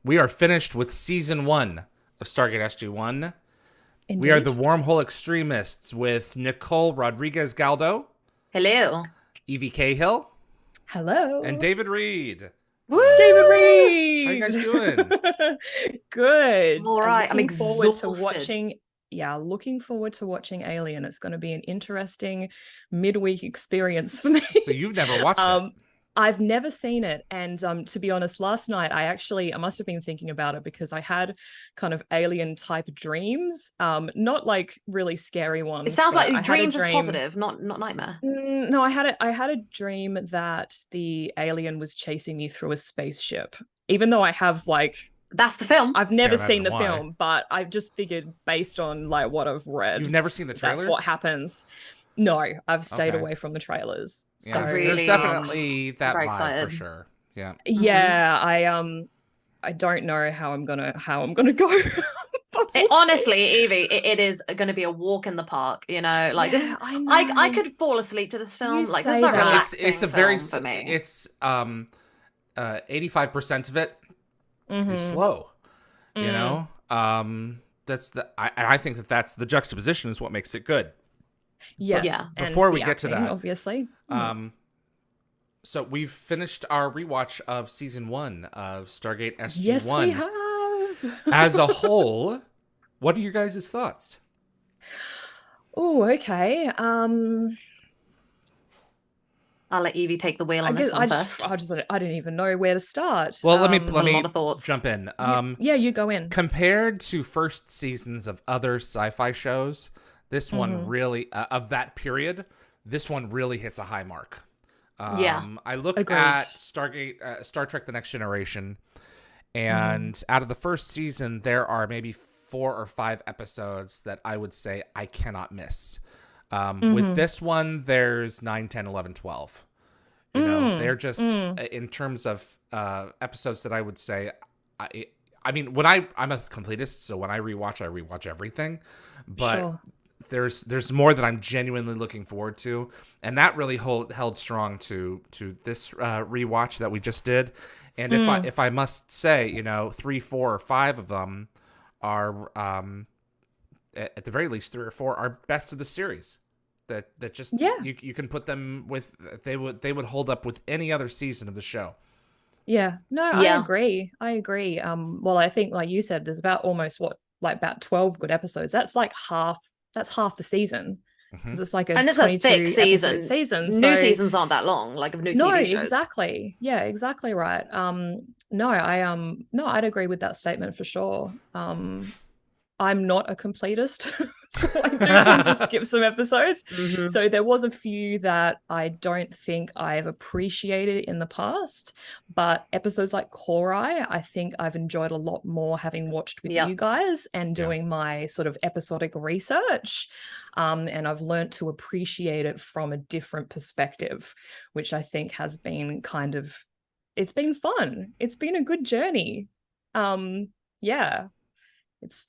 We are finished with season 1 of Stargate SG-1. Indeed. We are the Wormhole Extremists with Nicole Rodriguez-Galdo, Hello. Evie Cahill, Hello. and David Reed. Woo! David How you Reed. guys doing? Good. I'm all right. I'm looking forward to exhausted. looking forward to watching Alien. It's going to be an interesting midweek experience for me. So you've never watched it. I've never seen it. And to be honest, last night I must have been thinking about it because I had kind of alien type dreams. Not like really scary ones. It sounds but I like had a dreams is dream. positive, not nightmare. No, I had a dream that the alien was chasing me through a spaceship. Even though I have That's the film. I've never Can't seen imagine the why. film, but I've just figured based on like what I've read, You've never seen the that's trailers? what happens. No, I've stayed Okay. away from the trailers. Yeah, So really, there's definitely that very vibe excited. for sure. Yeah. yeah, I don't know how I'm gonna go. But we'll see. Honestly, Evie, it is going to be a walk in the park. You know, like this. Yeah, I know. I could fall asleep to this film. You Like this is say a that. relaxing It's a very film for me. it's 85% of it Mhm. is slow. You Mm. know? That's I think that's the juxtaposition is what makes it good. Yes. Yeah. and Before we the get to acting, that, obviously. So we've finished our rewatch of season 1 of Stargate SG-1. Yes, we have. As a whole, what are your guys' thoughts? Oh, okay. I'll let Evie take the wheel I on guess this one first. I didn't even know where to start. Well, let me There's a lot of thoughts. jump in. Yeah, you go in. Compared to first seasons of other sci-fi shows, this one really of that period, this one really hits a high mark. Yeah. I look Agreed. at Stargate, Star Trek: The Next Generation, and out of the first season, there are maybe 4 or 5 episodes that I would say I cannot miss. With this one, there's 9, 10, 11, 12. You know, they're just in terms of episodes that I would say. I mean, when I'm a completist, so when I rewatch everything, but. Sure. There's more that I'm genuinely looking forward to, and that really held strong to this rewatch that we just did. And if I must say, you know, 3, 4, or 5 of them are at the very least 3 or 4 are best of the series. That just you can put them with they would hold up with any other season of the show. Yeah. No, Yeah. I agree. Well, I think like you said, there's about almost about 12 good episodes. That's half the season. Because it's like a And it's a 22 thick episode season. season. New So seasons aren't that long, like of new no, TV shows. exactly. Yeah, exactly right. No, I'd agree with that statement for sure. I'm not a completist, so I do tend to skip some episodes. Mhm. So there was a few that I don't think I've appreciated in the past, but episodes like Korai, I think I've enjoyed a lot more having watched with Yep. you guys and doing my sort of episodic research. And I've learned to appreciate it from a different perspective, which I think has been it's been fun. It's been a good journey. Yeah. It's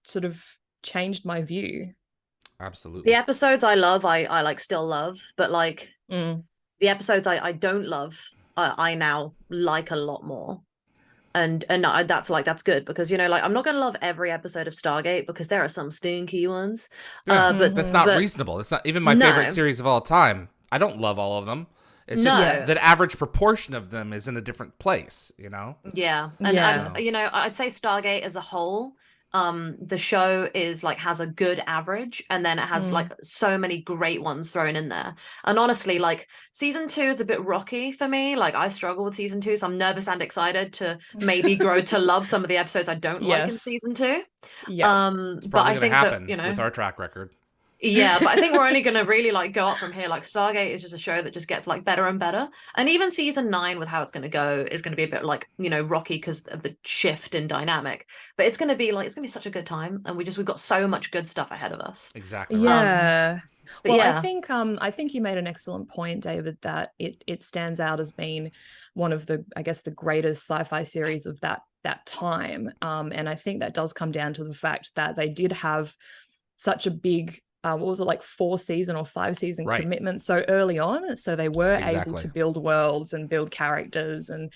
sort of changed my view. Absolutely. The episodes I love, I like still love, but like Mm. the episodes I don't love, I now like a lot more. And that's good because you know like I'm not gonna love every episode of Stargate because there are some stinky ones. Yeah, But that's not but reasonable. It's not even my No. favorite series of all time. I don't love all of them. It's just No. that average proportion of them is in a different place, you know? yeah, and Yeah. you know, I'd say Stargate as a whole, the show is like has a good average, and then it has like so many great ones thrown in there. And honestly, like season 2 is a bit rocky for me. Like I struggle with season 2, so I'm nervous and excited to maybe grow to love some of the episodes I don't like in Yes. season 2. Yeah. It's But probably I going to think happen that, you know, with our track record. yeah, but I think we're only going to really like go up from here. Like Stargate is just a show that just gets like better and better. And even season 9 with how it's going to go is going to be a bit like, you know, rocky because of the shift in dynamic. But it's going to be such a good time. And we've got so much good stuff ahead of us. Exactly right. Yeah. But Well, yeah, I think you made an excellent point, David, that it stands out as being one of the, I guess, the greatest sci-fi series of that time. And I think that does come down to the fact that they did have such a big what was it, like 4-season or 5-season Right. commitment so early on, so they were able Exactly. to build worlds and build characters and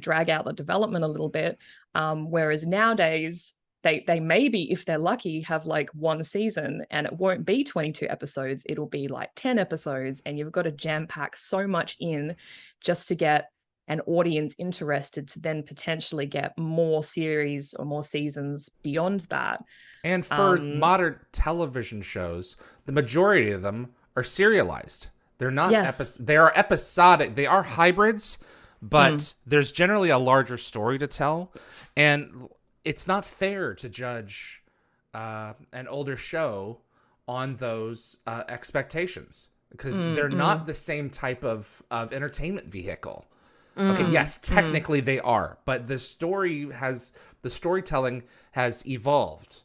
drag out the development a little bit, whereas nowadays they maybe, if they're lucky, have like 1 season and it won't be 22 episodes, it'll be like 10 episodes, and you've got to jam pack so much in just to get an audience interested to then potentially get more series or more seasons beyond that. And for modern television shows, the majority of them are serialized. They're not they are episodic. They are hybrids, but there's generally a larger story to tell. And it's not fair to judge an older show on those expectations, because they're not the same type of entertainment vehicle. Okay, yes, technically they are, but the storytelling has evolved.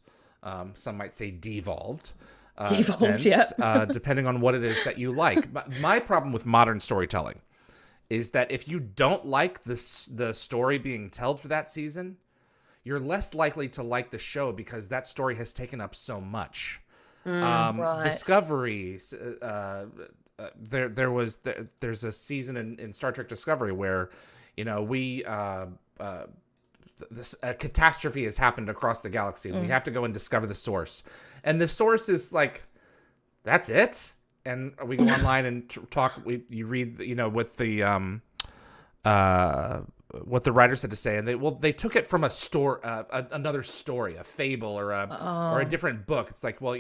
Some might say devolved. Depending on what it is that you like. My problem with modern storytelling is that if you don't like the story being told for that season, you're less likely to like the show because that story has taken up so much. Right. Discovery, there's a season in Star Trek Discovery where, a catastrophe has happened across the galaxy, and we have to go and discover the source. And the source is like, that's it. And we go online and talk. You read, with the what the writers had to say, and they took it from a another story, a fable, or a different book. It's like, well,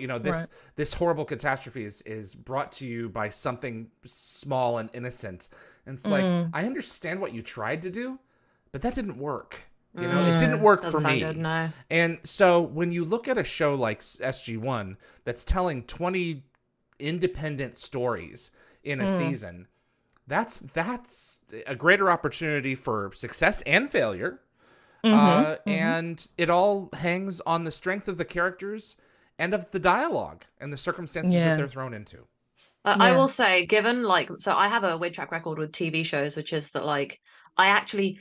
this horrible catastrophe is brought to you by something small and innocent. And it's like, I understand what you tried to do, but that didn't work. It didn't work for me. Good, no. And so when you look at a show like SG-1 that's telling 20 independent stories in a season, that's a greater opportunity for success and failure. And it all hangs on the strength of the characters and of the dialogue and the circumstances that they're thrown into. I will say, given so I have a weird track record with TV shows, which is that I actually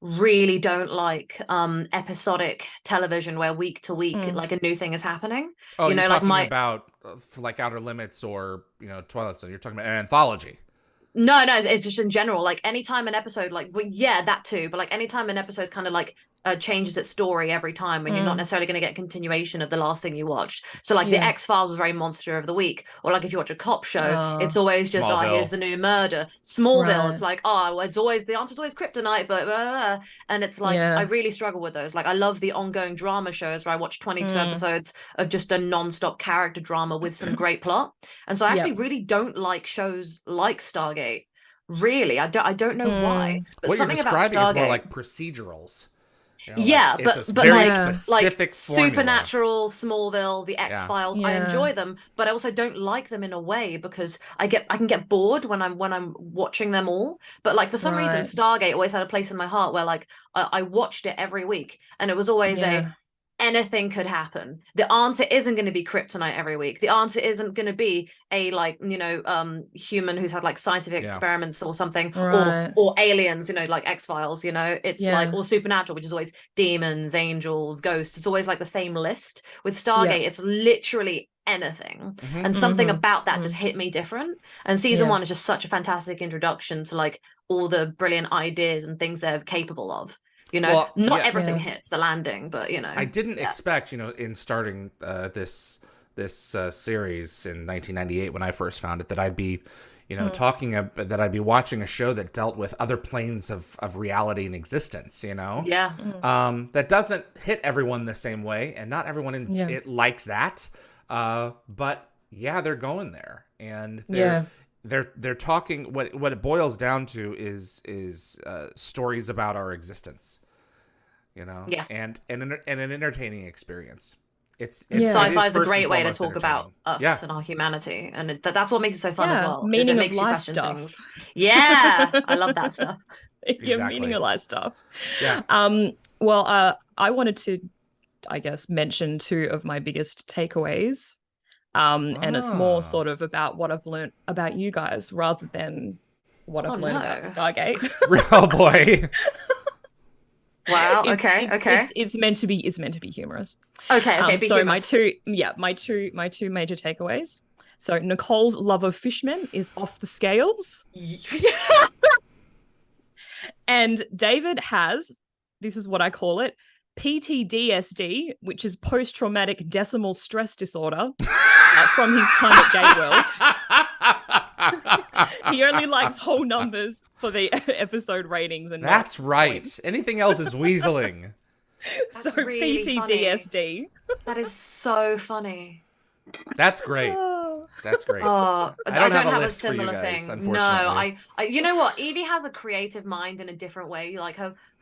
really don't like episodic television where week to week a new thing is happening. Oh, you're talking about Outer Limits or Twilight Zone. You're talking about an anthology. No, it's just in general. Anytime an episode, that too. But anytime an episode kind of changes its story every time, and you're not necessarily going to get a continuation of the last thing you watched. So the X-Files is very monster of the week, or if you watch a cop show, it's always just here's the new murder. Smallville, it's it's always the answer's always kryptonite, but and it's I really struggle with those. I love the ongoing drama shows where I watch 22 episodes of just a non-stop character drama with some great plot. And so I actually really don't like shows like Stargate. Really, I don't know why. But what something you're describing about Stargate, is more like procedurals. But very specific Supernatural, Smallville, the X-Files, I enjoy them, but I also don't like them in a way because I can get bored when I'm watching them all. But for some reason, Stargate always had a place in my heart where I watched it every week, and it was always anything could happen. The answer isn't going to be kryptonite every week. The answer isn't going to be a human who's had scientific experiments or something, or aliens, like X-Files, it's or supernatural, which is always demons, angels, ghosts. It's always the same list. With Stargate, it's literally anything. And something about that just hit me different. And season 1 is just such a fantastic introduction to all the brilliant ideas and things they're capable of. Not everything hits the landing, but I didn't expect, in starting this series in 1998 when I first found it, that I'd be, that I'd be watching a show that dealt with other planes of reality and existence. That doesn't hit everyone the same way, and not everyone it likes that. But they're going there, and they're talking. What it boils down to is stories about our existence. And an entertaining experience. Sci-fi is a great way to talk about us and our humanity, and that's what makes it so fun as well. Meaning it makes of you life question stuff. things. Yeah, I love that stuff. Meaning of life stuff. Yeah. Well, I wanted to, I guess, mention 2 of my biggest takeaways, and it's more sort of about what I've learned about you guys rather than what I've learned about Stargate. Oh boy. Wow. It's, Okay. it's, Okay. it's meant to be humorous. Okay. Be So humorous. my two major takeaways. So Nicole's love of fishmen is off the scales, and David has, this is what I call it, PTDSD, which is post-traumatic decimal stress disorder, from his time at Gay World. He only likes whole numbers for the episode ratings, and That's not right. points. Anything else is weaseling. That's So really PTDSD. That is so funny. That's great. Oh. That's great. Oh, I don't have a a list for you similar guys, thing. unfortunately. No, you know what? Evie has a creative mind in a different way. Like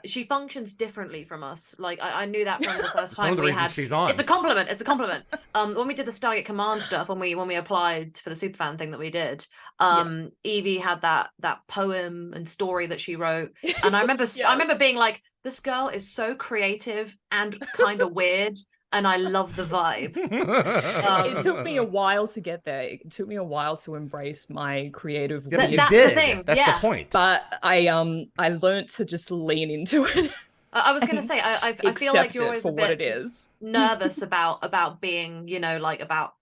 she functions differently from us. Like I knew that from the first It's one time of the we reasons had. she's on. It's a compliment. It's a compliment. When we did the Stargate Command stuff, when we applied for the superfan thing that we did, Evie had that poem and story that she wrote, and I remember I remember being like, this girl is so creative and kind of weird. And I love the vibe. It took me a while to get there. It took me a while to embrace my creative Yeah, but you That's did. the thing. That's Yeah. the point. but I learned to just lean into it. I was gonna say I feel like you're always for a what it bit is. nervous about being, you know, like about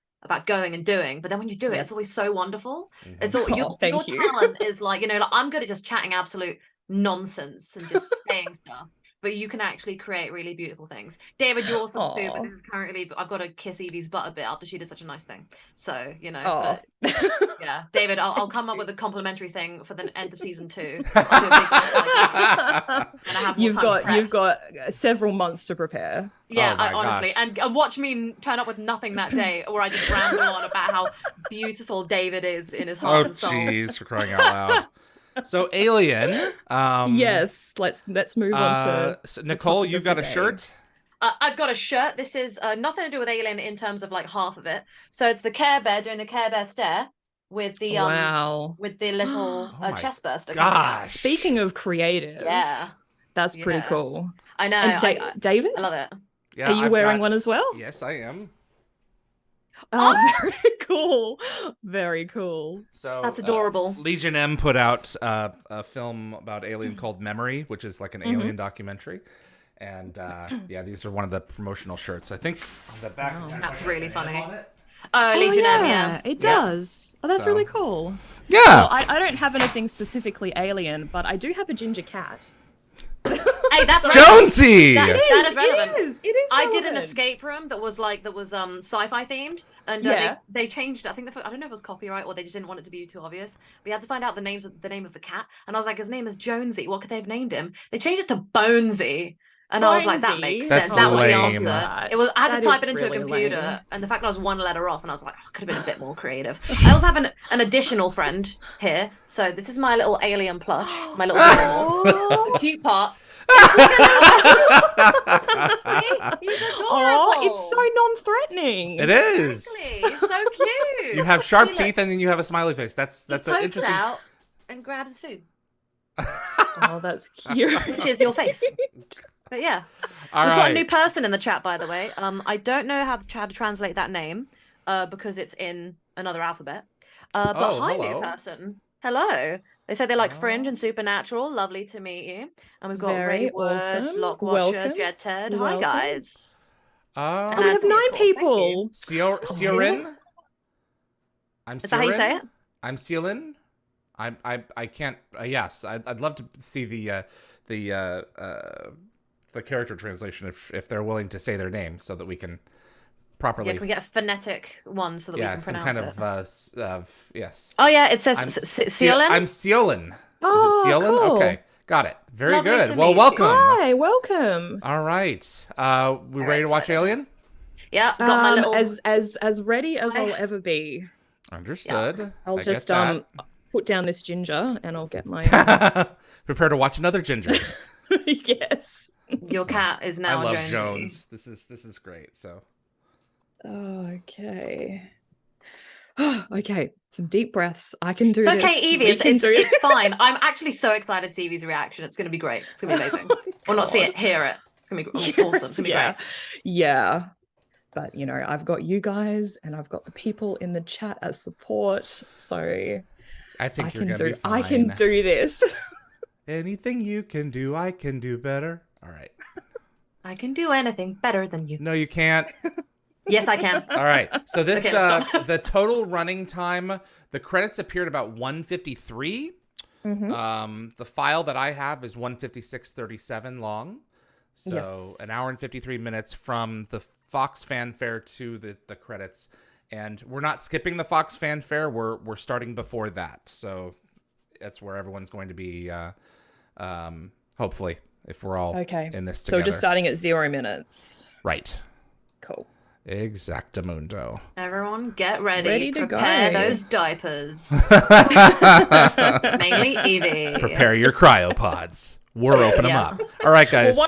going and doing, but then when you do it, it's always so wonderful. Mhm. It's all your thank you. talent is like, you know, like I'm good at just chatting absolute nonsense and just saying stuff. But you can actually create really beautiful things. David, you're awesome too, but Aw. this is currently, I've got to kiss Evie's butt a bit after she did such a nice thing. So, you know, Oh. but yeah, David, I'll come up with a complimentary thing for the end of season 2. I'll do a big kiss like that. And I have more time to prep. You've got several months to prepare. Yeah, Oh my honestly, gosh. and watch me turn up with nothing that day, where I just ramble on about how beautiful David is in his heart Oh, and soul. jeez, for crying out loud. So, Alien. Yes, let's move on to So Nicole, topic you've of got the a day. shirt. I've got a shirt. This is nothing to do with Alien in terms of like half of it. So it's the Care Bear doing the Care Bear stare with the Wow. with the little Oh my chest burster. gosh. Speaking of creative, Yeah, that's pretty Yeah. cool. I know. And David, I love it. Yeah, Are you I've wearing got- one as well? Yes, I am. oh, very cool, very cool. So That's adorable. Legion M put out a film about Alien called Memory, which is like an alien documentary. And yeah, these are one of the promotional shirts. I think on the back. Wow. it has, That's like, really an M funny. on it. Oh, Legion M, yeah. It Yeah. does. Oh, that's So- really cool. Yeah. Well, I don't have anything specifically alien, but I do have a ginger cat. Hey, that's right. Jonesy. That is relevant. It is. I did an relevant. escape room that was sci-fi themed, and Yeah. they changed it. I think I don't know if it was copyright or they just didn't want it to be too obvious. We had to find out the name of the cat, and I was like, his name is Jonesy. What could they have named him? They changed it to Bonesy, and I was like, that Bonesy? makes That's sense. That was the lame. answer. It was. I had That to type is it into really a computer, lame. and the fact that I was one letter off, and I was like, oh, I could have been a bit more creative. I also have an additional friend here. So this is my little alien plush, my little Oh. the cute part. He's Oh, adorable. it's so non-threatening. It is. Exactly. He's so cute. You have sharp He, like, teeth and then you have a smiley face. That's he an pokes interesting. out and grabs food, Oh, that's cute. which is your face. But yeah, All we've got a right. new person in the chat, by the way. I don't know how to translate that name, because it's in another alphabet. But Oh, hi, hello. new person. Hello. They say they like Fringe and Supernatural. Lovely to meet you. And we've got Very Ray Wood, awesome. Lock Watcher, Welcome. Jed Ted. Hi, Welcome. guys. Oh, And we have Anthony, of 9 course. Thank people. Siorin. I'm Is that how you say it? I'm Sealin. I can't. Yes, I'd love to see the character translation if they're willing to say their name so that we can properly. Yeah, can we get a phonetic one so that we can some pronounce kind it? of yes. Oh yeah, it says I'm Sealin. I'm Sealin. Oh, Is it Sealin? cool. Okay, got it. Very Lovely good. to Well, meet you. welcome. Hi, welcome. All right. We Very ready to watch excited. Alien? Yeah, got my little. as ready as Hi. I'll ever be. Understood. I'll I just get put down this ginger and I'll get my that. Prepare to watch another Ginger. yes. Your cat is now I love Jonesy. Jones. This is great. So Okay. Okay. Some deep breaths. I can do It's this. okay, Evie. We It's can it's, do it's this. fine. I'm actually so excited to see Evie's reaction. It's going to be great. It's going to be amazing. Or not see it, hear it. It's going to be awesome. It's going to be yeah. great. Yeah. But you know, I've got you guys and I've got the people in the chat as support. So I think I you're can gonna be do fine. I can do this. Anything you can do, I can do better. All right. I can do anything better than you. No, you can't. Yes, I can. All right. So this, Okay, stop. the total running time, the credits appeared about 153. The file that I have is 156:37 long. So Yes. an hour and 53 minutes from the Fox fanfare to the credits. And we're not skipping the Fox fanfare. We're starting before that. So that's where everyone's going to be, hopefully, if we're all in this together. So just starting at 0 minutes. Right. Cool. Exactamundo. Everyone get ready. Ready to Prepare go. those diapers. Mainly Yvie. Prepare your cryopods. We're opening them up. All right, guys. Well,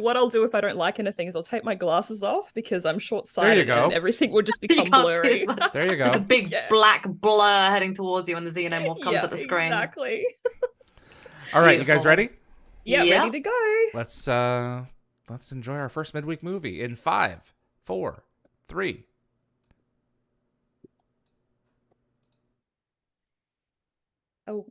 what I'll do if I don't like anything is I'll take my glasses off because I'm short-sighted. There you go. And everything will just You become can't see blurry. as much. There you go. There's a big black blur heading towards you when the xenomorph comes at the screen. Exactly. All right, you guys Beautiful. ready? Yeah, Yeah. ready to go. Let's enjoy our first midweek movie in 5, 4, 3. Oh,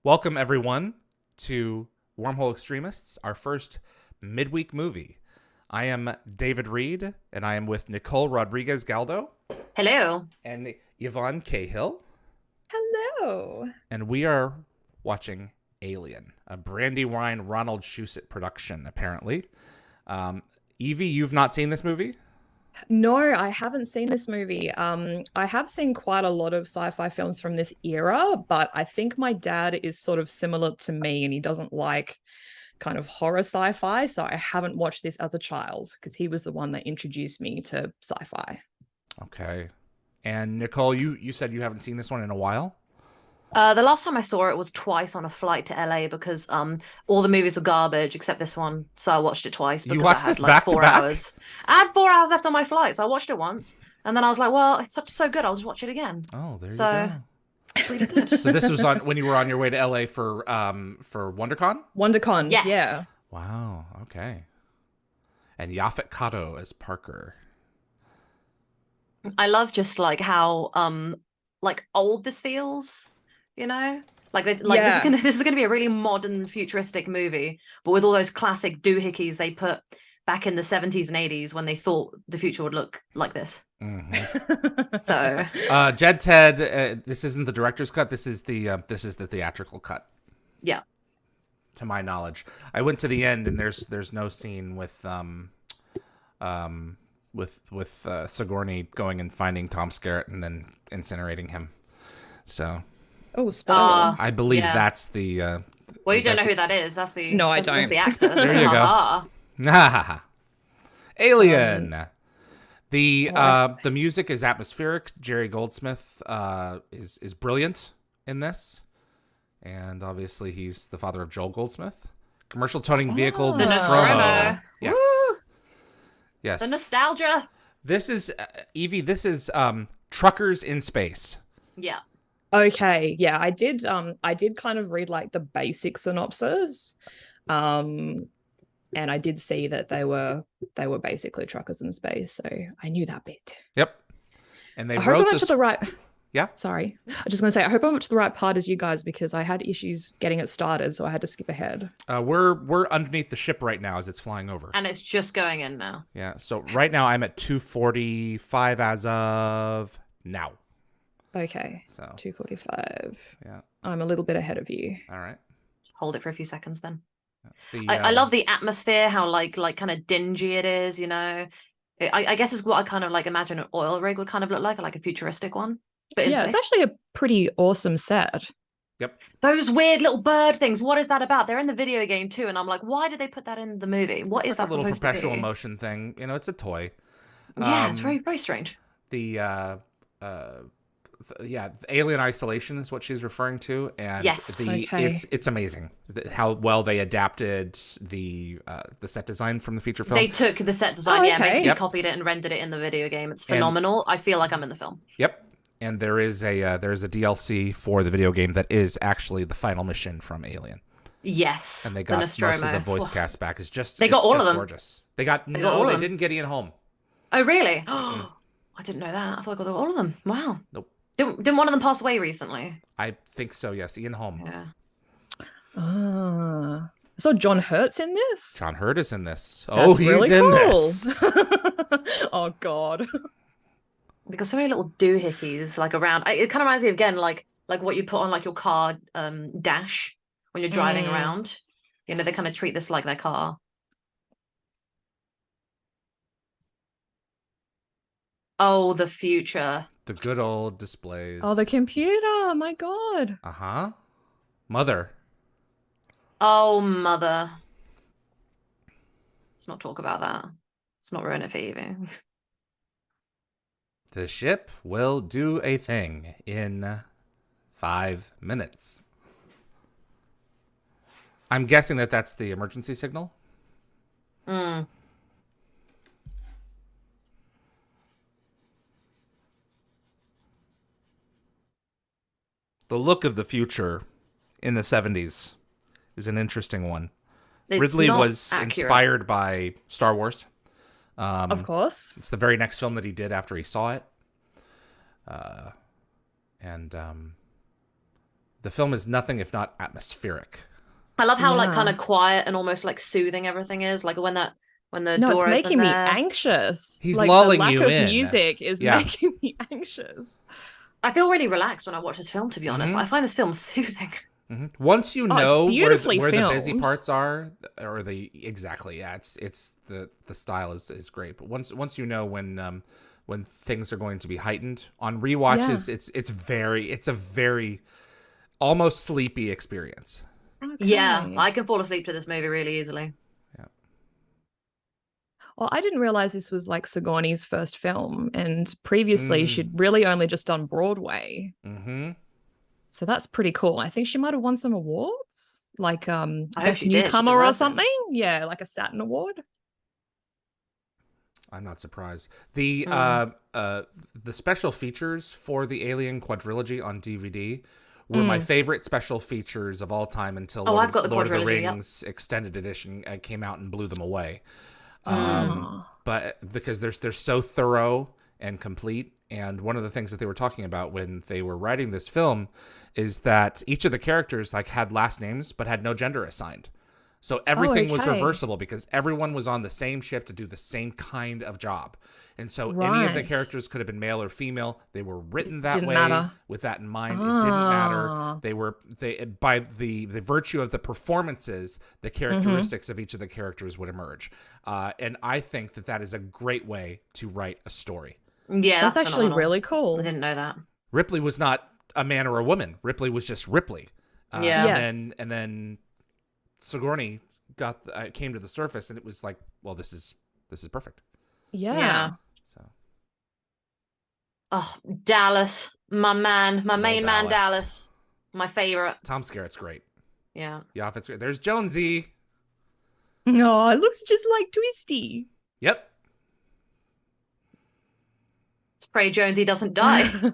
Welcome everyone to Wormhole Extremists, our first midweek movie. I am David Reed, and I am with Nicole Rodriguez Galdo Hello. and Yvonne Cahill, hello. and we are watching Alien, a Brandywine Ronald Shusett production, apparently. Yvie, you've not seen this movie? No, I haven't seen this movie. I have seen quite a lot of sci-fi films from this era, but I think my dad is sort of similar to me and he doesn't like kind of horror sci-fi, so I haven't watched this as a child because he was the one that introduced me to sci-fi. Okay. And Nicole, you said you haven't seen this one in a while? The last time I saw it was twice on a flight to LA because all the movies were garbage except this one, so I watched it twice because watched I had this like back to 4 back? hours. I had 4 hours left on my flight, so I watched it once, and then I was like, "Well, it's so good, I'll just watch it again." Oh, there So- you go. It's really good. So this was on when you were on your way to LA for WonderCon? WonderCon, Yes. yeah. Wow, okay. And Yaphet Kotto as Parker. I love just like how like old this feels, you know? Like this Yeah. is gonna be a really modern futuristic movie, but with all those classic doohickeys they put back in the 70s and 80s when they thought the future would look like this. Mm-hmm. So Jed Ted, this isn't the director's cut. This is the theatrical cut. yeah. To my knowledge, I went to the end, and there's no scene with Sigourney going and finding Tom Skerritt and then incinerating him. So Oh, spoiler. I believe Yeah. that's the. Well, you don't know who that is. That's the No, I that's don't. the actor. There you go. haha. Alien. The music is atmospheric. Jerry Goldsmith is brilliant in this, and obviously he's the father of Joel Goldsmith. Commercial toning vehicle The Nostromo. Nostromo. Yes, Woo! yes. The nostalgia. This is Yvie. This is truckers in space. Yeah. Okay, yeah, I did kind of read like the basic synopsis. And I did see that they were basically truckers in space, so I knew that bit. Yep. And they I hope I wrote went this. to the right. Yeah. Sorry, I was just gonna say I hope I went to the right part as you guys because I had issues getting it started, so I had to skip ahead. We're underneath the ship right now as it's flying over. And it's just going in now. Yeah. So right now I'm at 2:45 as of now. Okay, So 2:45. yeah. I'm a little bit ahead of you. All right. Hold it for a few seconds then. The, I love the atmosphere, how like kind of dingy it is, you know. I guess it's what I kind of like imagine an oil rig would kind of look like a futuristic one. But in Yeah, space. it's actually a pretty awesome set. Yep. Those weird little bird things, what is that about? They're in the video game too, and I'm like, why did they put that in the movie? What It's is like that a little supposed to perpetual be? motion thing. You know, it's a toy. Yeah, it's very, very strange. The Alien Isolation is what she's referring to, and Yes. Okay. it's amazing how well they adapted the set design from the feature film. They took the set design, Oh, yeah, okay. basically Yep. copied it and rendered it in the video game. It's And- phenomenal. I feel like I'm in the film. Yep. And there is a DLC for the video game that is actually the final mission from Alien, Yes. and they the got most of Nostromo. the voice Oof. cast back. It's just They got it's all of just them. gorgeous. They got got all no, of they them. didn't get Ian Holm. Oh, really? I didn't know that. I thought I got all of them. Wow. Nope. Didn't one of them pass away recently? I think so. Yes, Ian Holm. Yeah. Ah. So John Hurt's in this? John Hurt is in this. That's He's really in cool. this. Oh God. Because so many little doohickeys like around. It kind of reminds me again, like what you put on like your car dash when you're driving around. You know, they kind of treat this like their car. Oh, the future. The good old displays. Oh, the computer. My God. Uh-huh. Mother. Oh, mother. Let's not talk about that. Let's not ruin it for Evie. The ship will do a thing in 5 minutes. I'm guessing that that's the emergency signal. Mm. The look of the future in the 70s is an interesting one. It's Ridley not was accurate. inspired by Star Wars. Of course. It's the very next film that he did after he saw it. And the film is nothing if not atmospheric. I love how like Yeah. kind of quiet and almost like soothing everything is. Like when the No, door it's opened making me there. anxious. He's like, lulling the lack you of in. music is Yeah. making me anxious. I feel really relaxed when I watch this film, to be honest. Mhm. I find this film soothing. Mm-hmm. Once you it's know where beautifully the busy filmed. parts are, or exactly, yeah, it's the style is great. But once you know when things are going to be heightened on rewatches, it's a very almost sleepy experience. Yeah, Okay. I can fall asleep to this movie really easily. Well, I didn't realize this was like Sigourney's first film, and previously Mm. she'd really only just done Broadway. Mm-hmm. So that's pretty cool. I think she might have won some awards, like I hope best she did. She newcomer or deserves it. something. Yeah, like a Saturn Award. I'm not surprised. The special features for the Alien quadrilogy on DVD were my favorite special features of all time until I've got the Lord of the quadrilogy, yep. Rings extended edition came out and blew them away. Oh. But because they're so thorough and complete. And one of the things that they were talking about when they were writing this film is that each of the characters like had last names but had no gender assigned. So everything was okay. reversible because everyone was on the same ship to do the same kind of job. And so any of the Right. characters could have been male or female. They were written that Didn't way matter. with that in mind. It didn't matter. Ah. They by the virtue of the performances, the characteristics of each of the characters would emerge. And I think that is a great way to write a story. Yeah, That's actually phenomenal. really cool. I didn't know that. Ripley was not a man or a woman. Ripley was just Ripley. Yeah. Yes. And then Sigourney came to the surface, and it was like, well, this is perfect. Yeah. So Oh, Dallas, my man, my main man, Dallas. Dallas, my favorite. Tom Skerritt's great. Yeah. Yeah, it's great. There's Jonesy. No, it looks just like Twisty. Yep. Let's pray Jonesy doesn't die.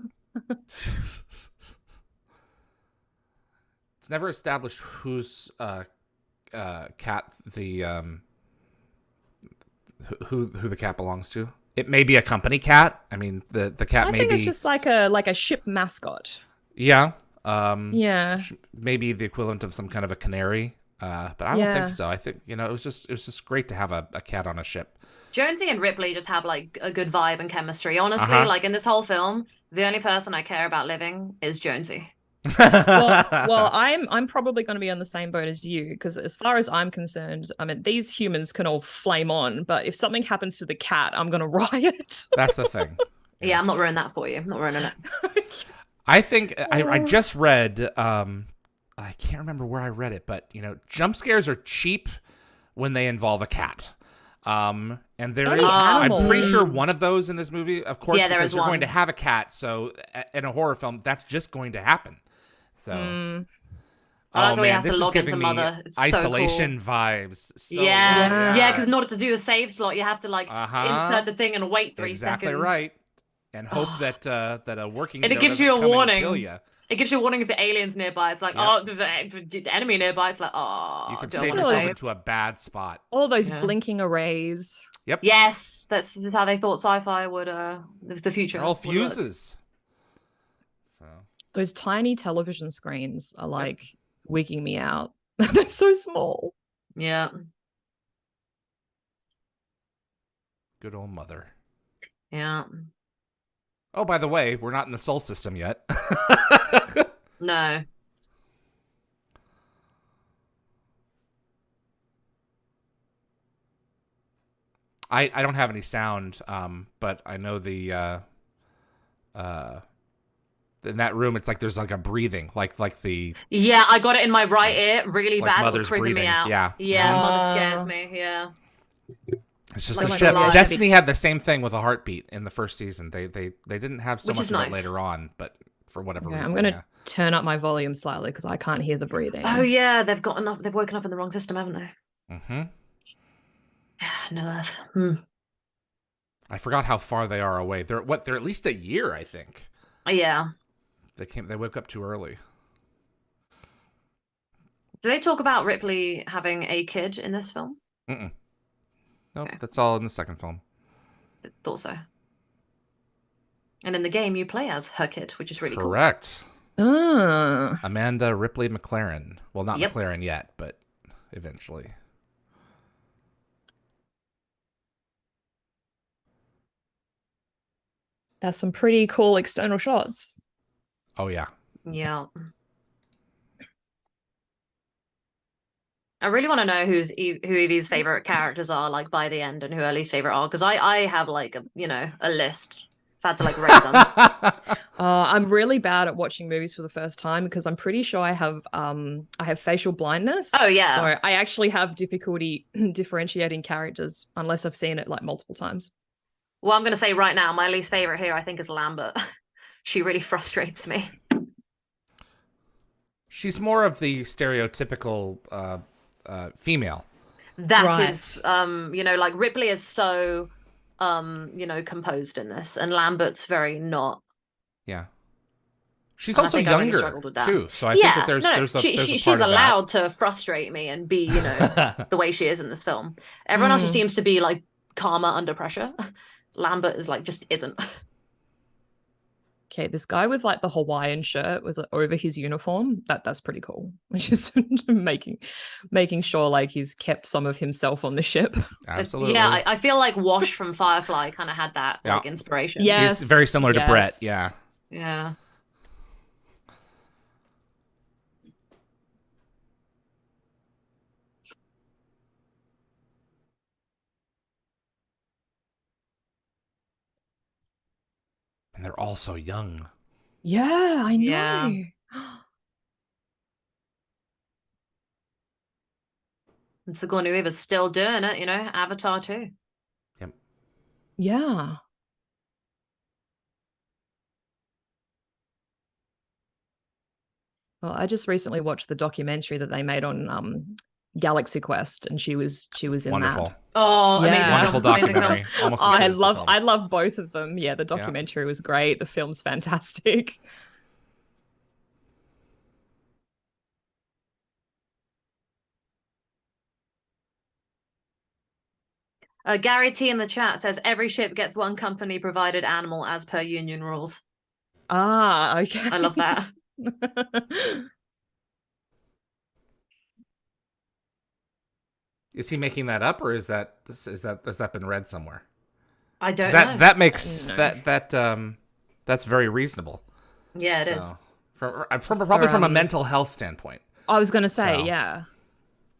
It's never established whose cat the who the cat belongs to. It may be a company cat. I mean, the cat I may think be it's just like a ship mascot. yeah. Yeah. Maybe the equivalent of some kind of a canary. But I don't Yeah. think so. I think it was just great to have a cat on a ship. Jonesy and Ripley just have like a good vibe and chemistry. Honestly, Uh-huh. like in this whole film, the only person I care about living is Jonesy. Well, I'm probably going to be on the same boat as you, because as far as I'm concerned, I mean, these humans can all flame on, but if something happens to the cat, I'm going to riot. That's the thing. Yeah, I'm not ruining that for you. I'm not ruining it. I think I just read. I can't remember where I read it, but jump scares are cheap when they involve a cat. And there Any is, animal. I'm pretty sure one of those in this movie, of course, Yeah, there because is you're going one. to have a cat. So in a horror film, that's just going to happen. So, I like the way he has this to is log into giving me Mother. It's so isolation vibes. So yeah, Yeah. because in order to do the save slot, you have to like insert the thing and wait 3 exactly seconds. right, and hope that a working And it Joe gives doesn't you a come and warning. kill ya. It gives you a warning if the alien's nearby. It's like, Yep. oh, the enemy nearby. It's like, oh, You could don't save wanna yourself save. into a bad spot. All those Yeah. blinking arrays. Yep. Yes, that's how they thought sci-fi would the future. They're all would work. fuses. So Those tiny television screens are like wigging me out. They're so small. Yeah. Good old mother. Yeah. Oh, by the way, we're not in the Sol system yet. No. I don't have any sound, but I know in that room it's like there's like a breathing, like the Yeah, I got it in my right ear really like bad. It was mother's creeping breathing. me out. Yeah. Yeah, Mhm. mother scares me. Yeah. It's just Like the a ship. live- Destiny had the same thing with a heartbeat in the first season. They didn't have so Which much is of it nice. later on, but for whatever Okay, reason. I'm gonna Yeah. turn up my volume slightly because I can't hear the breathing. Oh yeah, they've woken up in the wrong system, haven't they? Mm-hmm. No Earth. I forgot how far they are away. They're at least a year, I think. Yeah. They woke up too early. Do they talk about Ripley having a kid in this film? Mm-mm. Nope, Okay. that's all in the second film. Thought so. And in the game, you play as her kid, which is really cool. Correct. Ah. Amanda Ripley McLaren. Well, not Yep. McLaren yet, but eventually. That's some pretty cool external shots. Oh yeah. Yeah. I really want to know who Evie's favorite characters are, like by the end, and who her least favorite are, because I have like a list. I've had to like rate them. I'm really bad at watching movies for the first time because I'm pretty sure I have facial blindness. Oh yeah. So I actually have difficulty differentiating characters unless I've seen it like multiple times. Well, I'm gonna say right now, my least favorite here, I think, is Lambert. She really frustrates me. She's more of the stereotypical female. That is, like Ripley is so, composed in this, and Lambert's very not. Yeah. She's And also I think I really younger struggled with that. too, so I think that there's a she's part of allowed to frustrate me and be, that. the way she is in this film. Everyone else just seems to be like calmer under pressure. Lambert is like just isn't. Okay, this guy with like the Hawaiian shirt was over his uniform. That's pretty cool. Just making sure like he's kept some of himself on the ship. Absolutely. Yeah, I feel like Wash from Firefly kind of had that like inspiration. Yes, he's very similar to Brett. Yeah. Yeah. And they're all so young. Yeah, I know. Yeah. And Sigourney Weaver's still doing it, Avatar too. Yep. Yeah. Well, I just recently watched the documentary that they made on Galaxy Quest, and she was in Wonderful. that. Oh, Yeah. amazing. Wonderful film, amazing documentary. film. Almost as good as the film. I love both of them. Yeah, the documentary was great. The film's fantastic. Gary T in the chat says every ship gets one company provided animal as per union rules. Ah, okay. I love that. Is he making that up, or has that been read somewhere? I don't know. That makes No. that's very reasonable. Yeah, it is. Probably from a mental health standpoint. I was going to say, So. yeah.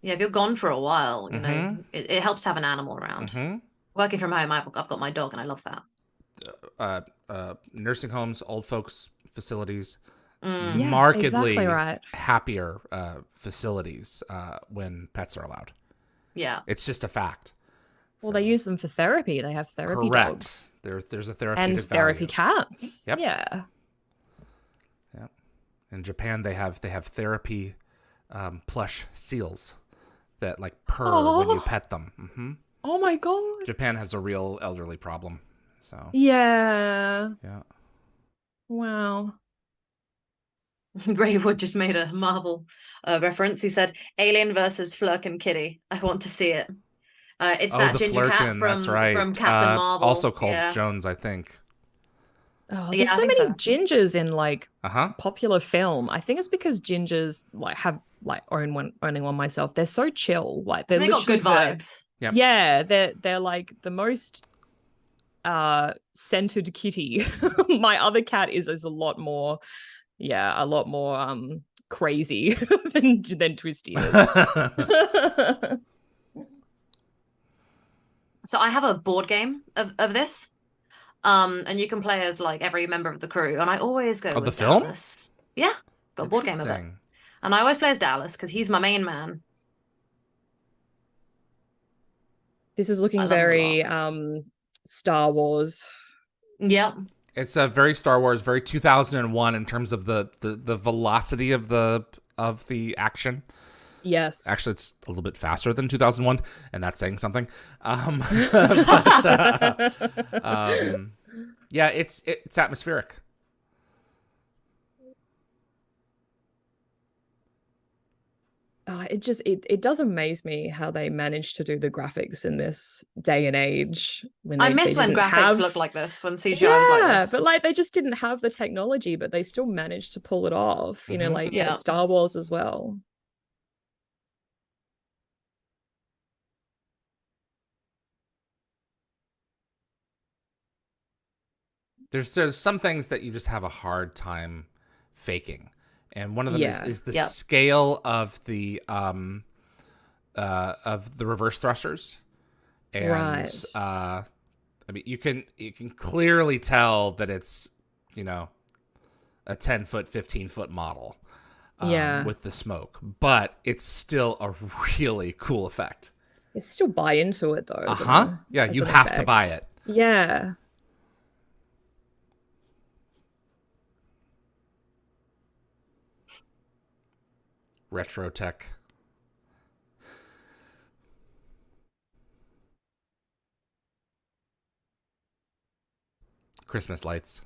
Yeah, if you're gone for a while, it helps to have an animal around. Mm-hmm. Working from home, I've got my dog, and I love that. Nursing homes, old folks facilities, Mm. Yeah, markedly exactly right. happier facilities when pets are allowed. Yeah. It's just a fact. Well, they use them for therapy. They have therapy dogs. There's a therapeutic And therapy value. cats. Yep. Yeah. Yep. In Japan, they have therapy plush seals that like purr when you pet them. Mm-hmm. Oh my god. Japan has a real elderly problem. So Yeah. yeah. Wow. Raywood just made a Marvel reference. He said, "Alien versus Flurkin Kitty. I want to see it." It's that the ginger cat Flurkin, that's right. from Captain Marvel. Also called Yeah. Jones, I think. Oh, Yeah, there's I so think many so. gingers in like Uh-huh. popular film. I think it's because gingers like have like owning one myself. They're so chill. Like they're They got literally good vibes. Yep. yeah, they're like the most centered kitty. My other cat is a lot more crazy than Twisty is. So I have a board game of this. And you can play as like every member of the crew, and I always go Of the with film? Dallas. Yeah, got a board game of it, Interesting. and I always play as Dallas because he's my main man. This is I looking love him a very lot. Star Wars. Yep. It's a very Star Wars, very 2001 in terms of the velocity of the action. Yes. Actually, it's a little bit faster than 2001, and that's saying something. Yeah, it's atmospheric. It does amaze me how they managed to do the graphics in this day and age when I they miss when didn't graphics have looked like this, when CGI was like this. but like they just didn't have the technology, but they still managed to pull it off. You know, Mhm. like Yeah. Star Wars as well. There's some things that you just have a hard time faking, and one of them Yeah. is the Yep. scale of the reverse thrusters, and Right. I mean you can clearly tell that it's a 10-foot, 15-foot model Yeah. with the smoke, but it's still a really cool effect. It's still buy into it though. Yeah, as you an have to effect. buy it. Yeah. Retro tech. Christmas lights.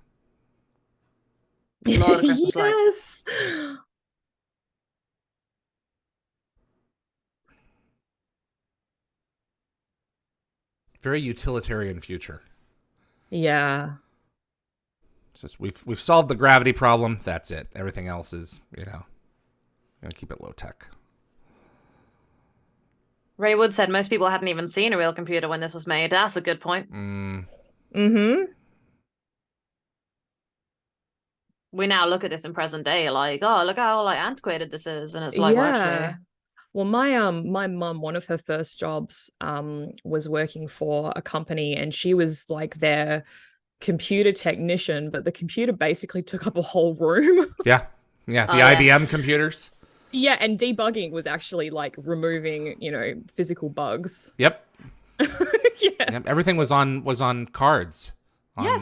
A lot of Christmas lights. Yes. Very utilitarian future. Yeah. It's just we've solved the gravity problem. That's it. Everything else is, gonna keep it low tech. Ray Wood said most people hadn't even seen a real computer when this was made. That's a good point. Mm-hmm. We now look at this in present day like, oh, look how like antiquated this is, and it's like, well, actually, Well, my mum, one of her first jobs was working for a company, and she was like their computer technician, but the computer basically took up a whole room. Yeah. The Oh, IBM yes. computers. Yeah, and debugging was actually like removing, physical bugs. Yep. Yeah. Yep. Everything was on cards. On, Yes.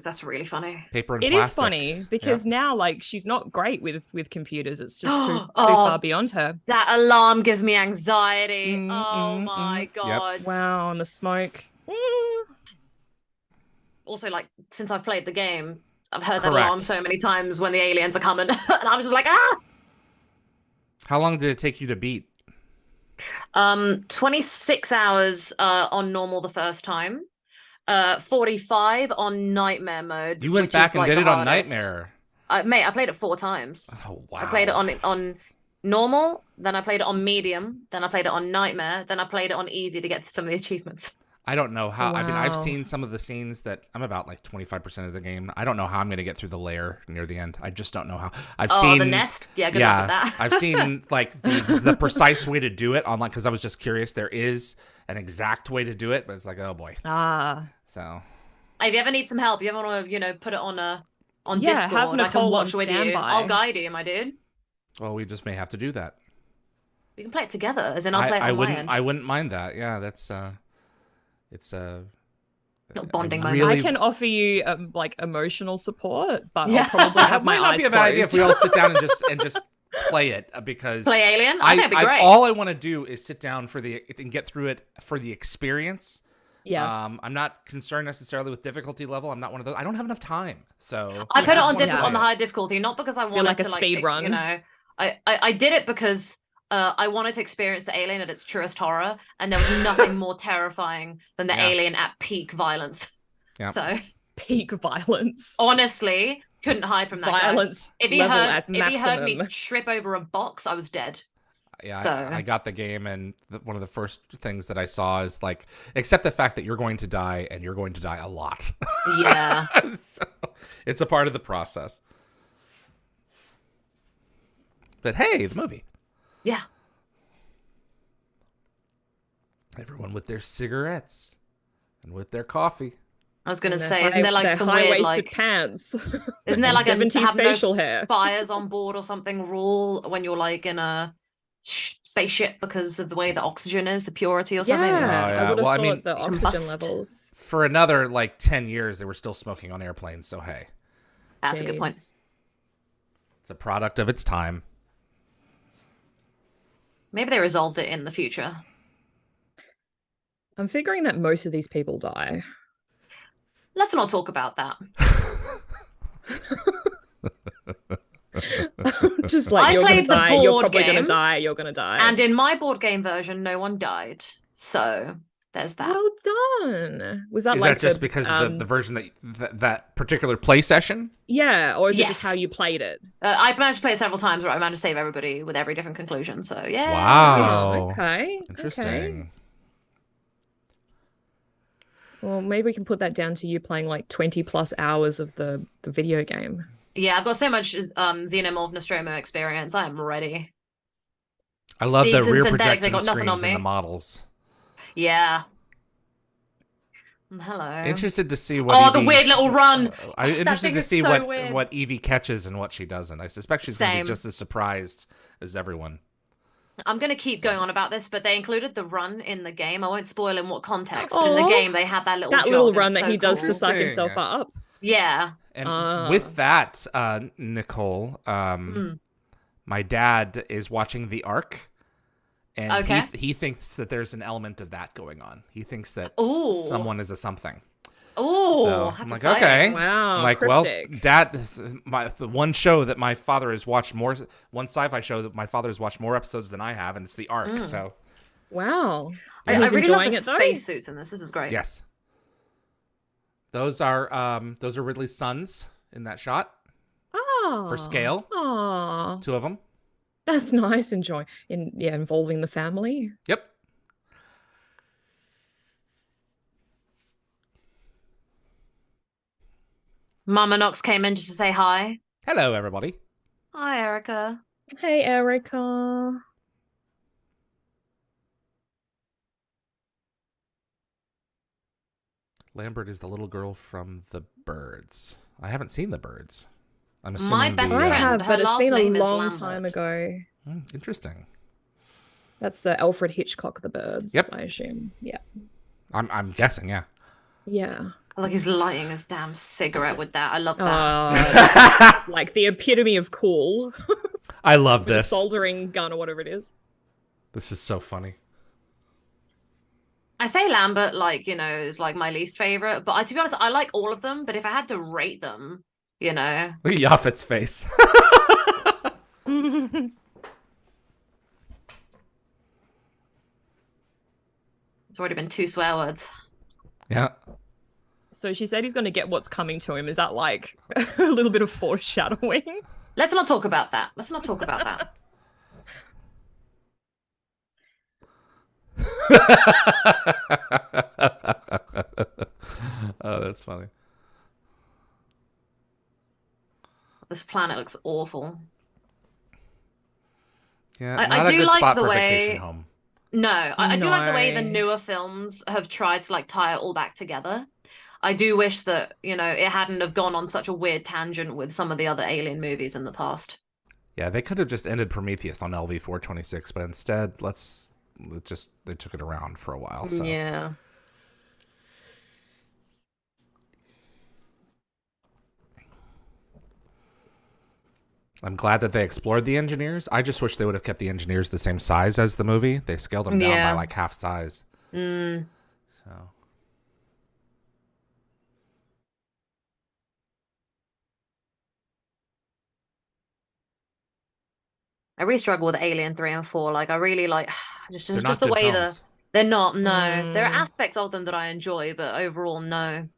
That's really funny. paper and It plastic. is funny because now like she's not great with computers. It's just too Oh. far beyond her. That alarm gives me anxiety. Oh Mm, my Yep. god. Wow, and the smoke. Also, like, since I've played the game, I've heard that Correct. alarm so many times when the aliens are coming, and I'm just like, ah! How long did it take you to beat? 26 hours on normal the first time. 45 on nightmare mode. You went which back is, and like, did the it on hardest. Nightmare. Mate, I played it 4 times. Oh wow. I played it on normal, then I played it on medium, then I played it on nightmare, then I played it on easy to get some of the achievements. I don't know how. I mean, I've Wow. seen some of the scenes that I'm about like 25% of the game. I don't know how I'm going to get through the lair near the end. I just don't know how. I've seen the nest? Yeah, good luck with that. I've seen like the precise way to do it online because I was just curious. There is an exact way to do it, but it's like, oh boy. So If you ever need some help, you ever want to, put it on Yeah, Discord, have I can Nicole watch on with you. standby. I'll guide you, my dude. well, we just may have to do that. We can play it together, as in I'll play it I on my end. I wouldn't mind that. Yeah, that's it's Little bonding I moment. really- I can offer you like emotional support, but Yeah. I'll probably That have my might not eyes be a bad idea if closed. we all sit down and just play it because Play Alien? I think it'd be great. all I want to do is sit down and get through it for the experience. Yes. I'm not concerned necessarily with difficulty level. I'm not one of those. I don't have enough time, so I put it on just wanna on the play high difficulty, not because I Do wanted like a to speed run. I did it because I wanted to experience the alien at its truest horror, and there was nothing more terrifying than the Yeah. alien at peak violence. Yeah. So peak violence. Honestly, couldn't hide from that Violence guy. level at If he heard me maximum. trip over a box, I was dead. Yeah, So I got the game, and one of the first things that I saw is like, accept the fact that you're going to die, and you're going to die a lot. yeah. So, it's a part of the process. But hey, the movie. Yeah. Everyone with their cigarettes and with their coffee. I was gonna And say, isn't there like some weird high-waisted like pants? isn't there like a 70s have facial no hair? fires on board or something rule when you're like in a spaceship because of the way the oxygen is, the purity or something? Yeah, Oh, yeah. I would have Well, I thought mean, the you oxygen combust. levels. For another like 10 years, they were still smoking on airplanes. So hey, That's a good point. Jeez. it's a product of its time. Maybe they resolved it in the future. I'm figuring that most of these people die. Let's not talk about that. Just like I you're gonna played the die, you're board probably gonna game, die, you're gonna die. And in my board game version, no one died. So there's that. well done. Was that Is like that just the, because the version that particular play session? yeah, or is it just Yes. how you played it? I managed to play it several times where I managed to save everybody with every different conclusion. So yeah. Wow. Oh, okay. Interesting. Okay. Well, maybe we can put that down to you playing like 20 plus hours of the video game. Yeah, I've got so much Xenomorph Nostromo experience. I am ready. I love the Seeds and rear synthetics, they projection got nothing on screens and the me. models. Yeah. Hello. Interested to see what. Oh, the Yvie- weird little run. I'm That interested thing to is see so weird. what Yvie catches and what she doesn't. I suspect she's going to Same. be just as surprised as everyone. I'm going to keep going on about this, but they included the run in the game. I won't spoil in what context, but in the Aw. game they had that little That jog, little and run it's that so he does cool. to suck Thing. himself up. Yeah. And with that, Nicole, Hmm. my dad is watching The Ark, and Okay. he thinks that there's an element of that going on. He thinks that Ooh. someone is a something. Oh, So that's I'm like, exciting. okay. Wow. I'm like, cryptic. well, Dad, this is the one show that my father has watched more, one sci-fi show that my father has watched more episodes than I have, and it's The Ark. So Wow. I And he's really love enjoying the it, though? spacesuits in this. This is great. yes, those are Ridley's sons in that shot Oh. for scale. Oh. 2 of them. That's nice. Involving the family. Yep. Mama Knox came in just to say hi. Hello, everybody. Hi, Erica. Hey, Erica. Lambert is the little girl from The Birds. I haven't seen The Birds. I'm My assuming best I friend, have, her but it's last been a name is long Lambert. time ago. Interesting. That's the Alfred Hitchcock, The Birds, Yep. I assume. Yeah. I'm guessing, yeah. Yeah. Like he's lighting his damn cigarette with that. I love that. Like the epitome of cool. I love With a this. soldering gun or whatever it is. This is so funny. I say Lambert, like, you know, is like my least favorite, but to be honest, I like all of them, but if I had to rate them, you know. Look at Yaphet's face. It's already been 2 swear words. Yeah. So she said he's going to get what's coming to him. Is that like a little bit of foreshadowing? Let's not talk about that. Let's not talk about that. Oh, that's funny. This planet looks awful. Yeah, I not a do good like spot the for way- vacation home. No, I do like the way the No. newer films have tried to like tie it all back together. I do wish that, you know, it hadn't have gone on such a weird tangent with some of the other Alien movies in the past. Yeah, they could have just ended Prometheus on LV-426, but instead, they took it around for a while. So. Yeah. I'm glad that they explored the engineers. I just wish they would have kept the engineers the same size as the movie. They scaled them down Yeah. by like half size. Mm. So I really struggle with Alien 3 and 4. Like I really like they're just not the good way films. they're not, no. There are Mm. aspects of them that I enjoy, but overall no.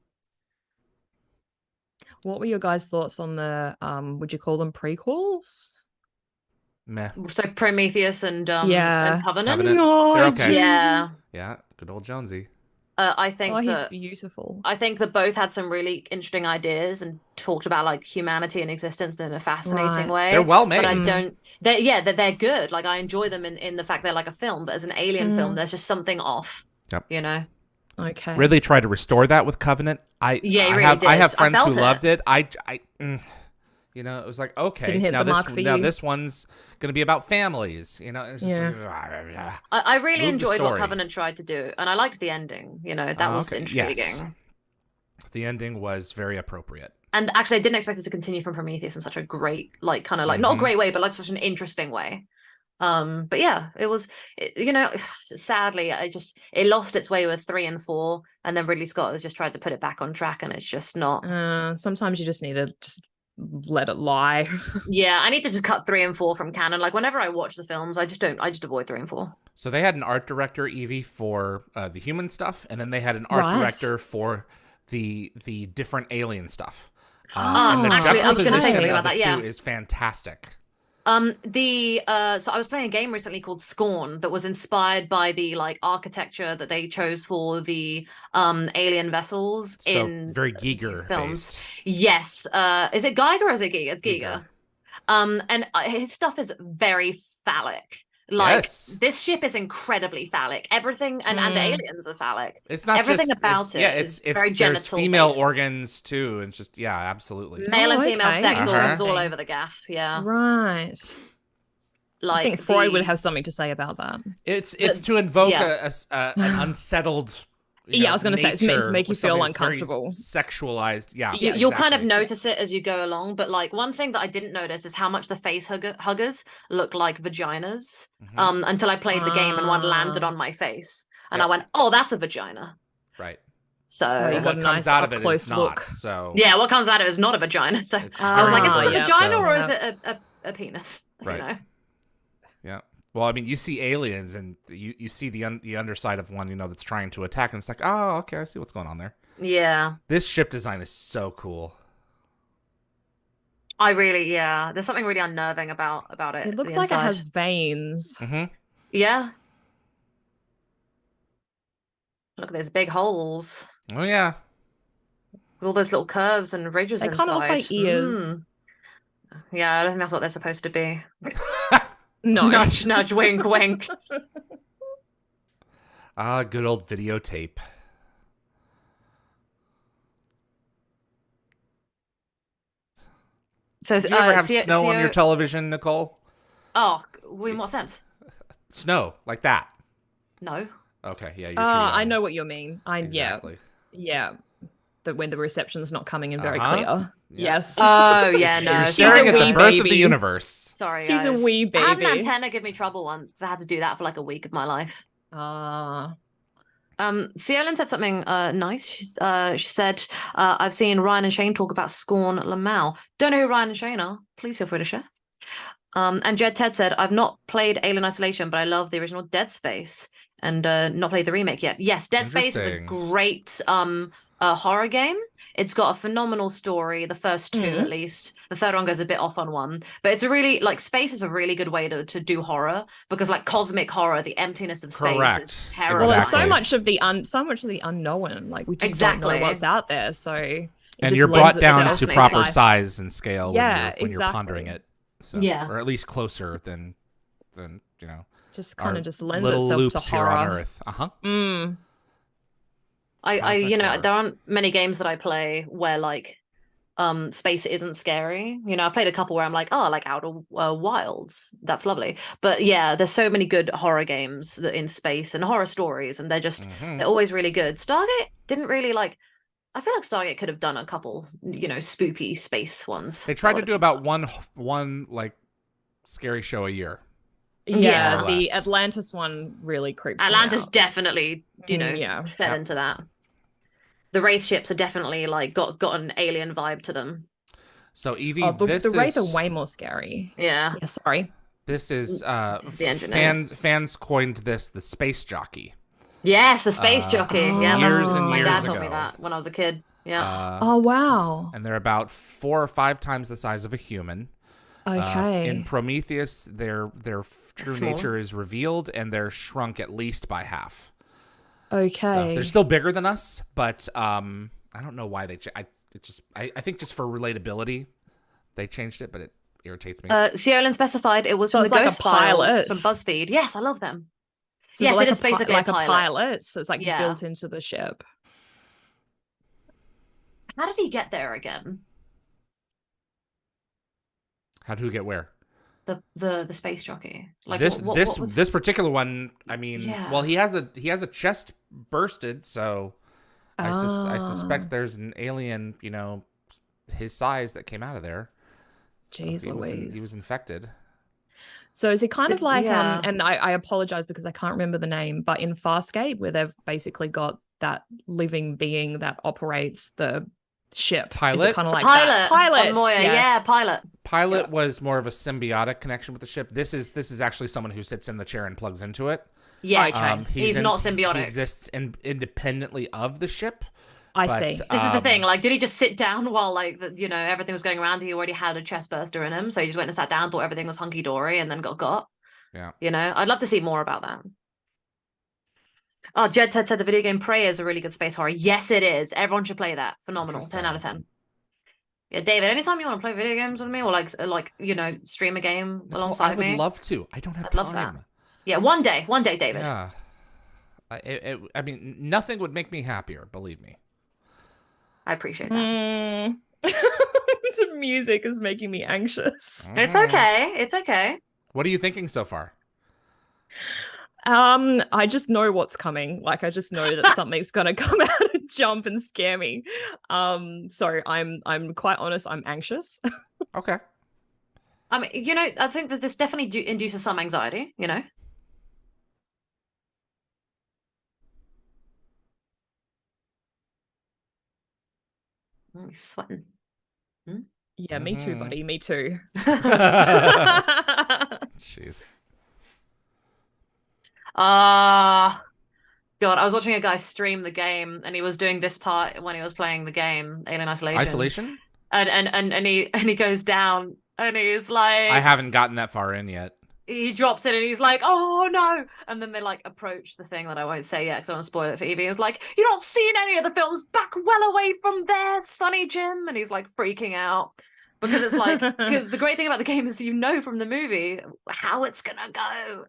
What were your guys' thoughts on the would you call them prequels? Meh. So Prometheus and Yeah. Covenant. Covenant. Oh, They're okay. Yeah. Yeah, good old Jonesy. I think he's that beautiful. I think that both had some really interesting ideas and talked about like humanity and existence in a fascinating way. They're well made. But I don't. They're good. Like I enjoy them in the fact they're like a film, but as an alien film, there's just something off. Yep. You know. Okay. Ridley tried to restore that with Covenant. He really did. I have friends who felt loved it. You know, it was like, okay, Didn't hit now the mark for you. this one's gonna be about families. You know, it's just I really Move the enjoyed what story. Covenant tried to do, and I liked the ending. You know, that was okay. intriguing. Yes. The ending was very appropriate. And actually, I didn't expect it to continue from Prometheus in such a great, like, kind of like not a great way, but like such an interesting way. But yeah, it was, you know, sadly, it lost its way with 3 and 4, and then Ridley Scott has just tried to put it back on track, and it's just not. Sometimes you just need to just let it lie. Yeah, I need to just cut 3 and 4 from canon. Like whenever I watch the films, I just avoid 3 and 4. So they had an art director, Yvie, for the human stuff, and then they had an art director for the different alien stuff. And the actually, I was going to say juxtaposition something of about that. the Yeah, two is fantastic. so I was playing a game recently called Scorn that was inspired by the like architecture that they chose for the alien vessels So in very Giger films. based. Yes. Is it Geiger or is it Giger? It's Giger. And his stuff is very phallic. Like this ship is incredibly phallic. Everything and the aliens are phallic. It's not everything just, about it. It's very there's genital female based. organs too, and just absolutely. Male and female okay. sex organs all over the gaff. Yeah. Right. Like I think Freud would have something to say about that. It's to invoke an unsettled. I was going to say it's meant to make you feel uncomfortable. Sexualized, You'll kind of notice it as you go along, but like one thing that I didn't notice is how much the face huggers look like vaginas. Until I played the game and one landed on my face, and I went, "Oh, that's a vagina." Right. So what comes out of it is not. So yeah, what comes out of it is not a vagina. So I was like, "Is this a vagina or is it a penis?" Right. You know? Yeah. Well, I mean, you see aliens, and you see the underside of one, that's trying to attack, and it's like, oh, okay, I see what's going on there. Yeah. This ship design is so cool. There's something really unnerving about it. It looks like it has veins. Yeah. Look at those big holes. Oh yeah. With all those little curves and ridges. They kind of look like ears. Yeah, I don't think that's what they're supposed to be. No. Nudge, nudge, wink, wink. Good old videotape. So, did you ever have snow on your television, Nicole? Oh, in what sense? Snow, like that? No. Okay, yeah. You're I know what you mean. Exactly. Yeah. That when the reception's not coming in very clear. Yeah. Yes. Oh, yeah, no. You're staring at the birth of the universe. Sorry, She's a wee baby. I had an antenna give me trouble once because I had to do that for like a week of my life. Ciolin said something nice. She said, I've seen Ryan and Shane talk about Scorn Lamau. Don't know who Ryan and Shane are. Please feel free to share. And Jed Ted said, I've not played Alien Isolation, but I love the original Dead Space and not played the remake yet. Yes, Dead Space is a great horror game. It's got a phenomenal story, the first 2 at least. The third one goes a bit off on one. But it's a really, like, space is a really good way to do horror because, like, cosmic horror, the emptiness of space is terrible. Well, there's so much of the unknown. Like, we just don't know what's out there. So and you're brought down to proper size and scale when you're pondering it. So, or at least closer than just kind of just lends little itself loops to horror. Here on Earth. I there aren't many games that I play where like space isn't scary. I've played a couple where I'm like, oh, like Outer Wilds, that's lovely. But yeah, there's so many good horror games that in space and horror stories, and they're just they're always really good. Stargate didn't really like. I feel like Stargate could have done a couple, spoopy space ones. They tried to do about one like scary show a year. Yeah, the Atlantis one really creeps Atlantis me out. Definitely, fed into that. The Wraith ships are definitely like got an alien vibe to them. So Yvie, the Wraith are way more scary. Yeah. Sorry. This is the engineer. fans coined this the space jockey. Yes, the space jockey. Yeah, years and my years dad taught ago. me that when I was a kid. Yeah. Oh, wow. And they're about 4 or 5 times the size of a human. Okay. In Prometheus, their true Small. nature is revealed, and they're shrunk at least by half. Okay. So they're still bigger than us, but I don't know why they. I think just for relatability, they changed it, but it irritates me. Seolin specified it was So from it's the like a Ghost Files pilot. from BuzzFeed. Yes, I love them. So Yes, like it is basically like a pilot. So it's like Yeah. built into the ship. How did he get there again? How do we get where? The space jockey. Like this what was... this particular one. I mean, Yeah. well, he has a chest bursted, so I suspect there's an alien, his size that came out of there. Jeez Louise. He was infected. So is it kind of like Yeah. and I apologize because I can't remember the name, but in Farscape where they've basically got that living being that operates the ship. Pilot? Is it kind of like Pilot. that? Pilot. On Moya. Yes. Yeah, pilot. Pilot was more of a symbiotic connection with the ship. This is actually someone who sits in the chair and plugs into it. Yes. Okay. He's not symbiotic. He exists independently of the ship. I but, see. This is the thing. Like, did he just sit down while everything was going around? He already had a chest burster in him, so he just went and sat down, thought everything was hunky dory, and then got. Yeah. I'd love to see more about that. Oh, Jed Ted said the video game Prey is a really good space horror. Yes, it is. Everyone should play that. Phenomenal. 10 out of 10. Yeah, David, anytime you want to play video games with me or stream a game alongside me. I would love to. I don't have I'd time. love that. Yeah, one day, David. Yeah. I mean, nothing would make me happier, believe me. I appreciate that. The music is making me anxious. It's okay. It's okay. What are you thinking so far? I just know what's coming. Like, I just know that something's gonna come out and jump and scare me. So I'm quite honest, I'm anxious. Okay. I mean, I think that this definitely induces some anxiety, He's sweating. Yeah, me too, buddy. Me too. Jeez. God, I was watching a guy stream the game, and he was doing this part when he was playing the game, Alien Isolation. Isolation? And he goes down, and he's like, I haven't gotten that far in yet. He drops it, and he's like, "Oh no!" And then they approach the thing that I won't say yet because I want to spoil it for Evie. It's like, "You're not seeing any of the films. Back well away from there, Sonny Jim." And he's freaking out because it's because the great thing about the game is from the movie how it's gonna go.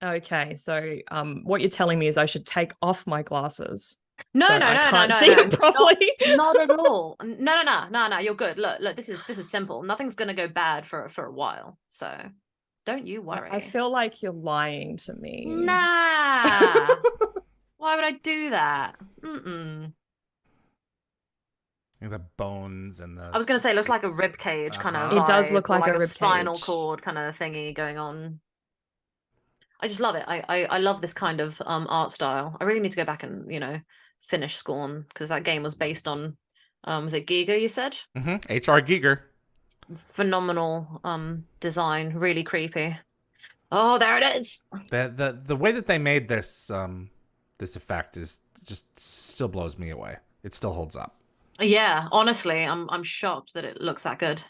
Okay, so what you're telling me is I should take off my glasses. No, so no, I no, can't no, see no, it properly. not at all. No. You're good. Look. This is simple. Nothing's gonna go bad for a while. So don't you worry. I feel like you're lying to me. Nah. Why would I do that? The bones and the. I was gonna say it looks like a rib cage kind of. It does look like a rib spinal cage. cord kind of thingy going on. I just love it. I love this kind of art style. I really need to go back and finish Scorn because that game was based on was it Giger you said? H.R. Giger. Phenomenal design, really creepy. Oh, there it is. The way that they made this this effect is just still blows me away. It still holds up. Yeah, honestly, I'm shocked that it looks that good.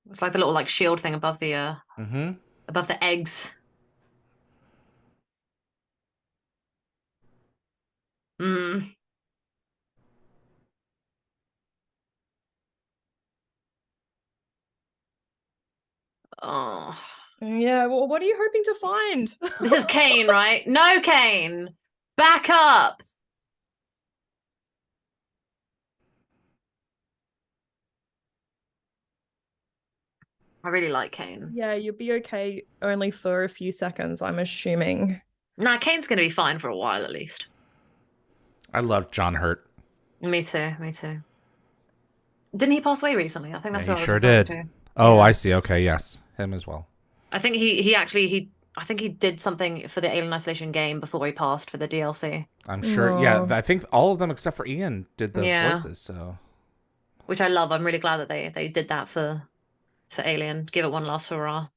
It's like the little shield thing above the above the eggs. Oh. Yeah, well, what are you hoping to find? This is Kane, right? No, Kane. Back up. I really like Kane. Yeah, you'll be okay only for a few seconds, I'm assuming. Nah, Kane's going to be fine for a while at least. I love John Hurt. Me too. Didn't he pass away recently? I think that's what he I was sure referring did. to. Oh, Yeah. I see. Okay, yes, him as well. I think he I think he did something for the Alien Isolation game before he passed for the DLC. I'm sure. Yeah, I think all of them except for Ian did the voices. So, which I love. I'm really glad that they did that for Alien. Give it one last hurrah.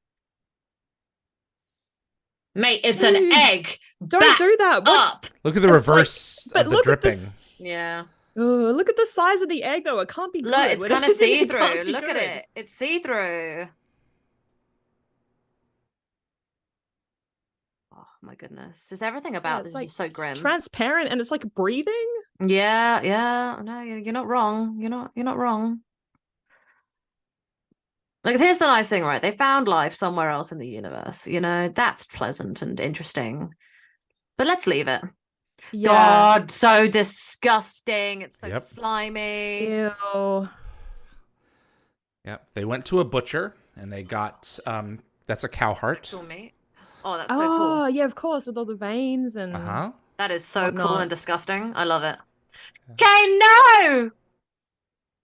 Mate, it's an egg. Don't do that. What? Up. look at the reverse But of the look dripping. at the Yeah. Oh, look at the size of the egg, though. It can't be Look, good. it's What kind if of it can't see-through. be Look at good? it. It's see-through. Oh my goodness. Just everything Yeah, about it's this like is so grim. transparent and it's like breathing. Yeah, yeah. No, you're not wrong. You're not wrong. Like, here's the nice thing, right? They found life somewhere else in the universe. You know, that's pleasant and interesting. But let's leave it. Yeah. God, so disgusting. It's so Yep. slimy. Ew. Yep. They went to a butcher and they got that's a cow heart. Cool meat. Oh, that's so Oh, cool. yeah, of course, with all the veins and Uh-huh. That is so cool whatnot. and disgusting. I love it. Okay, no!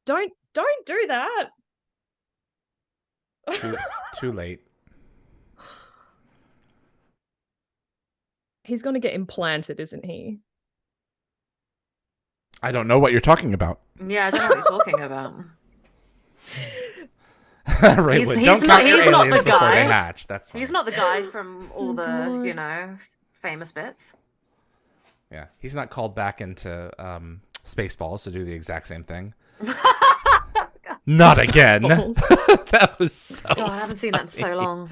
Don't do that. Too late. He's gonna get implanted, isn't he? I don't know what you're talking about. Yeah, I don't know what you're talking about. Right, He's don't not- count your he's not aliens the before they guy. hatch. That's fine. He's not the guy from all Oh, the, God. you know, famous bits. Yeah, he's not called back into Spaceballs to do the exact same thing. Not again. That was so. God, I haven't seen that in so long.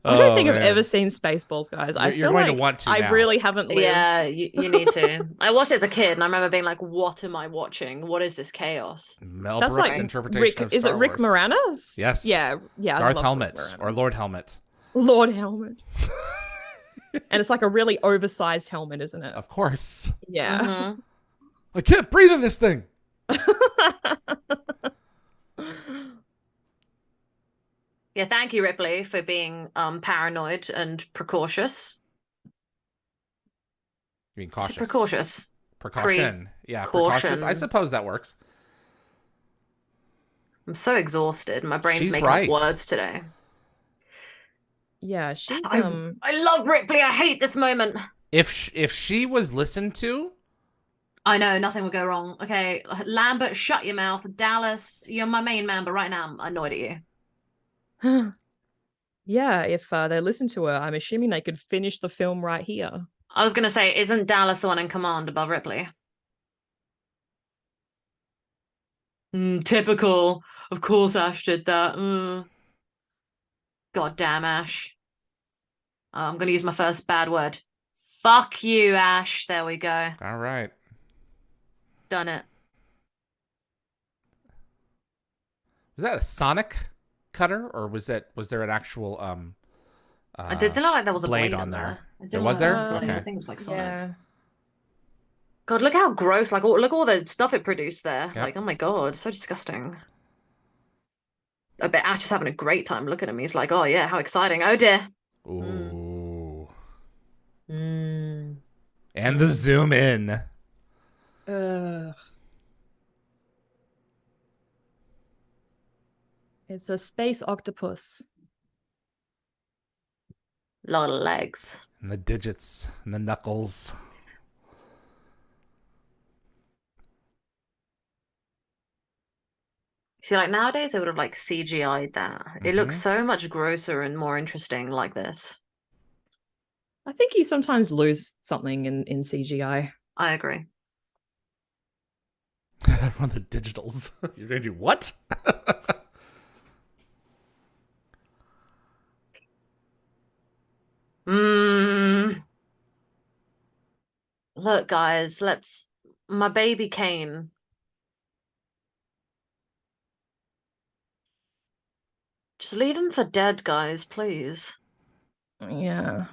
I don't think I've man. ever seen Spaceballs, guys. I You're feel going to like want to I now. really haven't lived. Yeah, you need to. I watched it as a kid, and I remember being like, "What am I watching? What is this chaos?" Mel That's Brooks' like interpretation of is Star it Rick Wars. Moranis? Yes. Yeah, yeah. I Darth love Helmet Rick or Moranis. Lord Helmet. Lord Helmet. And it's like a really oversized helmet, isn't it? Of course. Yeah. Mhm. I can't breathe in this thing. Yeah, thank you, Ripley, for being paranoid and precautious. You mean Is it cautious? precautious. Precaution. Yeah, Caution. precautious. I suppose that works. I'm so exhausted. My brain's She's making right. up words today. Yeah, she's I love Ripley. I hate this moment. If she was listened to, I know nothing would go wrong. Okay, Lambert, shut your mouth. Dallas, you're my main man, but right now I'm annoyed at you. Yeah, if they listened to her, I'm assuming they could finish the film right here. I was gonna say, isn't Dallas the one in command above Ripley? Typical. Of course Ash did that. God damn, Ash. I'm gonna use my first bad word. Fuck you, Ash. There we go. all right. Done it. Was that a sonic cutter or was there an actual It didn't look like there was a blade blade on in there? It There didn't was look like there? a blade. I Okay. think it was like Sonic. Yeah. God, look how gross. Like, look all the stuff it produced there. Yep. Like, oh my God, so disgusting. I bet Ash is having a great time. Look at him. He's like, oh yeah, how exciting. Oh dear. Ooh. Mm. And the zoom in. Ugh. It's a space octopus. Lot of legs. And the digits and the knuckles. See, like nowadays they would have like CGI'd that. It looks so much grosser and more interesting like this. I think you sometimes lose something in CGI. I agree. From the digitals. You're gonna do what? Look, guys, my baby Kane. Just leave him for dead, guys, please. Yeah.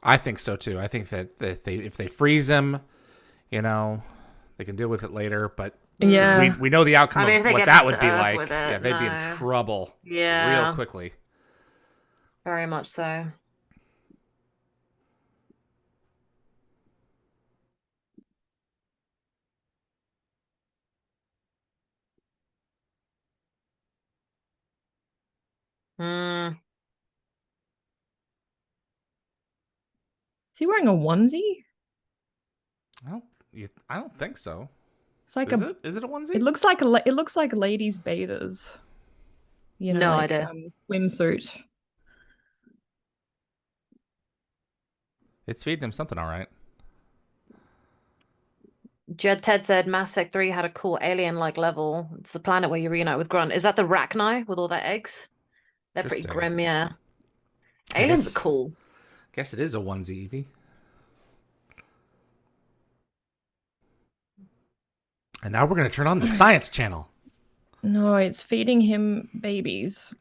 I think so too. I think that if they freeze him, you know, they can deal with it later. But Yeah. we know the outcome I mean, if of they what get that back would to be Earth like. with it, Yeah, they'd be in no. trouble. Yeah. Real quickly. Very much so. Mm. Is he wearing a onesie? I don't think so. It's like Is it a onesie? It looks like ladies' bathers. You know, No like, idea. swimsuit. It's feeding him something, all right. Jed Ted said Mass Effect 3 had a cool alien-like level. It's the planet where you reunite with Grunt. Is that the Rachni with all their eggs? They're pretty Interesting. grim, yeah. Aliens are cool. Guess it is a onesie, Yvie. And now we're going to turn on the Science Channel. No, it's feeding him babies.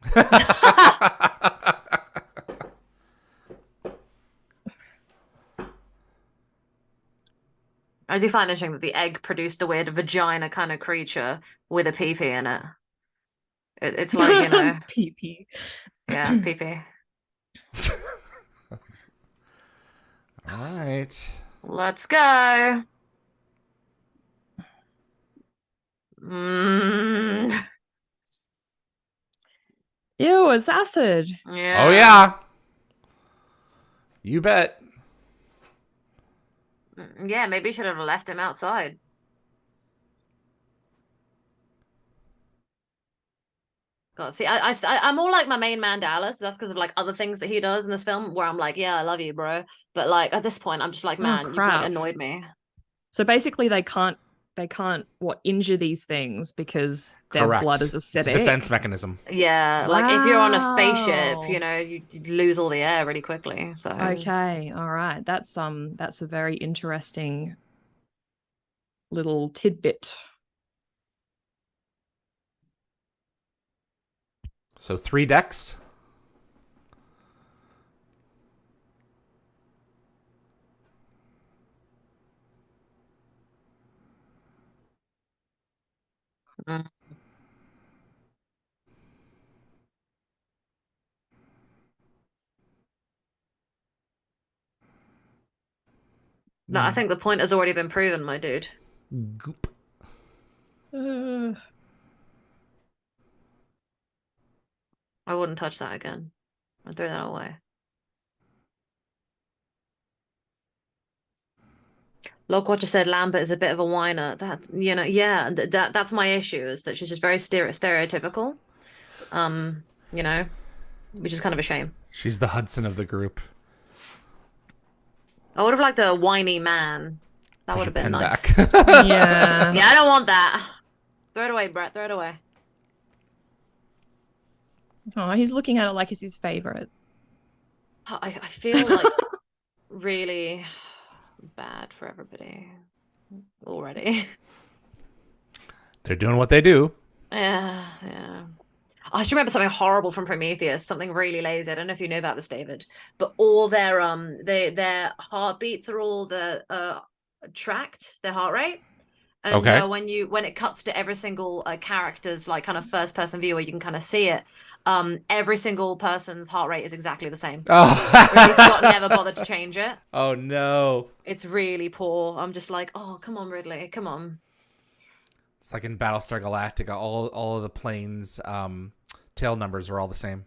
I do find interesting that the egg produced a weird vagina kind of creature with a pee-pee in it. It's like, you know... Pee-pee. Yeah, pee-pee. All right. Let's go. Mm. Ew, it's acid. Yeah. Oh, yeah. You bet. Yeah, maybe you should have left him outside. God, see, I'm more like my main man Dallas. That's because of like other things that he does in this film, where I'm like, yeah, I love you, bro. But like at this point, I'm just like, man, you've like annoyed me. So basically, they can't injure these things because their blood is acidic. It's a defense mechanism. Yeah, wow. like if you're on a spaceship, you know, you lose all the air really quickly. So okay, all right, that's a very interesting little tidbit. So 3 decks. Mm. No, I think the point has already been proven, my dude. Goop. I wouldn't touch that again. I'd throw that away. Lockwatcher said Lambert is a bit of a whiner. That, you know, yeah, that's my issue, is that she's just very stereotypical. You know, which is kind of a shame. She's the Hudson of the group. I would have liked a whiny man. That would have been nice. Yeah. Yeah, I don't want that. Throw it away, Brett. Throw it away. Oh, he's looking at it like it's his favorite. I feel like really bad for everybody already. They're doing what they do. Yeah. I just remember something horrible from Prometheus, something really lazy. I don't know if you know about this, David, but all their heartbeats are all tracked, their heart rate. And okay. When it cuts to every single character's like kind of first person view where you can kind of see it, every single person's heart rate is exactly the same. Oh. Ridley Scott never bothered to change it. Oh no. It's really poor. I'm just like, oh, come on, Ridley, come on. It's like in Battlestar Galactica, all of the planes' tail numbers are all the same.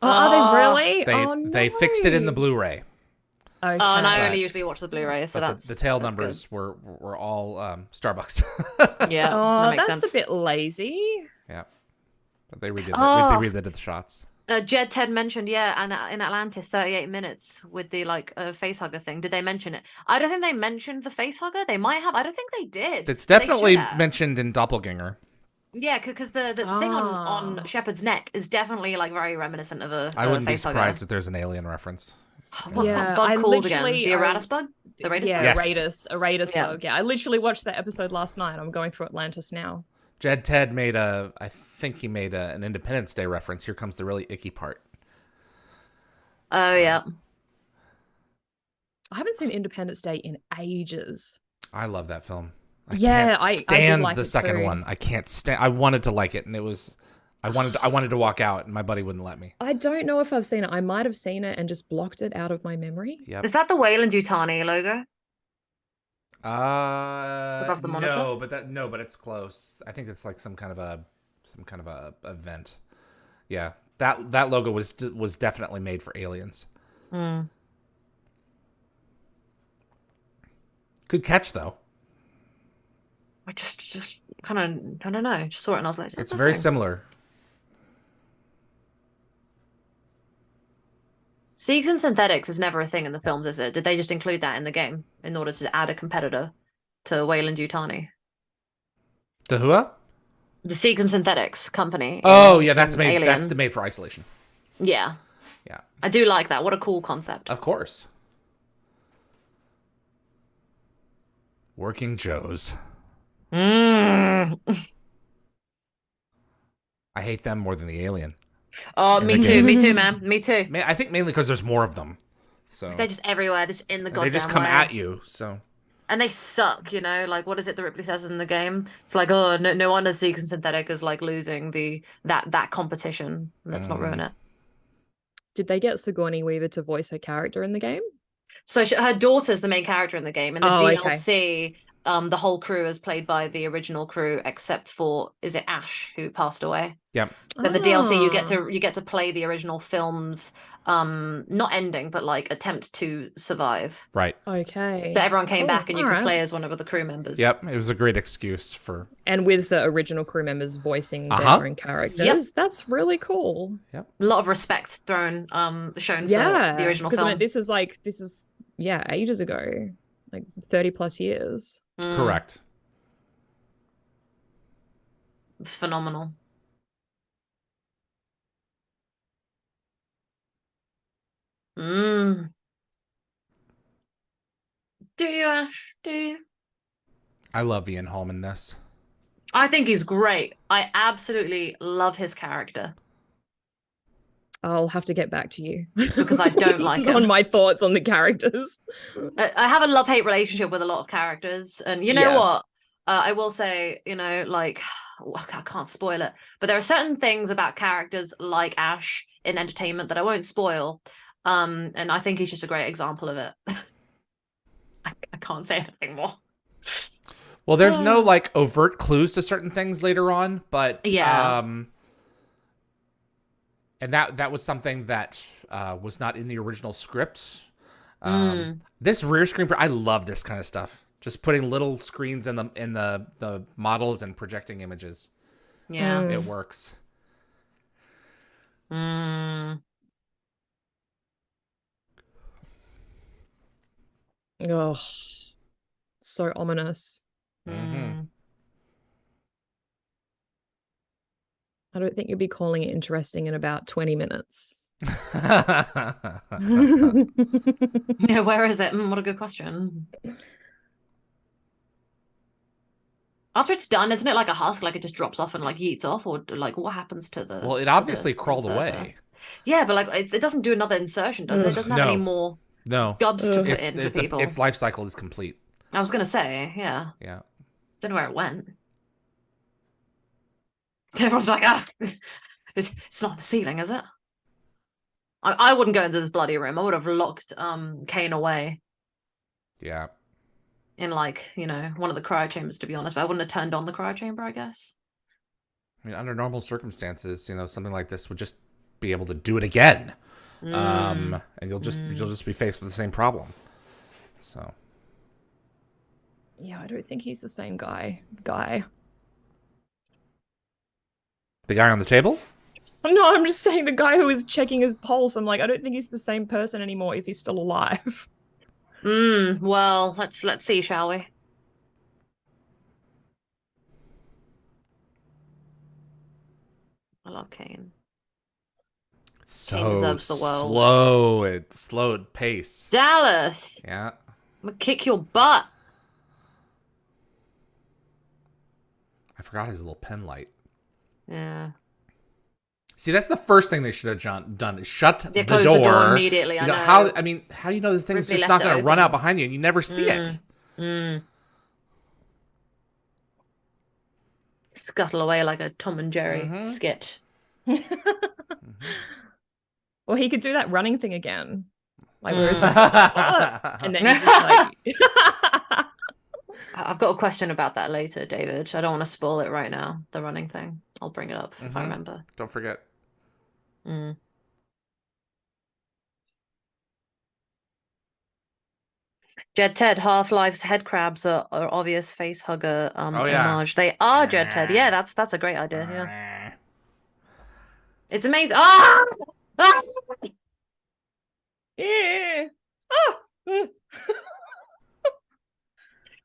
Oh, are they really? They fixed it in the Blu-ray. Okay. And I only usually watch the Blu-ray, so the tail numbers were all Starbucks. Yeah, oh, that makes that's sense. a bit lazy. Yeah, but they redid the shots. Jed Ted mentioned, yeah, and in Atlantis, 38 minutes with the like facehugger thing. Did they mention it? I don't think they mentioned the facehugger. They might have. I don't think they did. It's definitely mentioned in Doppelganger. Yeah, because the thing on Shepard's neck is definitely like very reminiscent of a I wouldn't be facehugger. surprised if there's an alien reference. What's that bug called again? The Eratus bug? The Raidus bug? Yes. A Raidus bug. Yeah, I literally watched that episode last night. I'm going through Atlantis now. Jed Ted I think he made an Independence Day reference. Here comes the really icky part. Oh, yeah. I haven't seen Independence Day in ages. I love that film. I stand the second one. I can't stand. I wanted to like it, and it was. I wanted to walk out, and my buddy wouldn't let me. I don't know if I've seen it. I might have seen it and just blocked it out of my memory. Yep. Is that the Weyland-Yutani logo? Above the monitor? but it's close. I think it's like some kind of a event. Yeah, that logo was definitely made for aliens. Mm. Good catch though. I just kind of, I don't know, just saw it and I was like, it's very similar. Seegs and synthetics is never a thing in the films, is it? Did they just include that in the game in order to add a competitor to Weyland-Yutani? The who? The Seegs and Synthetics company. Oh yeah, that's Alien. That's made for isolation. Yeah. Yeah. I do like that. What a cool concept. Of course. Working Joes. Mm. I hate them more than the alien. Oh, In me the too. game. Me too, man. Me too. I think mainly because there's more of them. So They're just everywhere. They're just in the and goddamn they just come way. at you. So And they suck, you know? Like, what is it that Ripley says in the game? It's like, oh, no wonder Seegs and Synthetic is like losing that competition. Let's not ruin it. Did they get Sigourney Weaver to voice her character in the game? So her daughter's the main character in the game. In the DLC, the whole crew is played by the original crew, except for, is it Ash, who passed away? yep. So in the DLC, you get to play the original film's not ending, but like attempt to survive. Right. Okay. So everyone came back, and you could alright. play as one of the crew members. Yep. It was a great excuse for. And with the original crew members voicing their own characters. Yep. That's really cool. Yep. A lot of respect shown for the original film. I mean, this is ages ago, like 30 plus years. Correct. It's phenomenal. Do you, Ash? Do you? I love Ian Holm in this. I think he's great. I absolutely love his character. I'll have to get back to you because I don't like him. on my thoughts on the characters. I have a love-hate relationship with a lot of characters, and you know what? I will say, you know, like I can't spoil it, but there are certain things about characters like Ash in entertainment that I won't spoil. And I think he's just a great example of it. I can't say anything more. Well, there's no like overt clues to certain things later on, but and that was something that was not in the original script. This rear screen, I love this kind of stuff. Just putting little screens in the models and projecting images. Yeah, it works. Oh, so ominous. Mm-hmm. I don't think you'll be calling it interesting in about 20 minutes. Yeah, where is it? What a good question. After it's done, isn't it like a husk? Like it just drops off and like yeets off, or like what happens to the? Well, it obviously crawled away. Yeah, but like it doesn't do another insertion, does it? It doesn't have any more jobs to put into people. Its life cycle is complete. I was gonna say, yeah. Don't know where it went. Everyone's like, it's not on the ceiling, is it? I wouldn't go into this bloody room. I would have locked Kane away. Yeah. In like, you know, one of the cryo chambers, to be honest, but I wouldn't have turned on the cryo chamber, I guess. I mean, under normal circumstances, you know, something like this would just be able to do it again. And you'll just be faced with the same problem. So yeah, I don't think he's the same guy. The guy on the table? No, I'm just saying the guy who is checking his pulse. I'm like, I don't think he's the same person anymore if he's still alive. Well, let's see, shall we? I love Kane. So deserves the world. slow pace. Dallas! Yeah. I'm gonna kick your butt. I forgot his little pen light. Yeah. See, that's the first thing they should have done. Is shut the Close door. the door immediately. I know. How do you know this thing's Ripley just left not going it to run open. out behind you and you never see it? Scuttle away like a Tom and Jerry skit. Well, he could do that running thing again. Like, where is and then he's just like... I've got a question about that later, David. I don't want to spoil it right now, the running thing. I'll bring it up if I remember. Don't forget. Jed Ted, Half-Life's head crabs are obvious face hugger homage. They are Jed Ted. Yeah, that's a great idea. Yeah. It's amazing. Yeah. Oh.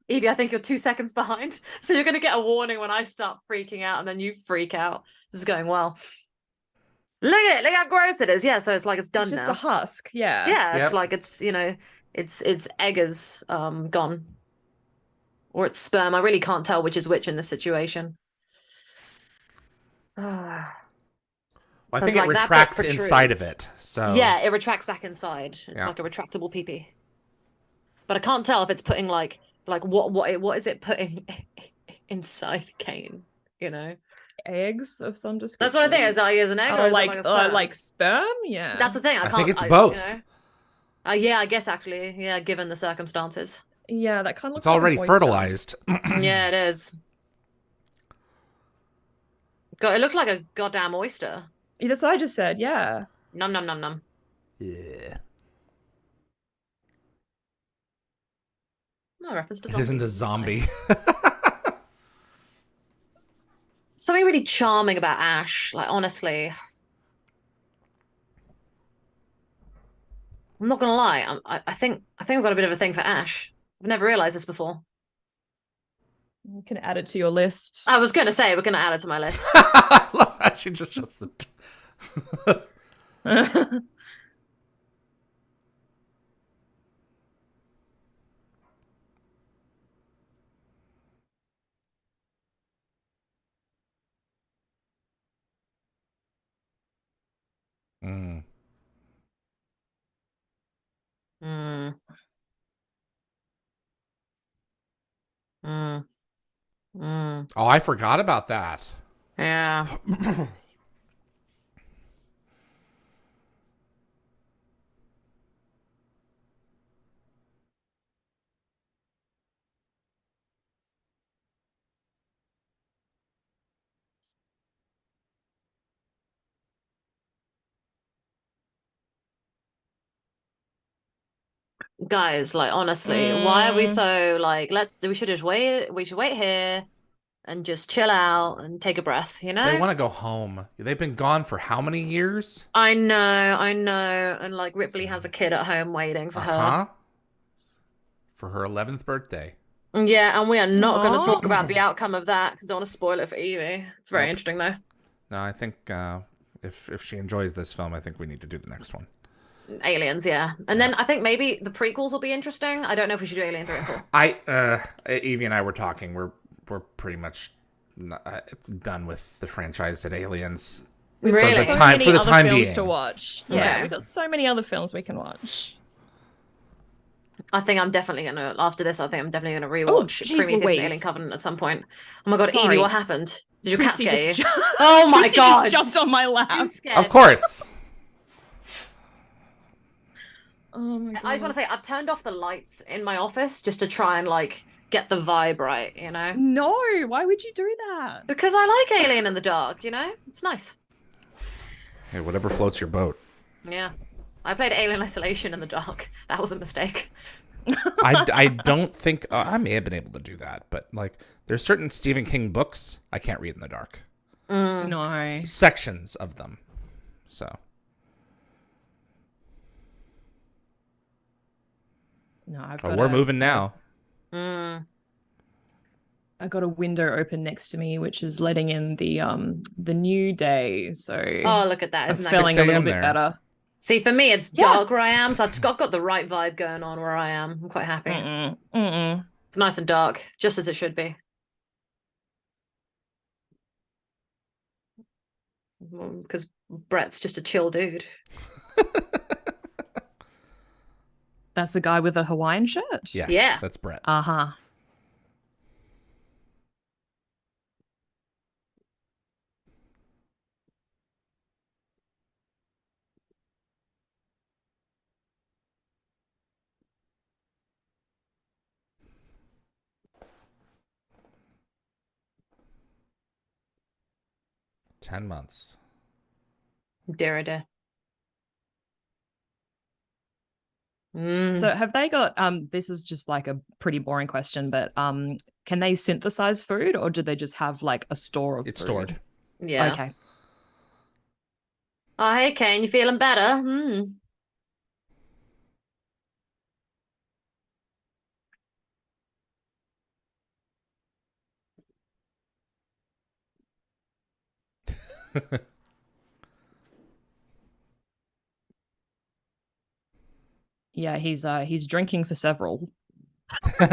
Yvie, I think you're 2 seconds behind. So you're going to get a warning when I start freaking out and then you freak out. This is going well. Look at it. Look how gross it is. Yeah, so it's like it's done It's just now. a husk. Yeah. Yeah, it's Yep. like it's, you know, it's egg is gone. Or it's sperm. I really can't tell which is which in this situation. Well, I think Because, it like, that bit retracts inside of protrudes. it. So Yeah, it retracts back inside. It's Yeah. like a retractable pee-pee. But I can't tell if it's putting like what is it putting inside Kane, you know? Eggs of some That's description. what I think. Is an egg or is it like a sperm? like sperm? Yeah. That's the thing. I I can't. think it's both. You know? Yeah, I guess actually. Yeah, given the circumstances. Yeah, that kind of looks it's already like an oyster. fertilized. Yeah, it is. God, it looks like a goddamn oyster. Yeah, that's what I just said. Yeah. Num num num num. Yeah. No reference to It zombies. isn't a zombie. Nice. Something really charming about Ash. Like, honestly, I'm not gonna lie. I think I've got a bit of a thing for Ash. I've never realized this before. You can add it to your list. I was gonna say we're gonna add it to my list. I love how she just shuts the Mm. Mm. Mm. Mm. Oh, I forgot about that. Yeah. Guys, like honestly, why are we so like we should just wait. We should wait here and just chill out and take a breath, you know? They want to go home. They've been gone for how many years? I know. And like Ripley has a kid at home waiting for her. For her 11th birthday. Yeah, and we are not going to talk about the outcome of that because I don't want to spoil it for Yvie. It's very interesting though. No, I think if she enjoys this film, I think we need to do the next one. Aliens, yeah. And then I think maybe the prequels will be interesting. I don't know if we should do Alien 3 and 4. Evie and I were talking. We're pretty much done with the franchise at Aliens. Really? For the time films being. to watch. Yeah, Okay. we've got so many other films we can watch. I think I'm definitely gonna after this. I think I'm definitely gonna rewatch jeez Prometheus Louise. and Alien Covenant at some point. Oh my god, Sorry. Evie, what happened? Did your cat Trixie scare you? just Oh my Trixie god! just jumped on my lap. I'm scared. Of course. Oh my god. I just want to say I've turned off the lights in my office just to try and like get the vibe right, you know? No, why would you do that? Because I like Alien in the dark, you know? It's nice. Hey, whatever floats your boat. Yeah. I played Alien Isolation in the dark. That was a mistake. I don't think I may have been able to do that, but like there's certain Stephen King books I can't read in the dark. No. Sections of them. So No, we're moving now. Mm. I got a window open next to me, which is letting in the new day. So Oh, look at that. I'm Isn't that feeling a 6 little a.m. bit there. better. See, for me, it's Yeah. dark where I am, so I've got the right vibe going on where I am. I'm quite happy. It's nice and dark, just as it should be. Because Brett's just a chill dude. That's the guy with the Hawaiian shirt. Yes, Yeah. that's Brett. Uh-huh. $10 months. Derrida. So have they got this is just like a pretty boring question, but can they synthesize food or do they just have like a store of It's food? stored. Yeah. Okay. Oh, hey, Kane, you feeling better? Yeah, he's drinking for several. Can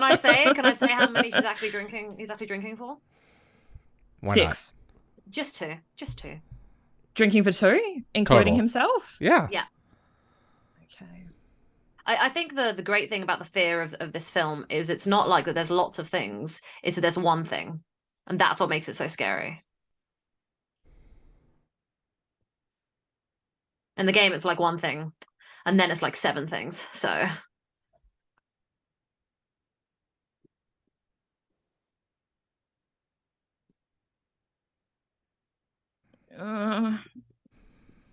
I say? Can I say how many she's actually drinking? He's actually drinking for? Why 6. Just two. Just two. Drinking for 2, including Total. himself. Yeah. Yeah. Okay. I think the great thing about the fear of this film is it's not like that there's lots of things, it's that there's one thing. And that's what makes it so scary. In the game, it's like one thing, and then it's like 7 things. So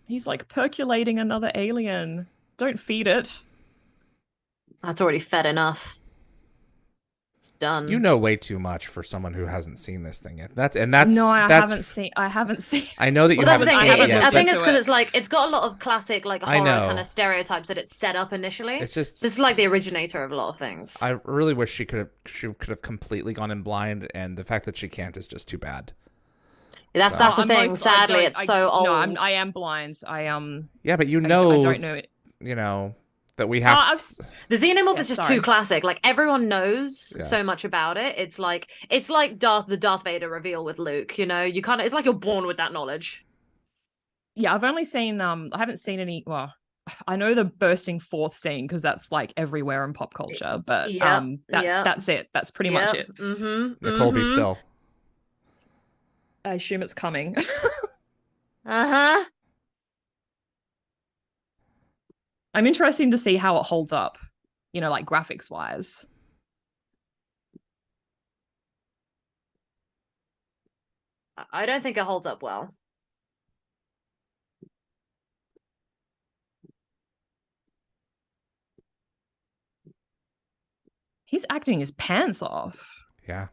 He's like percolating another alien. Don't feed it. that's already fed enough. It's done. You know way too much for someone who hasn't seen this thing yet. That's No, I haven't seen. I know that you Well, that's haven't the seen thing. it yet. I think but it's because it's like it's got a lot of classic like I horror know. kind of stereotypes that it's set up initially. It's just This is like the originator of a lot of things. I really wish she could have completely gone in blind, and the fact that she can't is just too bad. That's So- the thing. Sadly, it's so old. No, I am blind. Yeah, but you I know, don't know it. you know that we have. The xenomorph Yeah, is just sorry. too classic. Like everyone knows Yeah. so much about it. It's like the Darth Vader reveal with Luke. You know, you kind of it's like you're born with that knowledge. Yeah, I've only seen. I haven't seen any. Well, I know the bursting forth scene because that's like everywhere in pop culture. But that's it. That's pretty much it. Mm-hmm. Nicole, be still. I assume it's coming. Uh-huh. I'm interested to see how it holds up, you know, like graphics wise. I don't think it holds up well. He's acting his pants off. Yeah.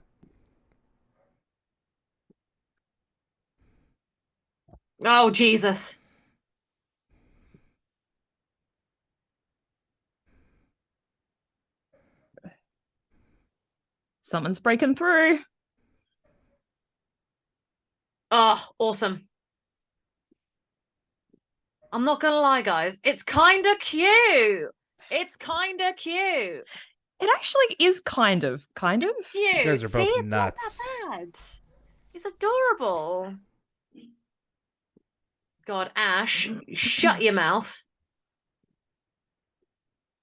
Oh, Jesus. Someone's breaking through. Oh, awesome. I'm not gonna lie, guys. It's kind of cute. It's kind of cute. It actually is kind of. Cute. You guys are both See, it's nuts. not that bad. It's adorable. God, Ash, shut your mouth.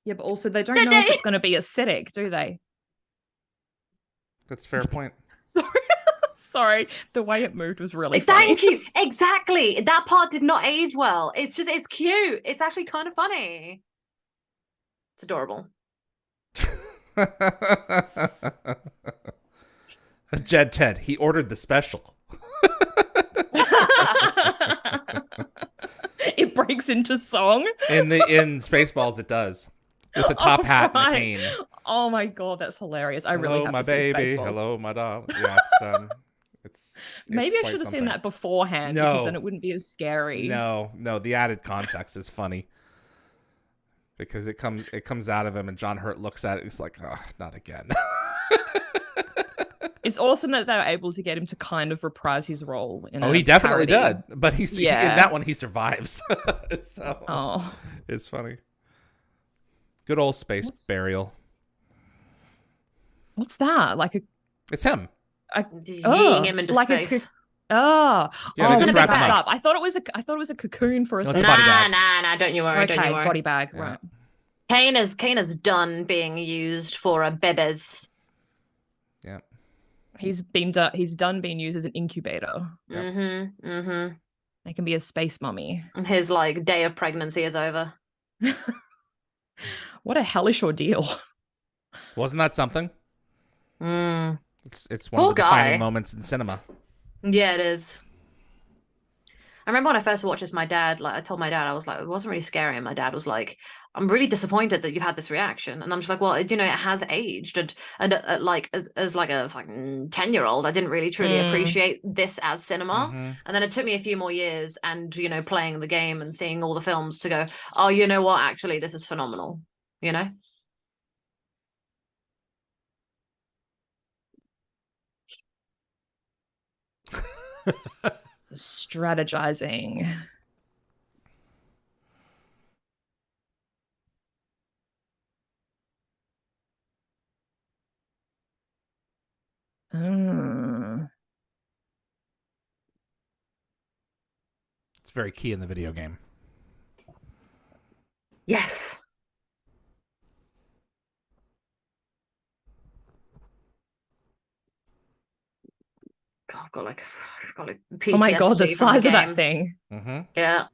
Yeah, but also they don't know if it's going to be acidic, do they? That's a fair point. Sorry, the way it moved was really funny. Thank you. Exactly. That part did not age well. It's cute. It's actually kind of funny. It's adorable. Jed Ted, he ordered the special. It breaks into song. In Spaceballs, it does. With the top hat and the cane. Oh my god, that's hilarious! I Hello, really have my to see baby. Spaceballs. Hello, my doll. Yeah, it's Maybe I quite should have seen something. that beforehand, No. because then it wouldn't be as scary. No, the added context is funny because it comes out of him, and John Hurt looks at it. He's like, oh, not again. It's awesome that they were able to get him to kind of reprise his role. He definitely parody. did, but in that one he survives. So it's funny. Good old space burial. What's that? Like It's him. Yeeing him into space. Yeah, they just just wrap wrap him him up. up. I thought it was a cocoon for a No, it's a second. body bag. Nah, don't you worry, Okay, don't you worry. body bag, Yeah. right. Kane is done being used for a bebes. Yeah. He's done being used as an incubator. Yep. They can be a space mummy. His like day of pregnancy is over. What a hellish ordeal. Wasn't that something? Mm. It's one Poor of the defining guy. moments in cinema. Yeah, it is. I remember when I first watched this, my dad, like, I told my dad, I was like, it wasn't really scary. And my dad was like, I'm really disappointed that you've had this reaction. And I'm just like, well, you know, it has aged. And like, as like a fucking 10-year-old, I didn't really truly appreciate this as cinema. And then it took me a few more years and, you know, playing the game and seeing all the films to go, oh, you know what? Actually, this is phenomenal. You know? So strategizing. Mm. It's very key in the video game. Yes. God, got like Oh my God, the PTSD from the size of that game. thing. Mm-hmm. Yeah.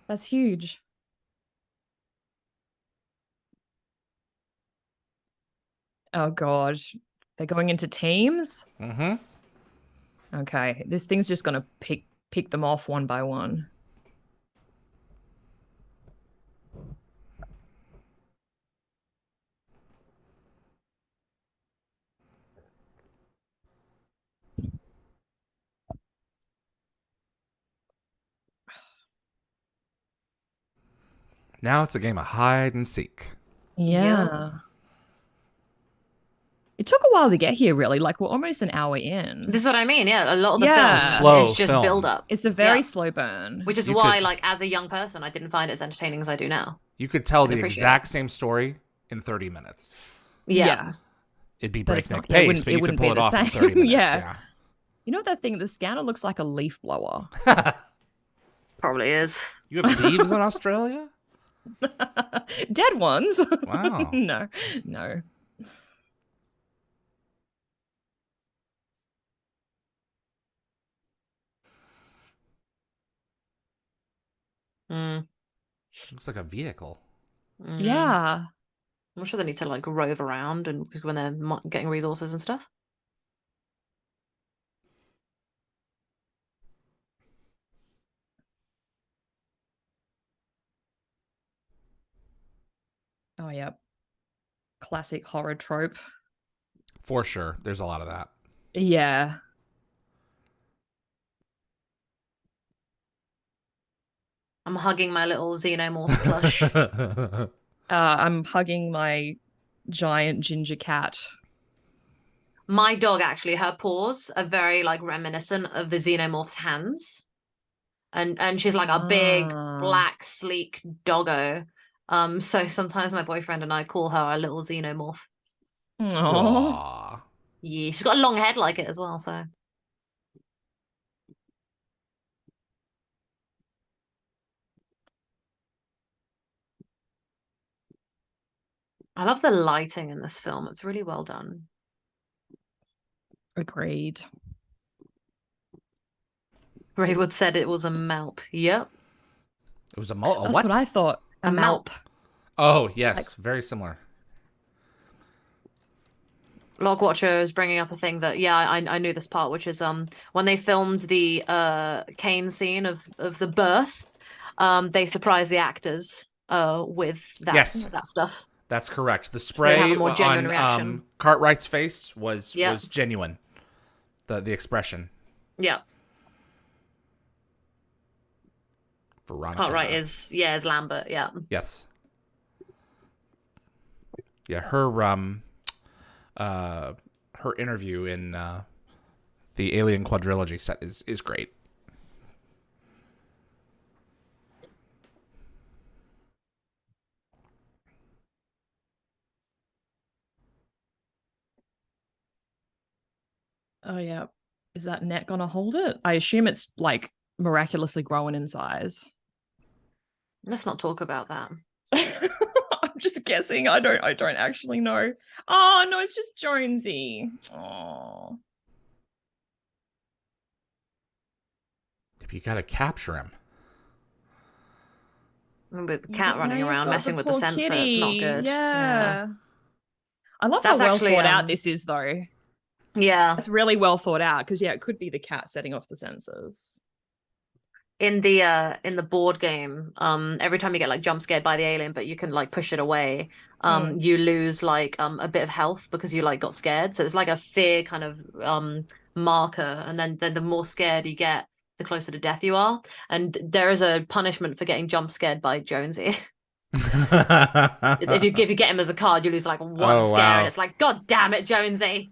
That's huge. Oh God. They're going into teams? Mm-hmm. Okay. This thing's just gonna pick them off one by one. Now it's a game of hide and seek. Yeah. It took a while to get here, really. Like we're almost an hour in. This is what I mean. Yeah, a lot of the Yeah. film It's a slow is just film. build up. It's a very Yeah. slow burn. Which is You why, could- like, as a young person, I didn't find it as entertaining as I do now. You could tell I'd the appreciate exact same story in 30 minutes. Yeah. It'd be But it's breakneck not- yeah, it pace, wouldn't- but it you could wouldn't pull be it the off in same. 30 minutes. Yeah. You know that thing? The scanner looks like a leaf blower. Probably is. You have leaves in Australia? Dead ones. Wow. No. Mm. Looks like a vehicle. Mm. Yeah. I'm sure they need to, like, rove around and when they're getting resources and stuff. Oh, yeah. Classic horror trope. For sure. There's a lot of that. Yeah. I'm hugging my little xenomorph plush. I'm hugging my giant ginger cat. My dog, actually, her paws are very, like, reminiscent of the xenomorph's hands. And she's like a big, Ah. black, sleek doggo. So sometimes my boyfriend and I call her our little xenomorph. Aww. Aww. Yeah, she's got a long head like it as well, so. I love the lighting in this film. It's really well done. Agreed. Raywood said it was a malp. Yep. It was a That's what? what I thought. A A malp. malp. Oh, yes. Very similar. Log Watcher is bringing up a thing that, yeah, I knew this part, which is when they filmed the Kane scene of the birth, they surprised the actors with that Yes. that stuff. That's correct. The have spray a more genuine on reaction. Cartwright's face was Yeah. genuine. The expression. Yeah, Veronica. Cartwright is Lambert. Yeah, Yes. Yeah, her interview in the Alien Quadrilogy set is great. Oh, yeah. Is that net gonna hold it? I assume it's like miraculously growing in size. let's not talk about that. I'm just guessing. I don't actually know. Oh no, it's just Jonesy. Oh. You gotta capture him. With the cat running around messing with the poor sensor, it's not kitty. good. Yeah. I love That's how well actually, thought out this is, though. Yeah. It's really well thought out because it could be the cat setting off the sensors. In the board game, every time you get like jump scared by the alien, but you can like push it away, you lose like a bit of health because you like got scared. So it's like a fear kind of marker, and then the more scared you get, the closer to death you are. And there is a punishment for getting jump scared by Jonesy. If you get him as a card, you lose like one scare, wow. and it's like, God damn it, Jonesy.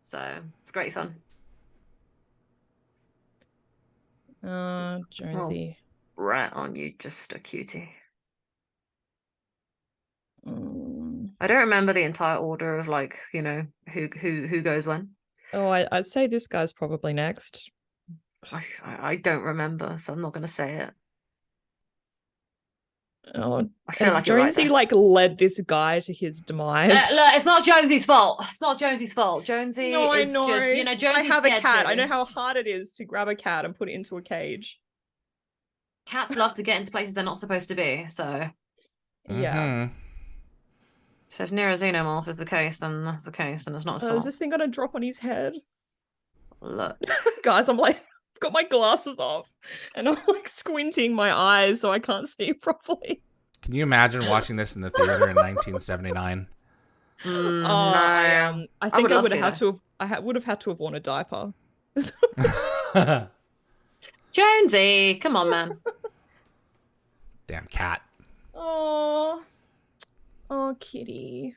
So it's great fun. Jonesy. Right on, you just a cutie. Mm. I don't remember the entire order of like, you know, who goes when. Oh, I'd say this guy's probably next. I don't remember, so I'm not gonna say it. Oh, I feel has like you're right Jonesy there. like led this guy to his demise? Look, it's not Jonesy's fault. It's not Jonesy's fault. Jonesy No, I is know. just, you know, Jonesy's I have a scared cat. too. I know how hard it is to grab a cat and put it into a cage. Cats love to get into places they're not supposed to be, so. Yeah. So if Nero Xenomorph is the case, then that's the case, and it's not his fault. Is this thing gonna drop on his head? Look. Guys, I'm like, I've got my glasses off and I'm like squinting my eyes so I can't see properly. Can you imagine watching this in the theater in 1979? No. I think I love would to, have though. to have would have had to have worn a diaper. Jonesy, come on, man. Damn cat. Oh, kitty.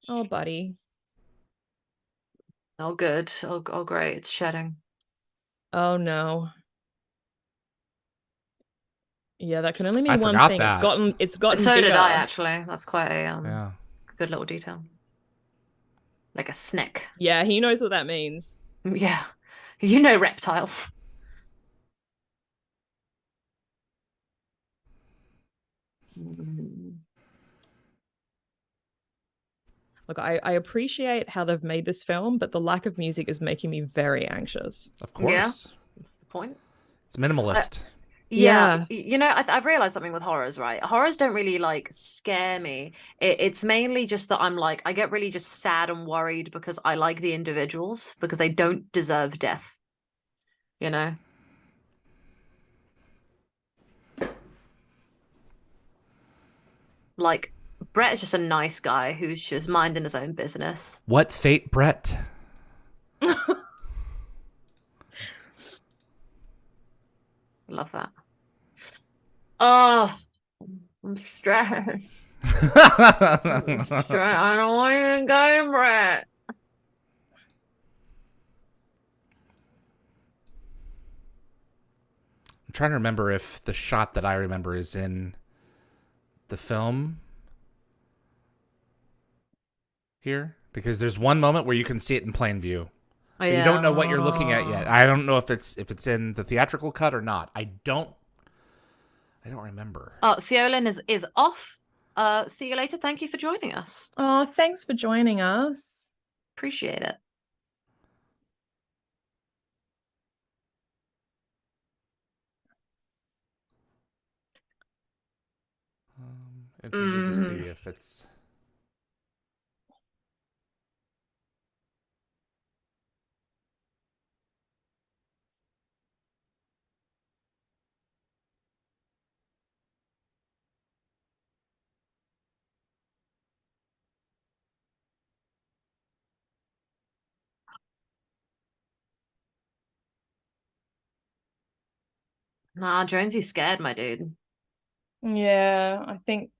Oh, buddy. Oh, good. Oh, great. It's shedding. Oh no. Yeah, that can only mean I one forgot thing. that. It's gotten So bigger. did I, actually. That's quite a Yeah. good little detail. Like a snick. Yeah, he knows what that means. Yeah. You know reptiles. Look, I appreciate how they've made this film, but the lack of music is making me very anxious. Of course. Yeah. That's the point. It's minimalist. Yeah. You know, I've realized something with horrors, right? Horrors don't really like scare me. It's mainly just that I'm like, I get really just sad and worried because I like the individuals because they don't deserve death. You know? Like, Brett is just a nice guy who's just minding his own business. What fate, Brett? Love that. Oh, I'm stressed. I don't want you to go, Brett. I'm trying to remember if the shot that I remember is in the film here, because there's one moment where you can see it in plain view. Oh, You don't know what you're looking at yet. I don't know if it's in the theatrical cut or not. I don't remember. Oh, Seolin is off. See you later. Thank you for joining us. Oh, thanks for joining us. Appreciate it. Interested to see if it's. Nah, Jonesy's scared, my dude. Yeah, I think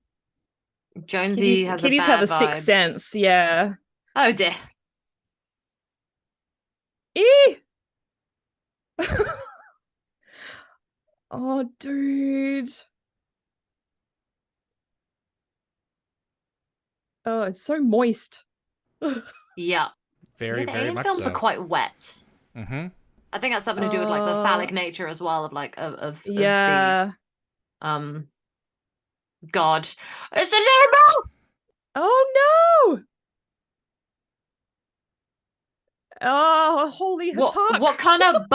Jonesy has a kitties bad have a vibe. sixth sense. Yeah. Oh dear. Eee! Oh, dude. Oh, it's so moist. Yeah. Very, the very alien much films so. are quite wet. Mm-hmm. I think that's something to do with like the phallic nature as well of like of Yeah. the God. It's an animal! Oh no! Oh, holy Hatak. What kind of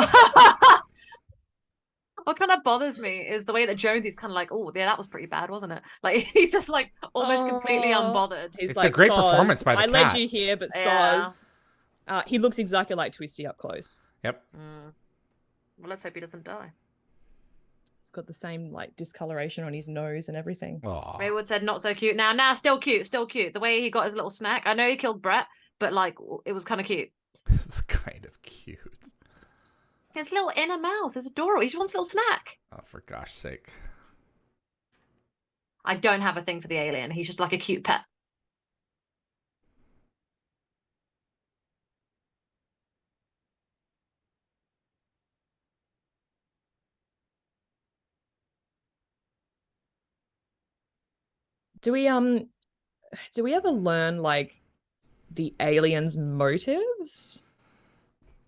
what kind of bothers me is the way that Jonesy's kind of like, oh yeah, that was pretty bad, wasn't it? Like he's just like almost completely unbothered. He's It's like, a great Soz, performance by the I cat. led you here, but Yeah. Soz. He looks exactly like Twisty up close. Yep. Well, let's hope he doesn't die. He's got the same like discoloration on his nose and everything. Aww. Maywood said not so cute. Now, still cute, still cute. The way he got his little snack. I know he killed Brett, but like it was kind of cute. This is kind of cute. His little inner mouth is adorable. He just wants a little snack. Oh, for gosh sake. I don't have a thing for the alien. He's just like a cute pet. Do we ever learn like the aliens' motives?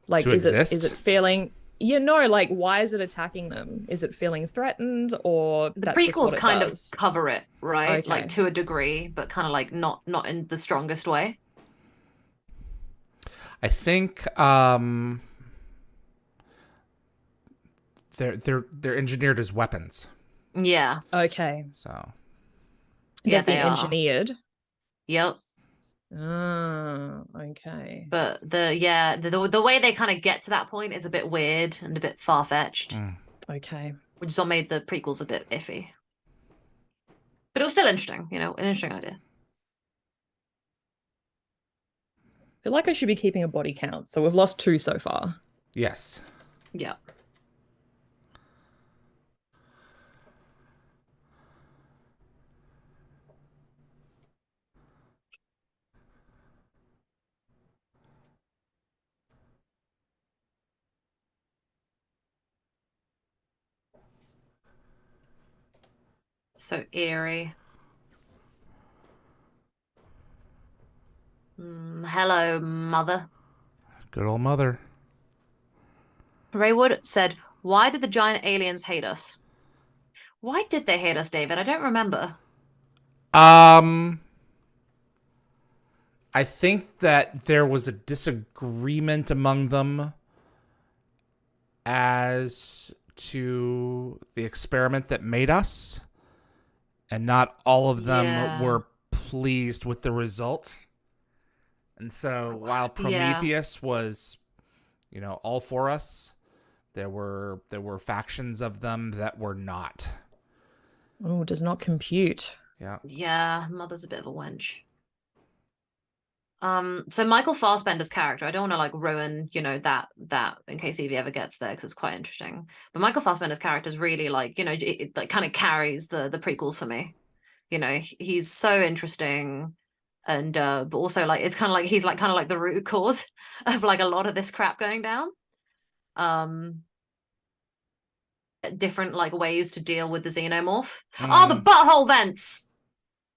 Like, To is it exist? feeling, you know, like why is it attacking them? Is it feeling threatened, or The that's just what prequels it kind of does? cover it, right? Like Okay. to a degree, but kind of like not in the strongest way. I think they're engineered as weapons. Yeah. Okay. So Yeah, They've they been are. engineered. Yep. Ah, okay. But the way they kind of get to that point is a bit weird and a bit far-fetched, Okay. which is what made the prequels a bit iffy. But it was still interesting, you know, an interesting idea. I feel like I should be keeping a body count. So we've lost 2 so far. yes. Yeah. So eerie. Hello, mother. Good old mother. Raywood said, "Why did the giant aliens hate us?" Why did they hate us, David? I don't remember. Um, I think that there was a disagreement among them as to the experiment that made us, and not all of them Yeah. were pleased with the result. And so while Yeah. Prometheus was, all for us, there were factions of them that were not. Oh, does not compute. Yeah. Yeah, mother's a bit of a wench. So Michael Fassbender's character, I don't want to like ruin, that in case Evie ever gets there because it's quite interesting. But Michael Fassbender's character is really like, it like kind of carries the prequels for me. He's so interesting, and but also like it's kind of like he's like kind of like the root cause of like a lot of this crap going down. Um, Different like ways to deal with the xenomorph. Oh, the butthole vents.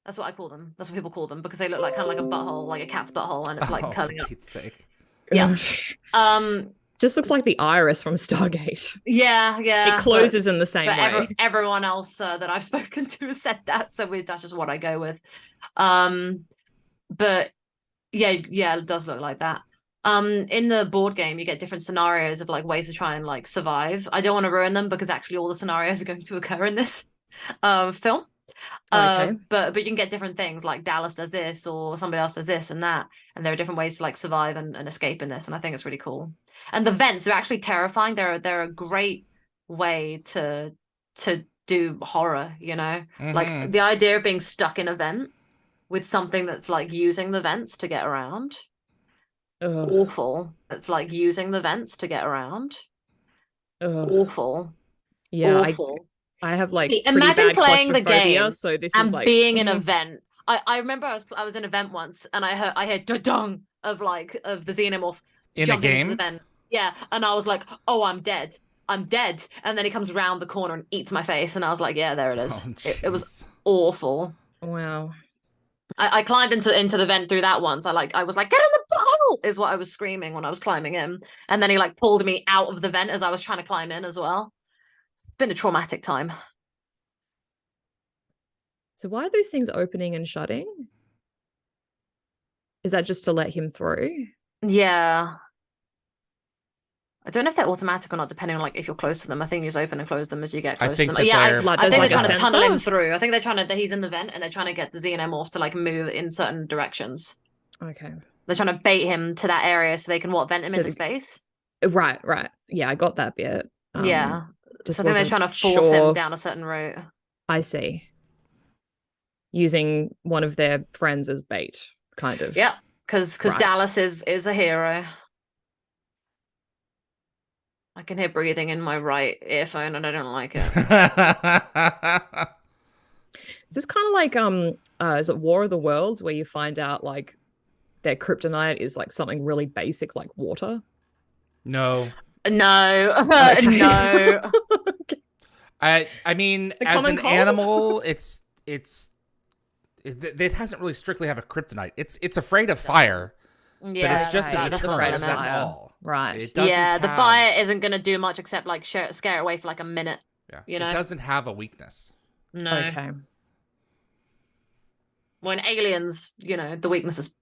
That's what I call them. That's what people call them because they look like kind of like a butthole, like a cat's butthole, and it's like Oh, for curling up. Pete's sake. Yeah. Just looks like the iris from Stargate. Yeah, It closes in the same way. everyone else that I've spoken to has said that, so that's just what I go with. But yeah, it does look like that. In the board game, you get different scenarios of like ways to try and like survive. I don't want to ruin them because actually all the scenarios are going to occur in this film. Okay. But you can get different things like Dallas does this or somebody else does this and that, and there are different ways to like survive and escape in this, and I think it's really cool. And the vents are actually terrifying. They're a great way to do horror, like the idea of being stuck in a vent with something that's like using the vents to get around. Ugh. Awful. It's like using the vents to get around. Ugh. Awful. Yeah, Awful. I have like pretty Imagine bad playing the claustrophobia, game so this is and like being in a vent. I remember I was in a vent once and I heard da-dung of the xenomorph In a jumping into the game? vent. Yeah, and I was like, "Oh, I'm dead. I'm dead." And then he comes around the corner and eats my face, and I was like, "Yeah, there it is." Oh, It was jeez. awful. wow. I climbed into the vent through that once. I was like, "Get in the bottle!" is what I was screaming when I was climbing in, and then he like pulled me out of the vent as I was trying to climb in as well. It's been a traumatic time. So why are those things opening and shutting? Is that just to let him through? Yeah. I don't know if they're automatic or not, depending on like if you're close to them. I think you just open and close them as you get I close think to them. that Yeah, they're Like I there's think like they're a trying to tunnel him sensor? through. I think they're trying to that he's in the vent and they're trying to get the xenomorph to like move in certain directions. Okay. They're trying to bait him to that area so they can vent him So into space. Right. Yeah, I got that bit. Yeah. Just So I think they're wasn't trying to force him sure. down a certain route. I see. Using one of their friends as bait, kind of. Yeah, because Right. Dallas is a hero. I can hear breathing in my right earphone and I don't like it. Is this kind of like is it War of the Worlds where you find out like their kryptonite is like something really basic like water? No. No. Okay. No. I mean, The as common an cold? animal, it's it hasn't really strictly have a kryptonite. It's afraid of fire, but it's just a deterrent. That's all. Right. It doesn't the fire isn't going to do much except like scare it away for like a minute. Yeah. You know? It doesn't have a weakness. No. Okay. When aliens, the weakness is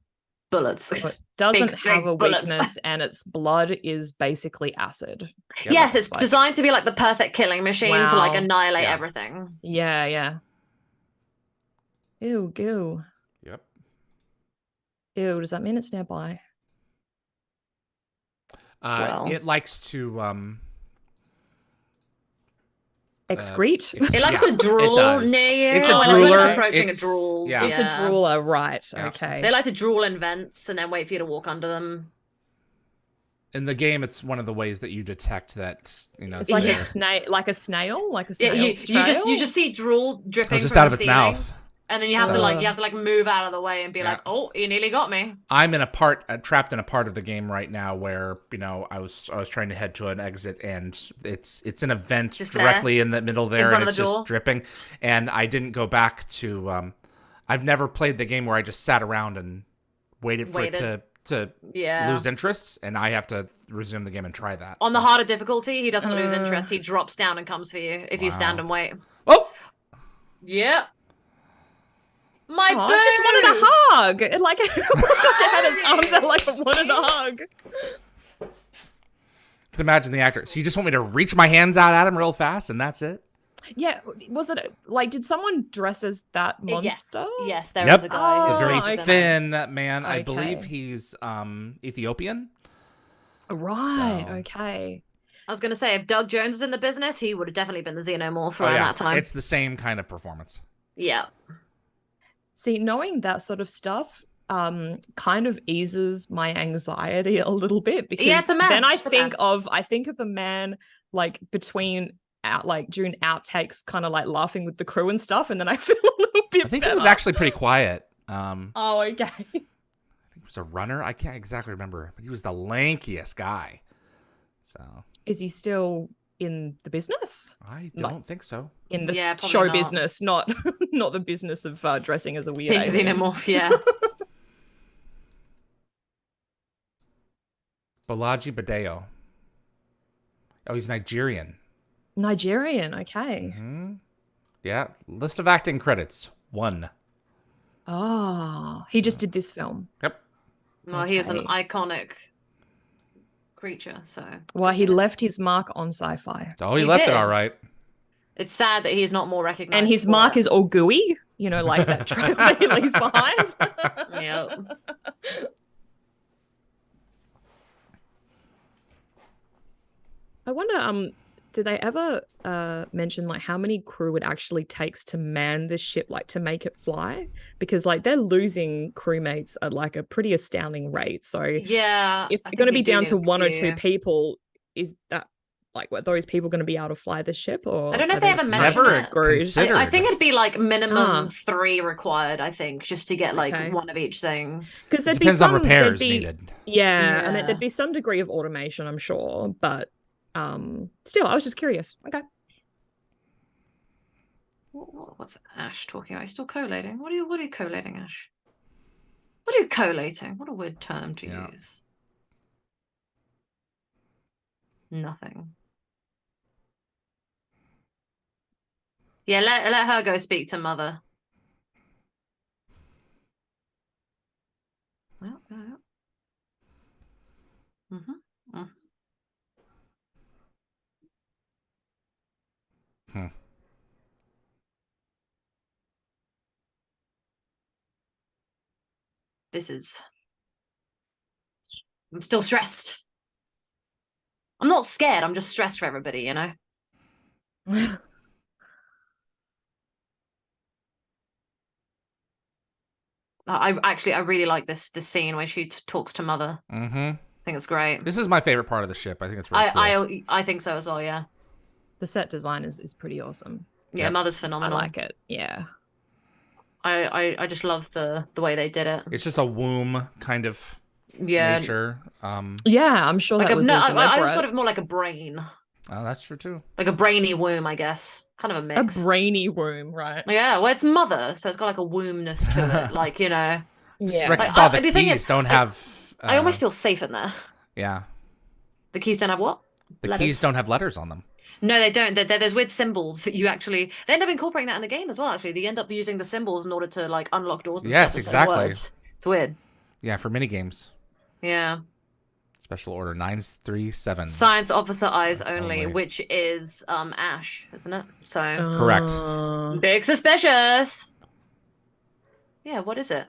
bullets. So it doesn't Big have a bullets. weakness, and its blood is basically acid. Yep. Yes, it's Like- designed to be like the perfect killing machine to like Wow. annihilate Yeah. everything. Yeah. Ew, goo. Yep. Ew, does that mean it's nearby? Well. It likes to Excrete? It likes to it drool does. near you. It's a when drooler. it's approaching It's- a drool. yeah. It's a drooler, right. Yeah. Okay. They like to drool in vents and then wait for you to walk under them. in the game, it's one of the ways that you detect that It's like a snail, like a snail, Yeah, you just see drool dripping just from out of the its ceiling, mouth. and then you have to move out of the way and be Yeah. like, oh, you nearly got me. I'm in a part trapped in a part of the game right now where I was trying to head to an exit, and it's an event Just directly in the middle there, front and of it's the door. just dripping. And I didn't go back to. I've never played the game where I just sat around and waited for it to lose interest, and I have to resume the game and try that. On the harder difficulty, he doesn't lose interest. He drops down and comes for you if you stand and wait. Oh, Yeah. My Oh, I just wanted a hug. It like it had its arms out like it wanted a hug. I can imagine the actor. So you just want me to reach my hands out at him real fast, and that's it? Yeah, was it like? Did someone dress as that monster? Yes, there Yep. is a guy. It's a Oh, very okay. thin man. I believe Okay. he's Ethiopian. Right. So- Okay. I was going to say, if Doug Jones is in the business, he would have definitely been the Xenomorph around Oh, yeah. that time. It's the same kind of performance. Yeah. See, knowing that sort of stuff kind of eases my anxiety a little bit because Yeah, it's a man. then I It's a think man. of a man like during outtakes kind of like laughing with the crew and stuff, and then I feel a little bit I think better. he was actually pretty quiet. I Oh, okay. think he was a runner. I can't exactly remember, but he was the lankiest guy. So Is he still in the business? I Like- don't think so. In the Yeah, probably show not. business, not not the business of dressing as a weird Being alien. Xenomorph, yeah. Bolaji Badeo. Oh, he's Nigerian. Nigerian, okay. Hmm. Yeah. List of acting credits. 1. Oh, he just did this film. Yep. Well, he is an Okay. iconic creature, so... Well, he left his mark on sci-fi. Oh, he He left did. it all right. It's sad that he's not more recognized. And his mark is all gooey, like that trail that he leaves behind. Yep. I wonder, do they ever mention like how many crew it actually takes to man this ship, like to make it fly? Because like they're losing crewmates at like a pretty astounding rate. So Yeah. if I they're going to think be they do down to need a 1 or few. 2 people, is that like were those people going to be able to fly the ship? Or I don't know are if they ever just mentioned Never it. screwed? considered. I think it'd be like minimum Ah. 3 required, I think, just to get like Okay. one of each thing. Because It depends on repairs needed. Yeah, I mean, Yeah. there'd be some degree of automation, I'm sure, but still, I was just curious. Okay. What's Ash talking about? He's still collating. What are you collating, Ash? What are you collating? What a weird term to Yeah. use. Nothing. Yeah, let her go speak to Mother. Yeah. Mm-hmm. Hmm. I'm still stressed. I'm not scared, I'm just stressed for everybody, you know? I really like this scene where she talks to Mother. Mm-hmm. I think it's great. This is my favorite part of the ship. I think it's really cool. I think so as well, yeah. The set design is pretty awesome. Yeah, Yep. Mother's I phenomenal. like it. Yeah. I just love the way they did it. It's just a womb kind of Yeah. nature. Yeah, I'm sure Like that was all I always deliberate. thought of it more like a brain. Oh, that's true too. Like a brainy womb, I guess. Kind of a mix. A brainy womb, right? Yeah, well, it's mother, so it's got like a wombness to it. Like, you know. Just Yeah. Rick saw the the thing keys is, don't have. I almost feel safe in there. Yeah. The keys don't have what? The Letters. keys don't have letters on them. No, they don't. There's weird symbols that you actually. They end up incorporating that in the game as well. Actually, they end up using the symbols in order to like unlock doors. And Yes, stuff instead of exactly. words. It's weird. Yeah, for mini games. Yeah. Special order 937. Science officer eyes That's only, only. which is Ash, isn't it? So Correct. big suspicious. Yeah, what is it?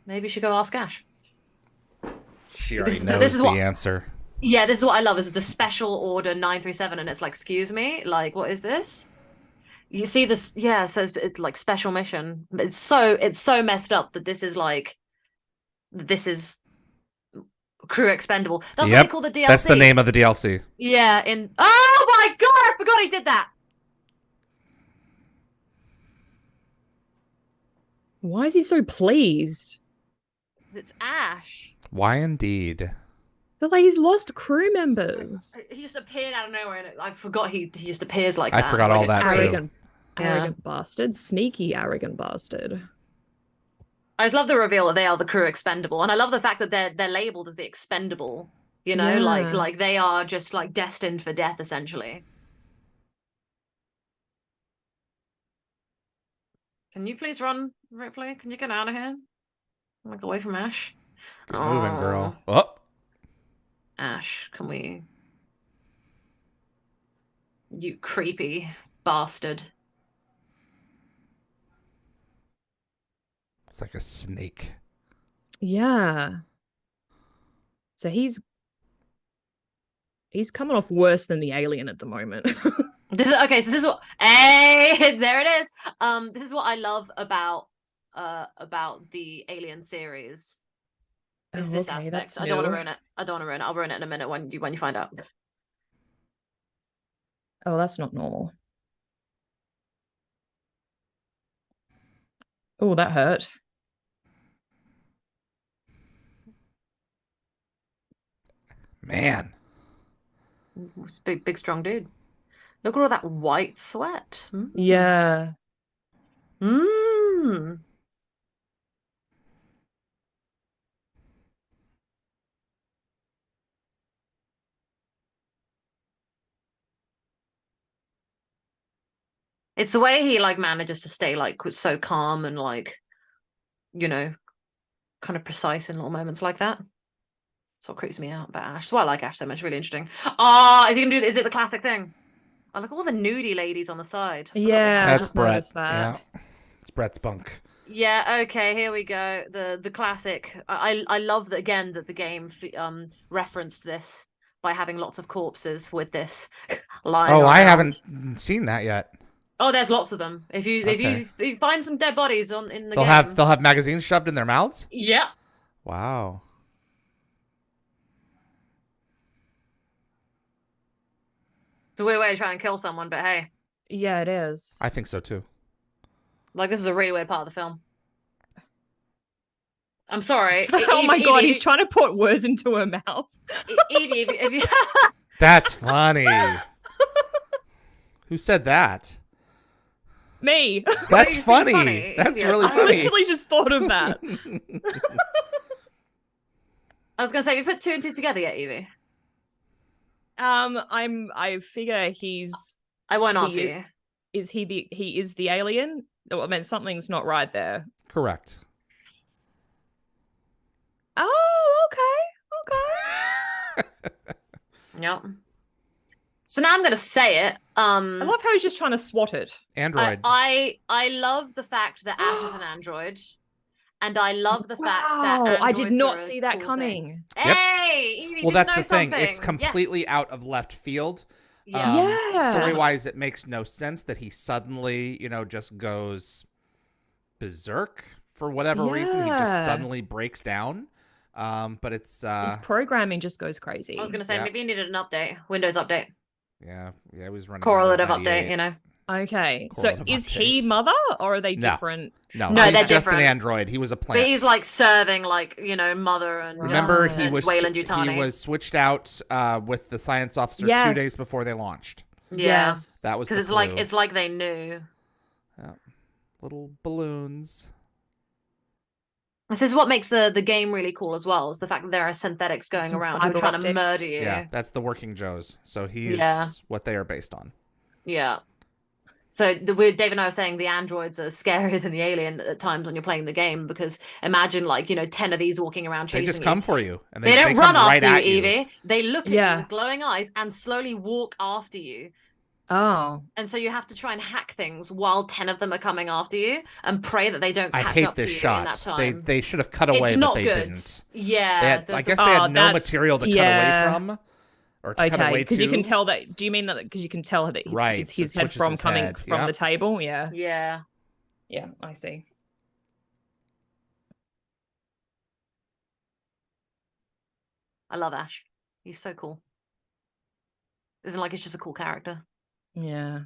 Maybe you should go ask Ash. She already This knows is the what- answer. Yeah, this is what I love is the special order 937, and it's like, excuse me, like what is this? You see this? Yeah, so it's like special mission. It's so messed up that this is crew expendable. That's what they call the DLC. That's the name of the DLC. Yeah, oh my god, I forgot he did that. Why is he so pleased? It's Ash. Why indeed? But like he's lost crew members. He just appeared out of nowhere, and I forgot he just appears like I that. forgot like all an that, too. Arrogant, Yeah. arrogant bastard. Sneaky, arrogant bastard. I just love the reveal that they are the crew expendable, and I love the fact that they're labeled as the expendable. You know, Yeah. like they are just like destined for death, essentially. Can you please run, Ripley? Can you get out of here? Like away from Ash. Get moving, girl. Oh, Ash, can we? You creepy bastard. it's like a snake. Yeah. So he's coming off worse than the alien at the moment. This is okay. So this is what. Hey, there it is. This is what I love about the Alien series. Is this aspect? that's I don't want to new. ruin it. I don't want to ruin it. I'll ruin it in a minute when you find out. Oh, that's not normal. Oh, that hurt. Man. It's a big strong dude. Look at all that white sweat. Yeah. Mmm. It's the way he like manages to stay like so calm and like, you know, kind of precise in little moments like that. That's what creeps me out about Ash. That's why I like Ash so much. Really interesting. Ah, is he gonna do? Is it the classic thing? I like all the nudie ladies on the side. I forgot they Yeah, had I That's just Brett. noticed that. Yeah. It's Brett's bunk. Yeah, okay, here we go. The classic. I love that again that the game referenced this by having lots of corpses with this line. Oh, I around. haven't seen that yet. Oh, there's lots of them. If you if you find some dead bodies in the They'll game. have magazines shoved in their mouths? Yeah. Wow. It's a weird way to try and kill someone, but hey. Yeah, it is. I think so too. Like this is a really weird part of the film. I'm sorry. Oh my god, he's trying. trying to put words into her mouth. Evie, if you That's funny. Who said that? Me. That's you funny. think funny? That's Yeah. really I funny. literally just thought of that. I was gonna say, have you put two and two together yet, Evie? I figure I won't answer you. he is the alien? Oh, I mean, something's not right there. Correct. Oh, okay. Yep. So now I'm gonna say it. I love how he's just trying to swat it. Android. I love the fact that Ash is an android, and I love the fact that Wow, I did androids not are a see that cool coming. thing. Yep. Hey, Evie, Well, didn't that's know the thing. something. It's completely Yes. out of left field. Yeah. Story-wise, it makes no sense that he suddenly, just goes berserk for whatever reason. He just Yeah. suddenly breaks down. But it's His programming just goes crazy. I was gonna say Yeah. maybe you needed an update, Windows update, yeah, it was running correlative Windows update. 98. You know. Okay, so Correlative is he updates. mother, or are they No. different? No, No, he's they're just an different. android. He was a plant. But he's like serving like, Mother and Remember, Right. he and was Wayland he Yutani. was switched out with the science officer 2 Yes. days before they launched. Yeah. Yes, That was Because the it's clue. like they knew. Yeah. Little balloons. This is what makes the game really cool as well, is the fact that there are synthetics going Some around who are fiber trying to optics. murder you. Yeah, that's the working Joes. So he's Yeah. what they are based on. Yeah. So Dave and I were saying the androids are scarier than the alien at times when you're playing the game, because imagine 10 of these walking around They chasing just you. come for you, and They don't come run right after at you, Yvie. They look at Yeah. you with glowing eyes and slowly walk after you. Oh, And so you have to try and hack things while 10 of them are coming after you and pray that they don't I catch hate up to this you shot. in that time. They should have cut away, It's but not they good. didn't. Yeah. I guess they had no that's- material to cut yeah. away from, or to cut okay. away Because to. you can tell that. Do you mean that? Because you can tell that it's, Right, it's so it his head switches from his coming head. from Yep. the table? Yeah. Yeah. Yeah, I see. I love Ash. He's so cool. Isn't like he's just a cool character. Yeah.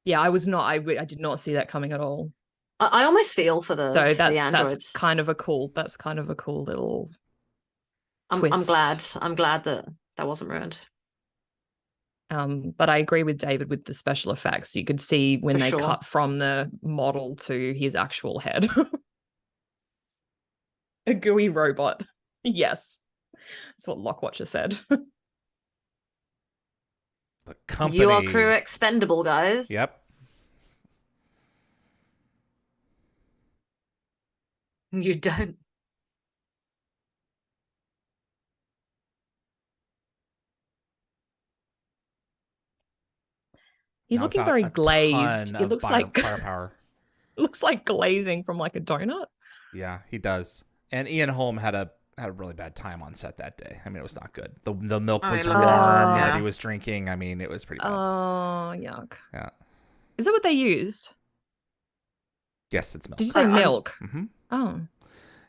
Yeah, I was not. I did not see that coming at all. I almost feel for the So androids. that's kind of a cool. That's kind of a cool little. I'm twist. glad. I'm glad that wasn't ruined. But I agree with David with the special effects. You could see when For they sure. cut from the model to his actual head. A gooey robot. Yes. That's what Lockwatcher said. The company. You are crew expendable, guys. Yep. You don't. He's Not looking without very a glazed. ton It of looks like firepower. looks like glazing from like a donut. Yeah, he does. And Ian Holm had a really bad time on set that day. I mean, it was not good. The milk Oh, was I warm love that. that he was drinking. I mean, it was pretty bad. Oh, yuck. Yeah. Is that what they used? Yes, it's milk. Did you say I'm- milk? Mm-hmm. Oh.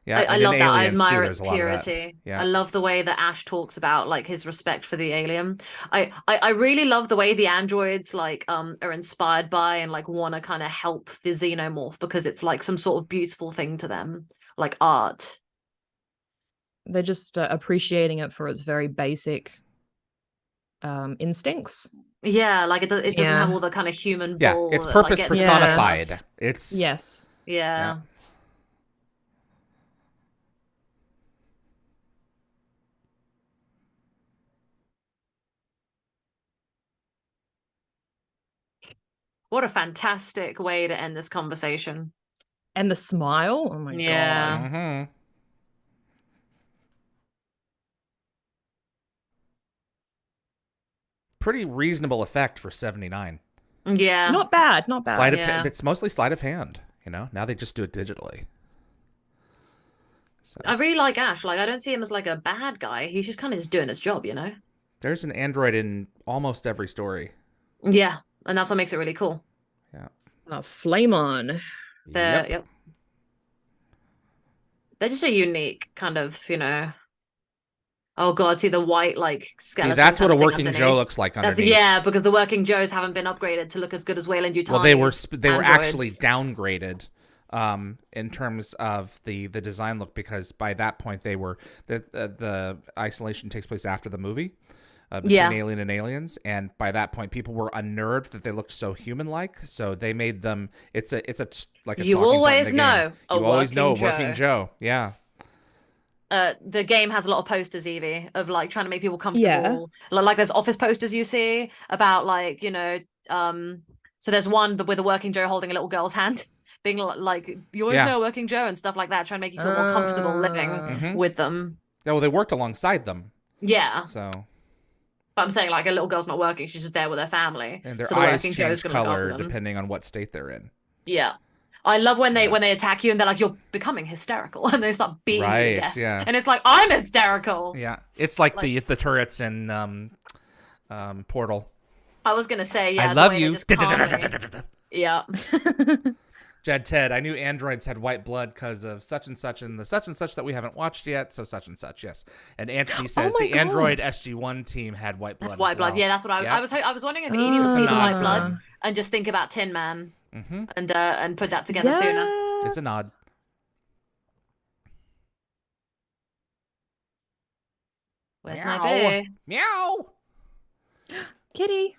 Yeah, I and love in that. I Aliens, too, admire there's its a lot of that. purity. Yeah. I love the way that Ash talks about like his respect for the alien. I really love the way the androids are inspired by and like want to kind of help the xenomorph, because it's like some sort of beautiful thing to them, like art. They're just appreciating it for its very basic instincts. Yeah, like it doesn't Yeah. have all the kind of human Yeah, bull it's that, purpose gets in personified. us. It's Yes. Yeah. What a fantastic way to end this conversation. And the smile. Oh my Yeah. god. Mm-hmm. Pretty reasonable effect for 79. Yeah. Not bad. Not bad. Sleight of yeah. it's mostly sleight of hand. Now they just do it digitally. So I really like Ash. Like, I don't see him as like a bad guy. He's just kind of just doing his job, there's an android in almost every story. Yeah. And that's what makes it really cool. Yeah. Flame on. Yep. They're just a unique kind of, oh god, see the white skeleton. See, that's what kind a of thing working Joe underneath. looks like That's underneath. because the working Joes haven't been upgraded to look as good as Wayland Yutani. Well, they were actually downgraded in terms of the design look, because by that point they were the isolation takes place after the movie between Alien and Aliens, and by that point people were unnerved that they looked so human-like, so they made them. It's a like a You talking point in always the know game. a You always know a working working Joe. Yeah. The game has a lot of posters, Yvie, of like trying to make people comfortable. Yeah. Like there's office posters you see about so there's one with a working Joe holding a little girl's hand, being like, you always know a working Joe and stuff like that, trying to make you feel more comfortable living Mhm. with them. Yeah, well, they worked alongside them. Yeah. So. But I'm saying like a little girl's not working, she's just there with her family. And their so the eyes working Joe's change gonna look after color them. depending on what state they're in. Yeah. I love when they attack you and they're like, you're becoming hysterical, and they start beating you to Right, death. yeah. And it's like, I'm hysterical. Yeah, it's like the turrets in Portal. I was gonna say, yeah. I the love way they you. just calmly- Yeah. Jed Ted, I knew androids had white blood because of such and such and the such and such that we haven't watched yet. So such and such, yes. And Anthony says my the God. Android SG-1 team had white blood. White as blood. well. Yeah, that's what Yeah. I was wondering if Evie would see the nod white to blood them. and just think about Tin Man Mm-hmm. and put that together sooner. It's a nod. Where's Meow. my boo? Meow. Kitty.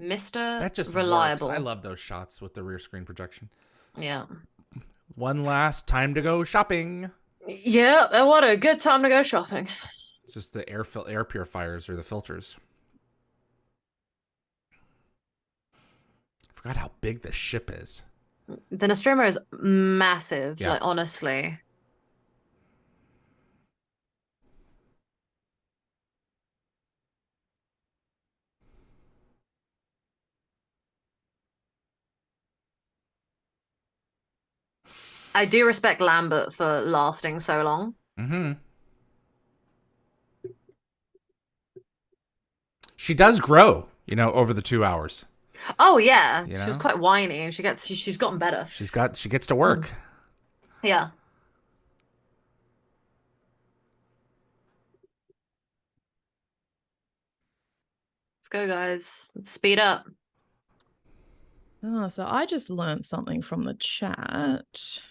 Mr. That just Reliable. works. I love those shots with the rear screen projection. Yeah. One last time to go shopping. Yeah, what a good time to go shopping. It's just the air purifiers or the filters. I forgot how big the ship is. The Nostromo is massive, Yeah. like honestly. I do respect Lambert for lasting so long. Mm-hmm. She does grow, over the 2 hours. Oh yeah, You she was know? quite whiny, and she's gotten better. She gets to work. Yeah. Let's go, guys. Let's speed up. Oh, so I just learned something from the chat.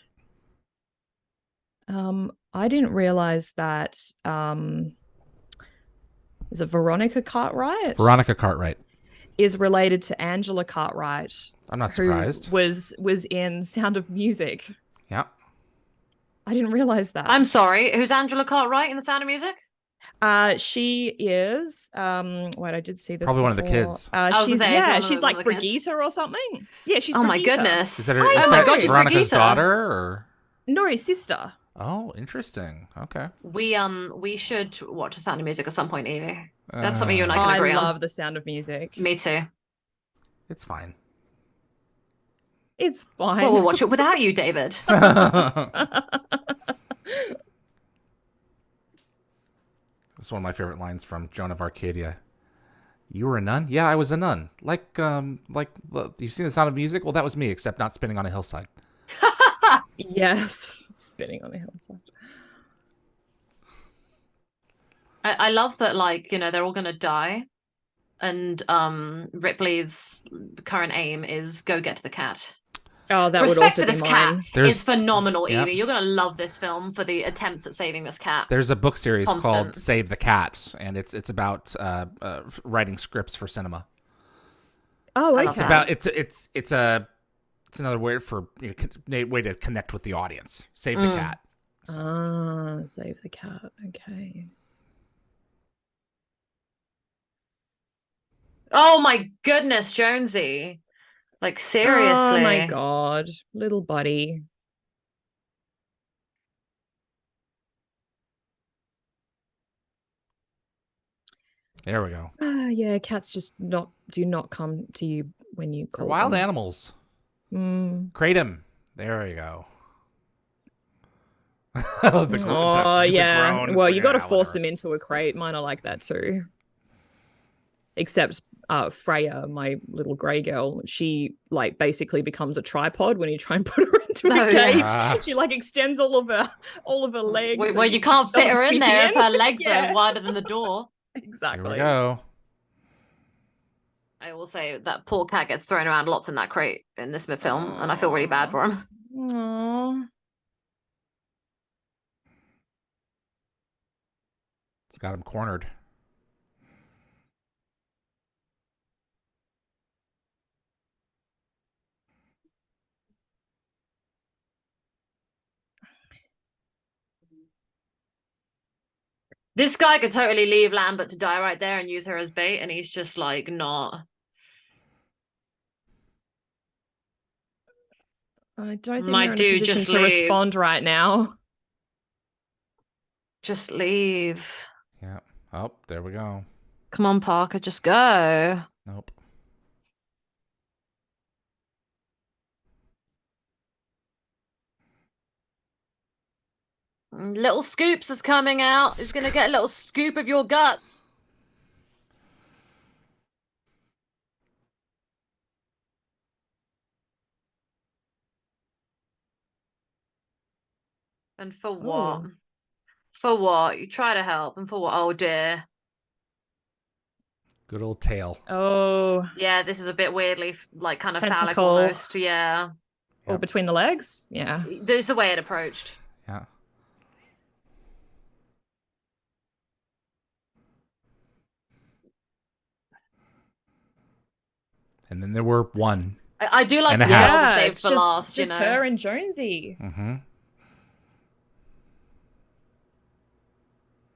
I didn't realize that is it Veronica Cartwright? Veronica Cartwright. Is related to Angela Cartwright. I'm not who surprised. was in Sound of Music. Yeah. I didn't realize that. I'm sorry. Who's Angela Cartwright in The Sound of Music? She is wait, I did see this Probably one of the before. kids. She's like one of the kids. Brigitte or something. Yeah, she's Oh my Brigitte. goodness. Is that, I is know. that God, she's Veronica's Brigitte. daughter or? No, his sister. Oh, interesting. Okay. We should watch The Sound of Music at some point, Evie. That's something you and I can I agree love on. The Sound of Music. Me too. It's fine. It's fine. Well, we'll watch it without you, David. It's one of my favorite lines from Joan of Arcadia. You were a nun? Yeah, I was a nun. Like you've seen The Sound of Music? Well, that was me, except not spinning on a hillside. Yes, spinning on the hillside. I love that, they're all gonna die, and Ripley's current aim is go get the cat. Oh, that Respect would also for this be cat mine. is phenomenal, Yep. Evie. You're gonna love this film for the attempts at saving this cat. There's a book series called Constant. Save the Cat, and it's about writing scripts for cinema. Oh, I okay. love It's about it's another word for way to connect with the audience. Save the cat. So. Save the cat. Okay. Oh my goodness, Jonesy. Seriously. Oh my god, little buddy. There we go. Yeah, cats just do not come to you when you They're call wild them. animals. Mm. Kratom. There you go. Yeah. Groan. Well, It's you got to like, force whatever. them into a crate. Mine are like that too. Except Freya, my little grey girl, she basically becomes a tripod when you try and put her into a cage. yeah. She extends all of her legs. Well, you can't fit her in doesn't there fit if her legs Yeah. are wider than the door. Exactly. Here we go. I will say that poor cat gets thrown around lots in that crate in this film, and I feel really bad for him. Aww. It's got him cornered. This guy could totally leave Lambert to die right there and use her as bait, and he's just not. I don't think My they're in a dude, position just to leave. respond right now. Just leave. Yeah. Oh, there we go. Come on, Parker, just go. Nope. Little Scoops is coming out. He's gonna get a little scoop of your guts. And for what? Oh. For what? You try to help, and for what? Oh dear. Good old tail. Oh. Yeah, this is a bit weirdly like kind of phallic Tentacle. almost. Yeah. Or Yep. between the legs. Yeah. There's the way it approached. Yeah. And then there were one. I do like And the a half. girl Yeah, saved it's for just, last, just you know. her and Jonesy. Mm-hmm.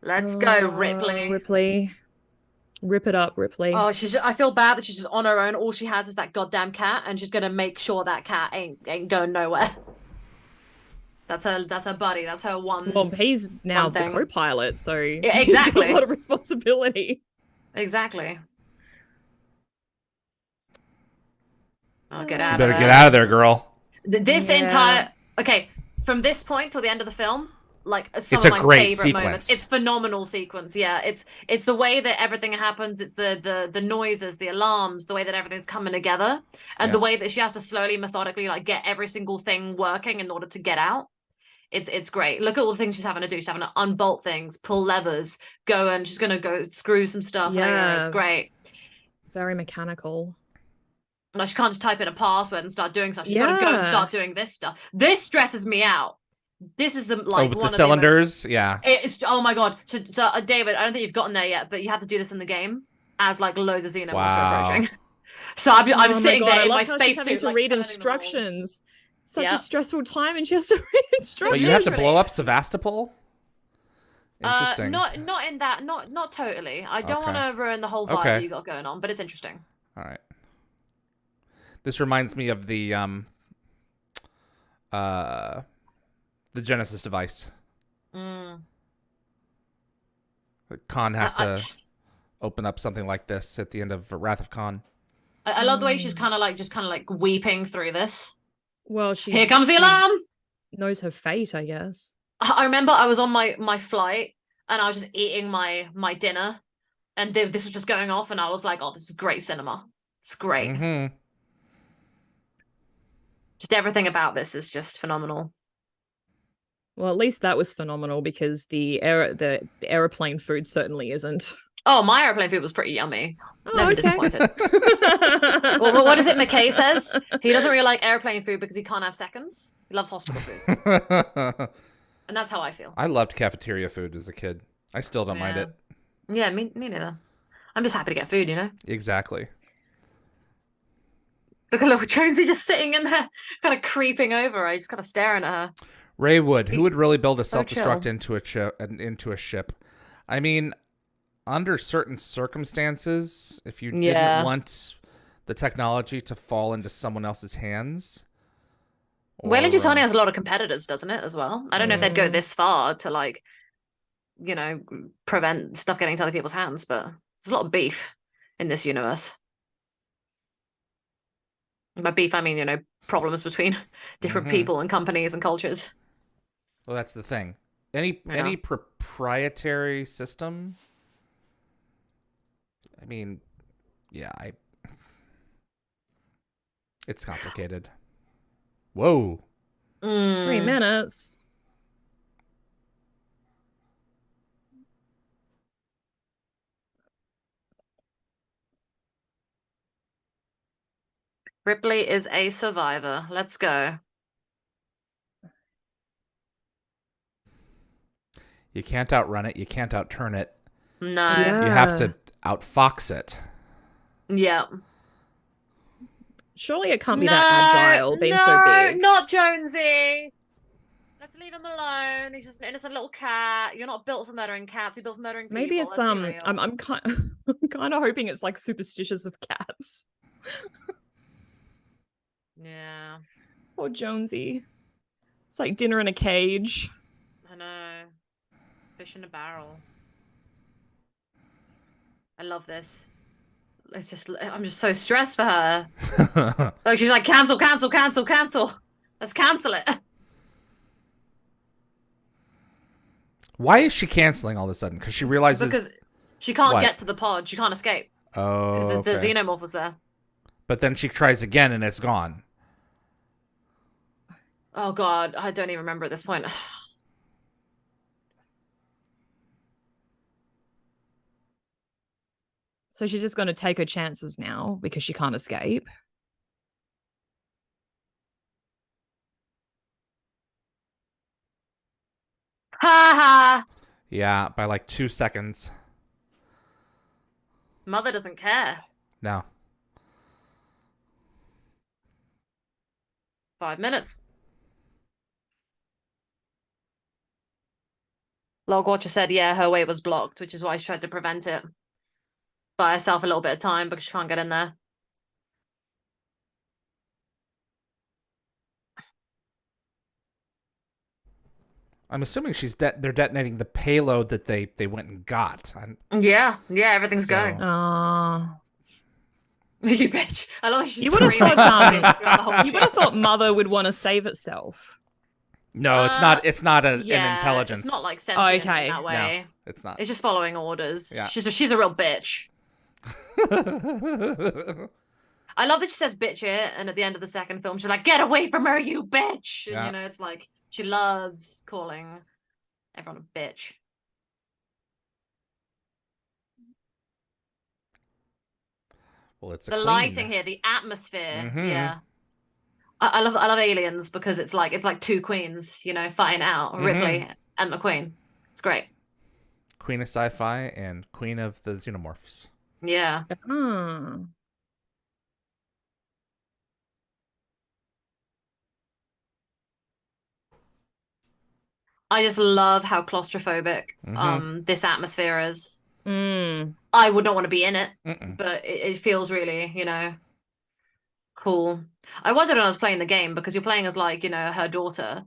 Let's go, Ripley. Ripley. Rip it up, Ripley. Oh, I feel bad that she's just on her own. All she has is that goddamn cat, and she's gonna make sure that cat ain't going nowhere. That's her buddy. That's her one. Well, he's now the thing. co-pilot, so Yeah, he's got exactly. a lot of responsibility. Exactly. Oh, get You out You of better there. get out of there, girl. This Yeah. entire okay, from this point till the end of the film, like some It's of a my great favorite moments. sequence. It's phenomenal sequence. Yeah, it's the way that everything happens. It's the noises, the alarms, the way that everything's coming together, and the Yeah. way that she has to slowly, methodically, like get every single thing working in order to get out. It's great. Look at all the things she's having to do. She's having to unbolt things, pull levers, go, and she's gonna go screw some stuff later. Yeah. It's great. Very mechanical. Like she can't just type in a password and start doing stuff. She's got to go and Yeah. start doing this stuff. This stresses me out. This is the like with one the of cylinders, yeah. It's oh my god. So David, I don't think you've gotten there yet, but you have to do this in the game as like loads of xenomorphs are approaching. So I'm Oh my sitting God, there I in love my how she's having spacesuit, to like, read turning them all. instructions. Such Yeah. a stressful time, and she has to read But instructions. you have to Literally. blow up Sevastopol? Interesting. Not in that. Not totally. I don't Okay. want to ruin the whole vibe Okay. that you got going on, but it's interesting. All right. This reminds me of the Genesis device. Khan has to open up something like this at the end of Wrath of Khan. I love the way she's kind of like weeping through this. Well, she Here comes the alarm. knows her fate, I guess. I remember I was on my flight and I was just eating my dinner, and this was just going off, and I was like, "Oh, this is great cinema. It's great. Mm-hmm. Just everything about this is just phenomenal." Well, at least that was phenomenal because the aeroplane food certainly isn't. Oh, my airplane food was pretty yummy. Oh, Never okay. disappointed. Well, what is it McKay says? He doesn't really like airplane food because he can't have seconds. He loves hospital food, and that's how I feel. I loved cafeteria food as a kid. I still don't mind Yeah. it. Yeah, me neither. I'm just happy to get food, you know. Exactly. Look at little Jonesy just sitting in there, kind of creeping over. I just kind of staring at her. Ray Wood, who would really build a So self-destruct chill. into a ship? I mean, under certain circumstances, if you Yeah. didn't want the technology to fall into someone else's hands. Wayland or, Yutani has a lot of competitors, doesn't it, as well? I don't know if they'd go this far to, like, you know, prevent stuff getting into other people's hands, but there's a lot of beef in this universe. By beef, I mean, you know, problems between different Mhm. people and companies and cultures. Well, that's the thing. Any Yeah. proprietary system. I mean, yeah, it's complicated. Whoa. 3 minutes. Ripley is a survivor. Let's go. You can't outrun it. You can't outturn it. No. Yeah. You have to outfox it. Yeah. Surely it can't be that agile, being so big. Not Jonesy. Let's leave him alone. He's just an innocent little cat. You're not built for murdering cats. You're built for murdering people. Maybe it's Let's be real. I'm kind I'm kind of hoping it's like superstitious of cats. Yeah, Or Jonesy. It's like dinner in a cage. I know. Fish in a barrel. I love this. It's just I'm just so stressed for her. Like she's like cancel. Let's cancel it. Why is she canceling all of a sudden? Because she realizes. Because she can't What? get to the pod. She can't escape. Oh, Because okay. the xenomorph was there. But then she tries again and it's gone. Oh god, I don't even remember at this point. So she's just going to take her chances now because she can't escape. Ha ha! Yeah, by like 2 seconds. Mother doesn't care. No. 5 minutes. Logwatcher said, yeah, her way was blocked, which is why she tried to prevent it. Buy herself a little bit of time because she can't get in there. I'm assuming they're detonating the payload that they went and got. Yeah, everything's going. Oh. You bitch. I love she's You would have screaming thought, throughout the whole you would have shit. thought Mother would want to save itself. No, it's not. It's not an Yeah, intelligence. It's not like sentient Okay. in that way. No, it's not. It's just following orders. Yeah. She's a real bitch. I love that she says bitch here, and at the end of the second film, she's like, "Get away from her, you bitch!" And Yeah. you know, it's like she loves calling everyone a bitch. Well, it's The lighting here, the atmosphere, Mhm. yeah. I love Aliens because it's like two queens, you know, fighting out Ripley and McQueen. It's great. Queen of sci-fi and queen of the xenomorphs. Yeah. Hmm. I just love how claustrophobic this atmosphere is. Mm. I would not want to be in it, Mm-mm. but it feels really, you know, cool. I wondered when I was playing the game because you're playing as like, you know, her daughter.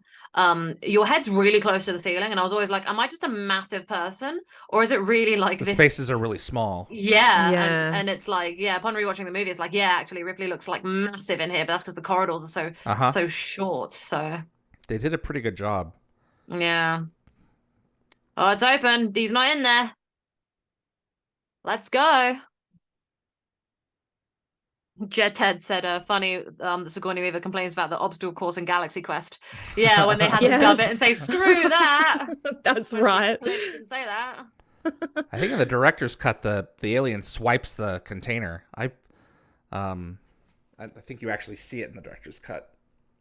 Your head's really close to the ceiling, and I was always like, am I just a massive person, or is it really like The this? spaces are really small. Yeah, Yeah. and it's like, yeah, upon rewatching the movie, it's like, yeah, actually Ripley looks like massive in here, but that's because the corridors are so short. So They did a pretty good job. yeah. Oh, it's open. He's not in there. Let's go. Jed Ted said, funny, that Sigourney Weaver complains about the obstacle course in Galaxy Quest. Yeah, when they had to dub it and say, screw that. That's When right. she didn't say that. I think in the director's cut, the alien swipes the container. I think you actually see it in the director's cut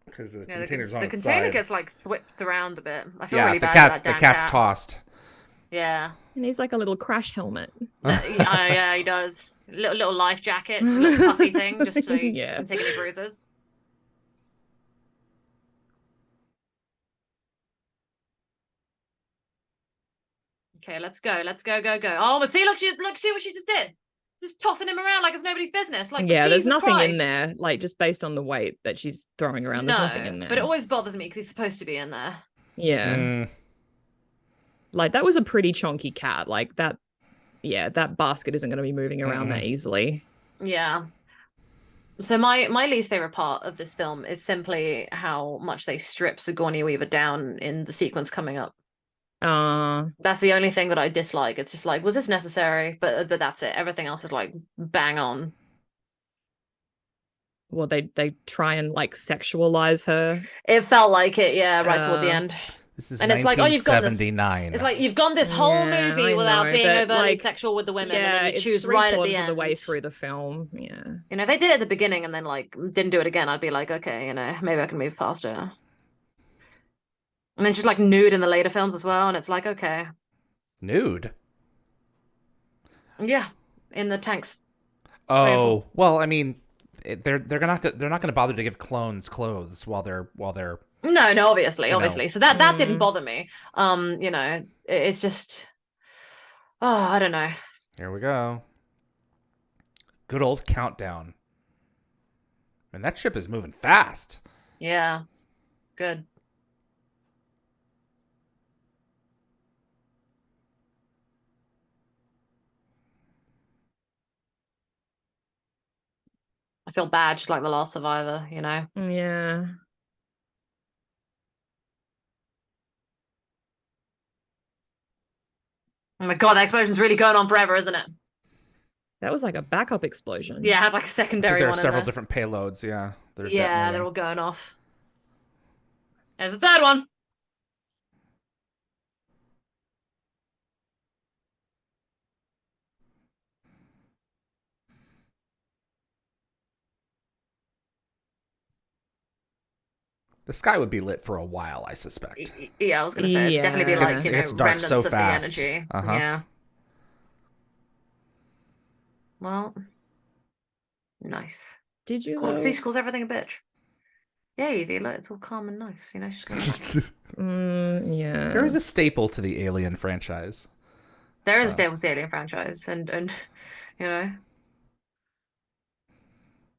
because the container's on the its container side. gets like whipped around a bit. I feel Yeah, really the bad cat's for that the damn cat's cat. tossed. Yeah. And he's like a little crash helmet. Yeah, he does. Little life jacket, just a little puffy thing, just so he Yeah. doesn't take any bruises. Okay, let's go. Let's go, go, go. Oh, but see what she just did. Just tossing him around like it's nobody's business. Like, Yeah, there's Jesus nothing Christ. in there, like just based on the weight that she's throwing around. There's nothing in there. But it always bothers me because he's supposed to be in there. Yeah. Like that was a pretty chonky cat. Like that, yeah, that basket isn't going to be moving around that easily. Yeah. So my least favorite part of this film is simply how much they strip Sigourney Weaver down in the sequence coming up. That's the only thing that I dislike. It's just like, was this necessary? But that's it. Everything else is like bang on. Well, they try and like sexualize her. It felt like it, yeah, right toward the end. This is and it's like, oh, you've got this. 1979. It's like you've gone this whole movie without being overtly like, sexual with the women, yeah, and then you choose right at the end. Of the way through the film, yeah. You know, if they did it at the beginning and then like didn't do it again, I'd be like, okay, you know, maybe I can move past it. And then she's like nude in the later films as well, and it's like, okay, nude. Yeah, in the tanks. Oh well, I mean, they're not gonna bother to give clones clothes while they're. No, obviously. So that didn't bother me. You know, it's just, I don't know. Here we go. Good old countdown. Man, that ship is moving fast. Yeah, good. I feel bad, just like the last survivor, you know? Yeah. Oh my God, that explosion's really going on forever, isn't it? That was like a backup explosion. Yeah, it had like a secondary there are one several different payloads, yeah. They're all going off. There's a third one. The sky would be lit for a while, I suspect. Yeah, I was gonna say it'd definitely be like It's dark remnants so of fast. the energy. Uh-huh. Yeah. Well, nice. Did you Cool. though? See, she calls everything a bitch. Yeah, Evie, look, it's all calm and nice. You know, she's gonna relax. Yeah. There is a staple to the Alien franchise. There is a stable Alien franchise, and you know,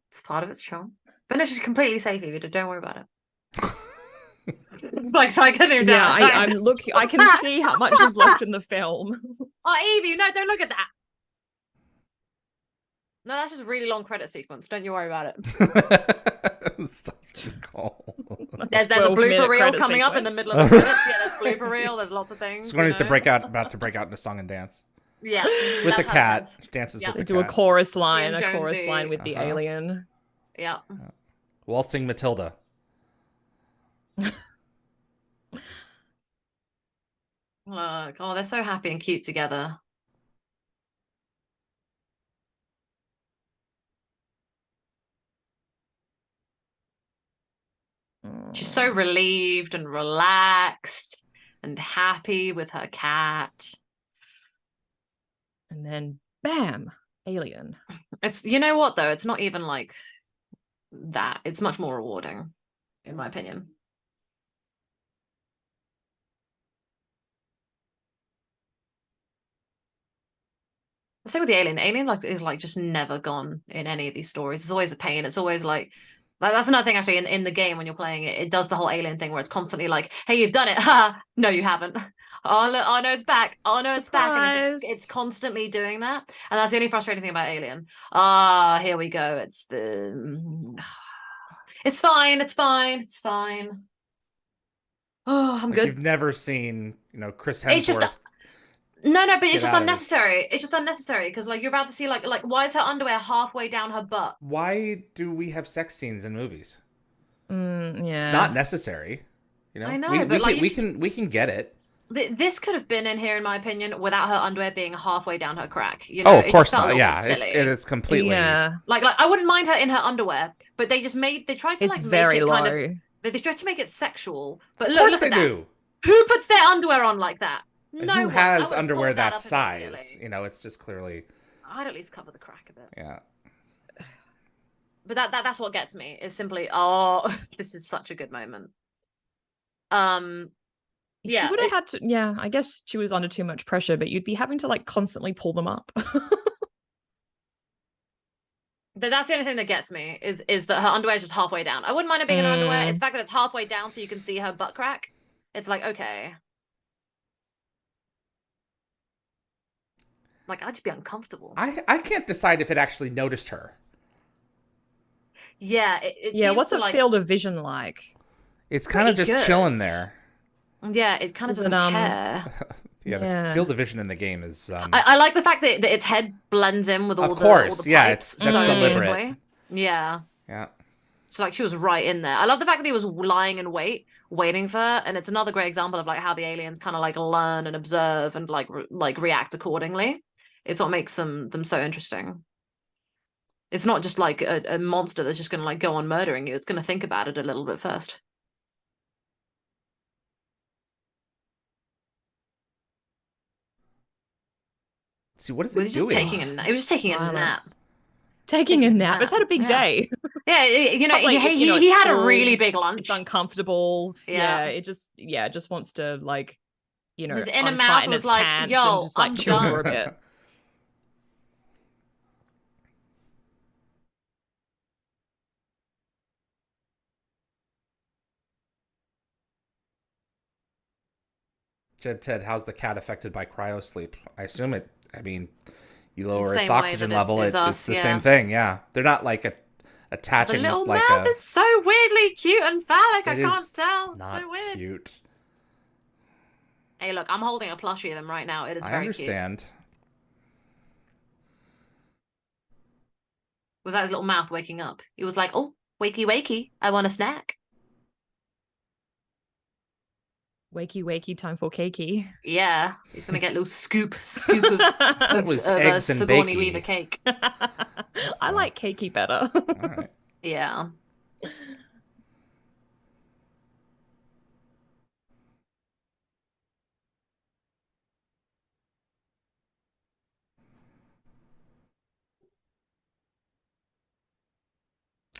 it's part of its charm. But no, she's completely safe, Evie. Don't worry about it. Like, so I couldn't even Yeah, tell. I'm looking. I can see how much is left in the film. Oh, Evie, no, don't look at that. No, that's just a really long credit sequence. Don't you worry about it. Stop, Nicole. There's a 12-minute blooper reel credit coming up in the sequence. middle of the credits. Yeah, there's blooper reel. There's lots of things. Squirny's you know? about to break out into song and dance. Yeah, With the that's how it cat. sounds. Dances Yeah. with They the do a cat. chorus line, Ian Jonesy. with the Uh-huh. alien. Yeah. Waltzing Matilda. Look, oh, they're so happy and cute together. She's so relieved and relaxed and happy with her cat. And then, bam, alien. It's, you know what though? It's not even like that. It's much more rewarding, in my opinion. The same with the alien like is like just never gone in any of these stories. It's always a pain. It's always like that's another thing actually in the game when you're playing it. It does the whole alien thing where it's constantly like, "Hey, you've done it." No, you haven't. Oh, look, oh no, it's back. Oh no, it's back. And it's constantly doing that. And that's the only frustrating thing about Alien. Here we go. It's fine. It's fine. It's fine. Oh, I'm good. You've never seen, Chris Hemsworth. It's just no, but it's just out of unnecessary. It's just unnecessary because like you're about to see like why is her underwear halfway down her butt? Why do we have sex scenes in movies? Yeah. It's not necessary. I know, we but like we can get it. This could have been in here, in my opinion, without her underwear being halfway down her crack. Oh, of course just felt not. a Yeah, little silly. it is completely. Yeah. Like I wouldn't mind her in her underwear, but they tried to It's like very make it low. kind of. They tried to make it sexual, but Of course look they at that. do. Who puts their underwear on like that? And No who one. I has would've underwear pulled that that up size? immediately. It's just clearly. I'd at least cover the crack a bit. Yeah. But that's what gets me is simply, this is such a good moment. She would have had to. Yeah, I guess she was under too much pressure, but you'd be having to like constantly pull them up. That's the only thing that gets me is that her underwear is just halfway down. I wouldn't mind it being in her underwear. It's the fact that it's halfway down so you can see her butt crack. It's like, okay. Like, I'd just be uncomfortable. I can't decide if it actually noticed her. Yeah, it yeah, seems what's to, a like, field of vision like? It's kind of pretty just good. chilling there. Yeah, it kind of Does it, doesn't care. Yeah, the field of vision in the game is. I like the fact that its head blends in with all Of the course, all the yeah, pipes that's so deliberate. beautifully. Yeah. Yeah. So like she was right in there. I love the fact that he was lying in wait, waiting for her, and it's another great example of like how the aliens kind of like learn and observe and like react accordingly. It's what makes them so interesting. It's not just like a monster that's just going to like go on murdering you. It's going to think about it a little bit first. See, what is Was it he just doing? taking a nap? He was just taking a nap. Taking a nap. It's had a big Yeah. day. Yeah, you know, But, like, he it's had a full, really big lunch. It's uncomfortable. Yeah. It just wants to like, His inner mouth untighten was its like, pants "Yo, and just like I'm chill done." for a bit. Jed Ted, how's the cat affected by cryosleep? I assume it. I mean, you lower Same its way oxygen that it level, is it's us, the yeah. same thing. Yeah, they're not like The attaching little like mouth is so weirdly cute and phallic. I It can't is tell. It's not so weird. cute. Hey, look, I'm holding a plushie of him right now. It is I very cute. understand. Was that his little mouth waking up? He was like, "Oh, wakey, wakey, I want a snack." Wakey, wakey, time for cakey. Yeah, he's gonna get a little scoop of was of eggs and Sigourney bakey. Weaver cake. I like cakey better. All right. Yeah.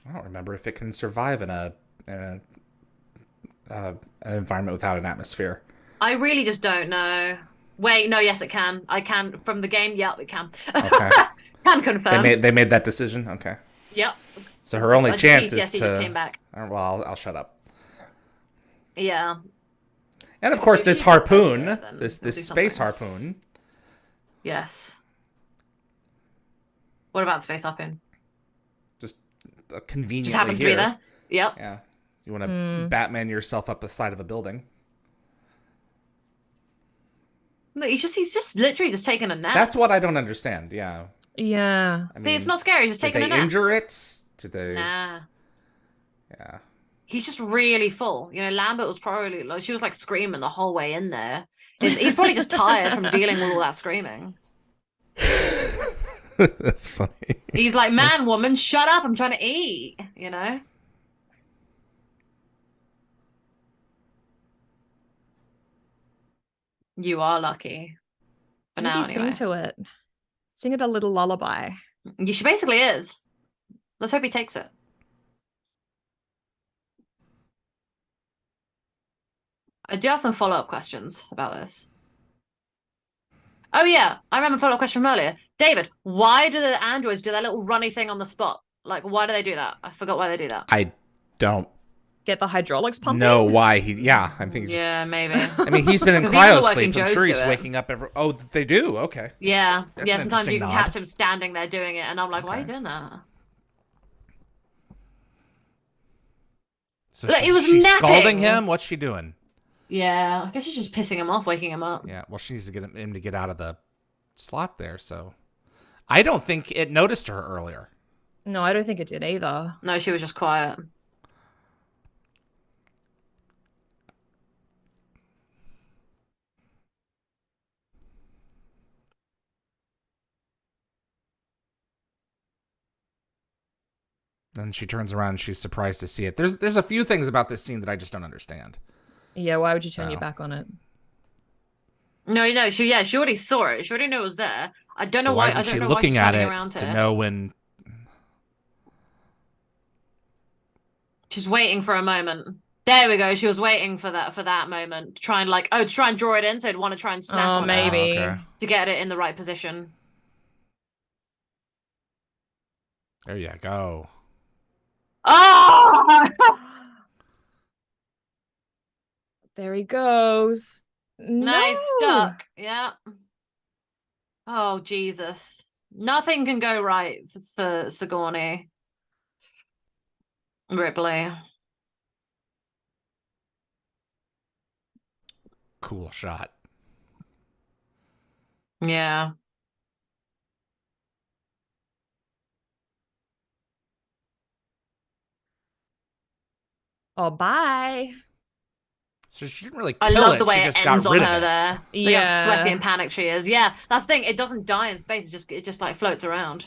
I don't remember if it can survive in an environment without an atmosphere. I really just don't know. Wait, no, yes, it can. I can from the game. Yep, it can. Okay. Can confirm. They made that decision. Okay. Yep. So her only chance is PTSD to. just came back. Well, I'll shut up. Yeah. And of course, this harpoon, this do space something. harpoon. Yes. What about the space harpoon? Just conveniently Just happens to here. be there. Yep. Yeah. You want to Batman yourself up the side of a building. Look, he's just literally just taking a nap. That's what I don't understand. Yeah. Yeah. See, it's not scary. He's just taking a Did they nap. injure it? Did they? Nah. Yeah. He's just really full. You know, Lambert was probably like, she was like screaming the whole way in there. He's probably just tired from dealing with all that screaming. That's funny. He's like, man, woman, shut up. I'm trying to eat, you know? You are lucky. For Maybe now, sing anyway. to it. Sing it a little lullaby. She basically is. Let's hope he takes it. I do have some follow-up questions about this. Oh yeah, I remember a follow-up question from earlier. David, why do the androids do that little runny thing on the spot? Like, why do they do that? I forgot why they do that. I don't Get the hydraulics pumping? know why he. Yeah, I'm thinking. Yeah, maybe. I mean, he's been in 'Cause even the cryo working sleep. I'm Joes sure do he's it. waking up every. Oh, they do. Okay. Yeah, That's yeah. an Sometimes you interesting can nod. catch him standing there doing it, and I'm like, why are you Okay. doing that? So Look, he was she's napping. scalding him. What's she doing? Yeah, I guess she's just pissing him off, waking him up. Yeah. Well, she needs to get him to get out of the slot there. So, I don't think it noticed her earlier. No, I don't think it did either. No, she was just quiet. Then she turns around and she's surprised to see it. There's a few things about this scene that I just don't understand. Yeah, why would you turn your So. back on it? No, she already saw it. She already knew it was there. I don't So know why why. isn't I don't she know why looking she's at running it around to it. know when? She's waiting for a moment. There we go. She was waiting for that moment to try and to try and draw it in, so I'd want to try and snap Oh, on it maybe. okay. to get it in the right position. There you go. Oh! There he goes. Nice, No! stuck. Yeah. Oh, Jesus. Nothing can go right for Sigourney. Ripley. Cool shot. Yeah. Oh, bye. So she didn't really I kill love it. the way She it just ends got on rid her of it. there. Look Yeah. how sweaty and panicked she is. Yeah, that's the thing. It doesn't die in space. It just like floats around.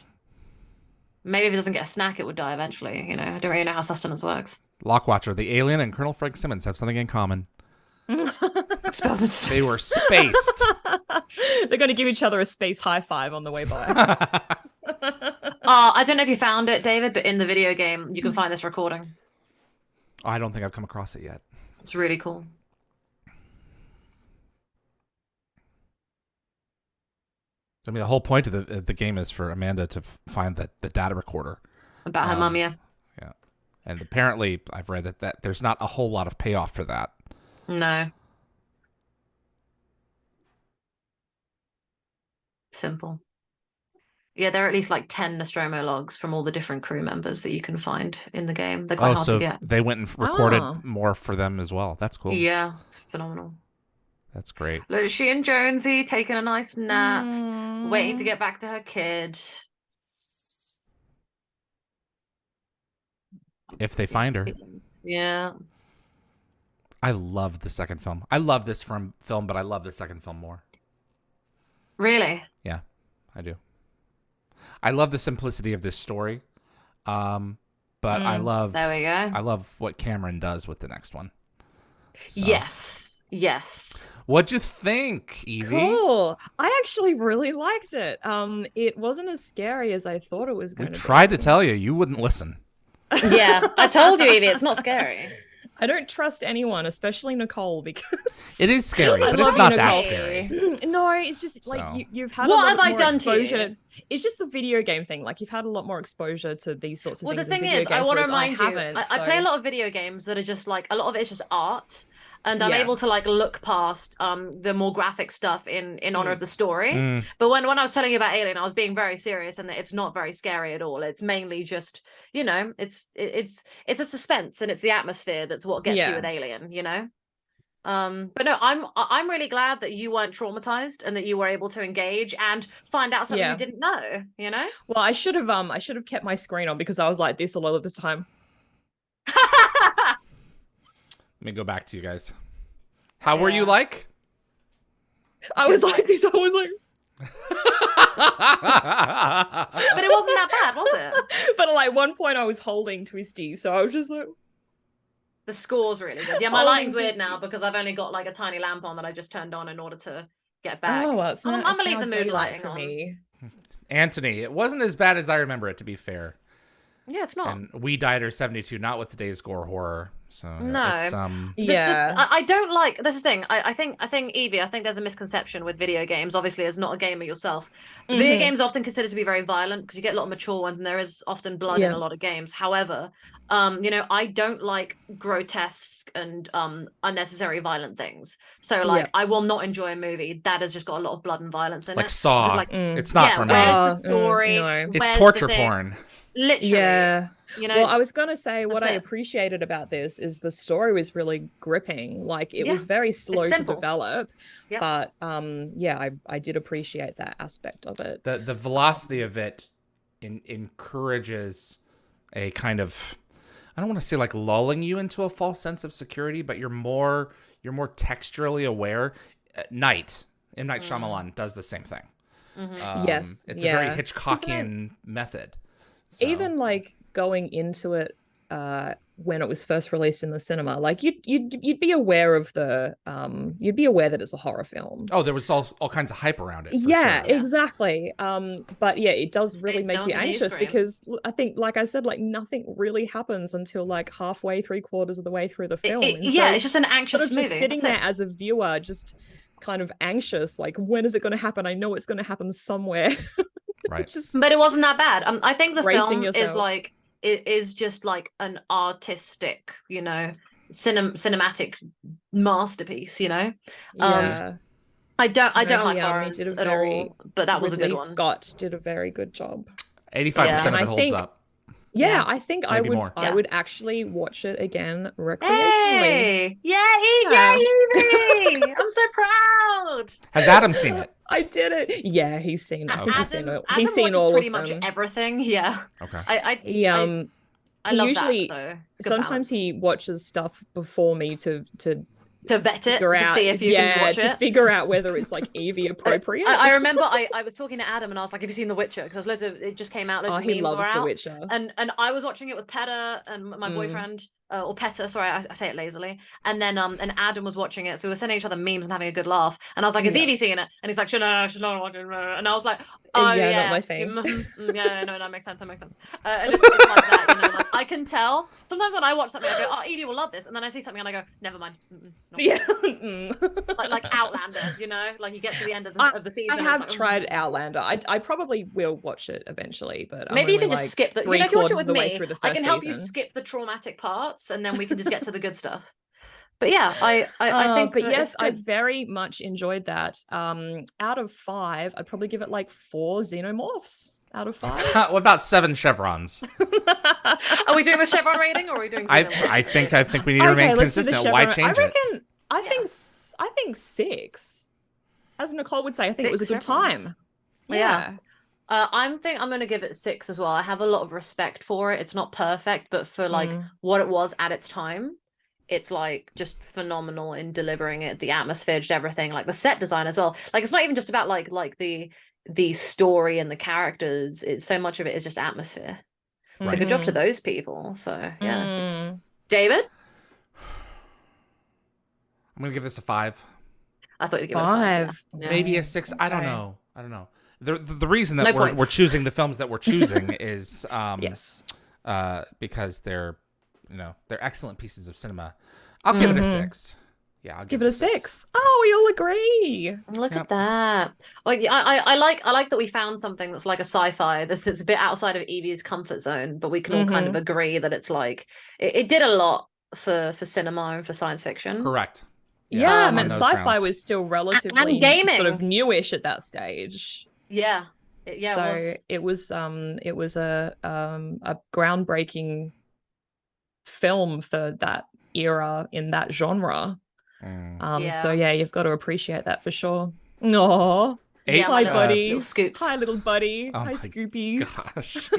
Maybe if it doesn't get a snack, it would die eventually. You know, I don't really know how sustenance works. Lockwatcher, the alien, and Colonel Frank Simmons have something in common. Expel the space. They were spaced. They're going to give each other a space high five on the way by. I don't know if you found it, David, but in the video game, you can find this recording. I don't think I've come across it yet. It's really cool. I mean, the whole point of the game is for Amanda to find the data recorder. About her mum, yeah. Yeah. And apparently, I've read that there's not a whole lot of payoff for that. No. Simple. Yeah, there are at least like 10 Nostromo logs from all the different crew members that you can find in the game. They're quite hard so to get. they went and recorded Oh. more for them as well. That's cool. Yeah, it's phenomenal. That's great. Look, she and Jonesy taking a nice nap, waiting to Mm. get back to her kid. If they find her. Yeah. I love the second film. I love this film, but I love the second film more. Really? Yeah, I do. I love the simplicity of this story. But I love There we go. I love what Cameron does with the next one. So. Yes. Yes. What'd you think, Yvie? Cool. I actually really liked it. It wasn't as scary as I thought it was We going to be. tried to tell you. You wouldn't listen. Yeah, I told you, Evie, it's not scary. I don't trust anyone, especially Nicole, because It is scary, I but love it's not you, that Nicole. scary. no, it's just So. like you've had What a lot have I more done to you? exposure. It's just the video game thing. Like you've had a lot more exposure to these sorts of Well, the things in thing video is, I games, want to whereas remind you, haven't, I play a lot of video games that are just like, a lot of it's just art. And I'm Yeah. able to like look past the more graphic stuff in honor of the story. Mm. But when I was telling you about Alien, I was being very serious, and it's not very scary at all. It's mainly just, you know, it's a suspense, and it's the atmosphere that's what gets you with Alien, you know. But no, I'm really glad that you weren't traumatized and that you were able to engage and find out something you didn't know, you know. Well, I should have kept my screen on because I was like this a lot of the time. Let me go back to you guys. How were you like? I was like this. I was like. But it wasn't that bad, was it? But at like one point I was holding Twisty, so I was just like. The score's really good. Yeah, my lighting's weird now because I've only got like a tiny lamp on that I just turned on in order to get back. Oh, well, I'm gonna leave the mood lighting for on. me. Anthony, it wasn't as bad as I remember it, to be fair. Yeah, it's not. And We Died or 72, not with today's gore horror. So no, it's, I don't like. This is the thing. I think Evie. I think there's a misconception with video games. Obviously, as not a gamer yourself, video games are often considered to be very violent because you get a lot of mature ones, and there is often blood in a lot of games. However, you know, I don't like grotesque and unnecessary violent things. So, like, I will not enjoy a movie that has just got a lot of blood and violence in like it. Saw. Like, it's not for me. Where's the story? No. It's torture porn. Literally. Yeah. You know, well, I was gonna say what I it. appreciated about this is the story was really gripping. Like it was very slow to develop, but I did appreciate that aspect of it. The velocity of it encourages a kind of, I don't want to say like lulling you into a false sense of security, but you're more texturally aware. M. Night Shyamalan does the same thing. Yes, it's a very Hitchcockian method. So. Even like going into it when it was first released in the cinema, like you'd be aware of the you'd be aware that it's a horror film. Oh, there was all kinds of hype around it. Yeah, sure. Exactly. But yeah, it does really make you anxious because I think, like I said, like nothing really happens until like halfway, 3/4 of the way through the film. It's just an anxious sort of movie. Just sitting there as a viewer, just kind of anxious, like when is it going to happen? I know it's going to happen somewhere. Right. But it wasn't that bad. I think the film yourself. is like it is just like an artistic, you know, cinematic masterpiece, you know. Yeah. I don't like horrors at all, but that was a good one. Scott did a very good job. 85% of it holds up. Yeah, I think maybe more. I would actually watch it again recreationally. Hey! Yay, Evie! I'm so proud. Has Adam seen it? I did it. Yeah, he's seen it. Adam he's seen all pretty of much them. everything. Yeah. Okay. I love usually, that though. Sometimes he watches stuff before me to vet it, to see if you can watch it. To figure out whether it's like Evie appropriate. I remember I was talking to Adam and I was like, have you seen The Witcher? Because it just came out, loads of memes were out. The Witcher. And I was watching it with Peta and my boyfriend, or Peta, sorry, I say it lazily. And then and Adam was watching it, so we were sending each other memes and having a good laugh. And I was like, is Evie seeing it? And he's like, she's not watching it. And I was like, oh yeah, not my thing. Yeah, no, that makes sense. And it's like that, you know, like, I can tell. Sometimes when I watch something, I go, oh, Evie will love this. And then I see something and I go, never mind. Like Outlander, you know, like you get to the end of the season. I have tried Outlander. I probably will watch it eventually, but maybe you can just skip the. You know, if you watch it with me, I can help season. you skip the traumatic parts, and then we can just get to the good stuff. But yeah, I think. But yes, I very much enjoyed that. Out of 5, I'd probably give it like 4 xenomorphs. Out of 5. What about 7 chevrons? Are we doing the chevron rating, or are we doing? I think we need to remain consistent. Why change it? I think 6. As Nicole would say, I think it was a good time. Yeah. I'm going to give it 6 as well. I have a lot of respect for it. It's not perfect, but for like what it was at its time, it's like just phenomenal in delivering it. The atmosphere, just everything, like the set design as well. Like it's not even just about like the story and the characters. It's so much of it is just atmosphere. So good job to those people. So yeah. David? I'm gonna give this a 5. I thought you'd give it a 5. Yeah. Maybe a 6. Okay. I don't know. The reason that we're choosing the films that we're choosing is because they're excellent pieces of cinema. I'll give it a 6. Yeah, I'll give it a 6. Oh, we all agree. Look at that. Well, I like that we found something that's like a sci-fi that's a bit outside of Evie's comfort zone, but we can all kind of agree that it's like it did a lot for cinema and for science fiction. Correct. Yeah, I mean, sci-fi was still relatively and gaming. Sort of newish at that stage. Yeah. So it was a groundbreaking film for that era in that genre. So yeah, you've got to appreciate that for sure. Aww. Hi, buddy. Scoops. Hi, little buddy. Oh hi, Scoopies. Gosh.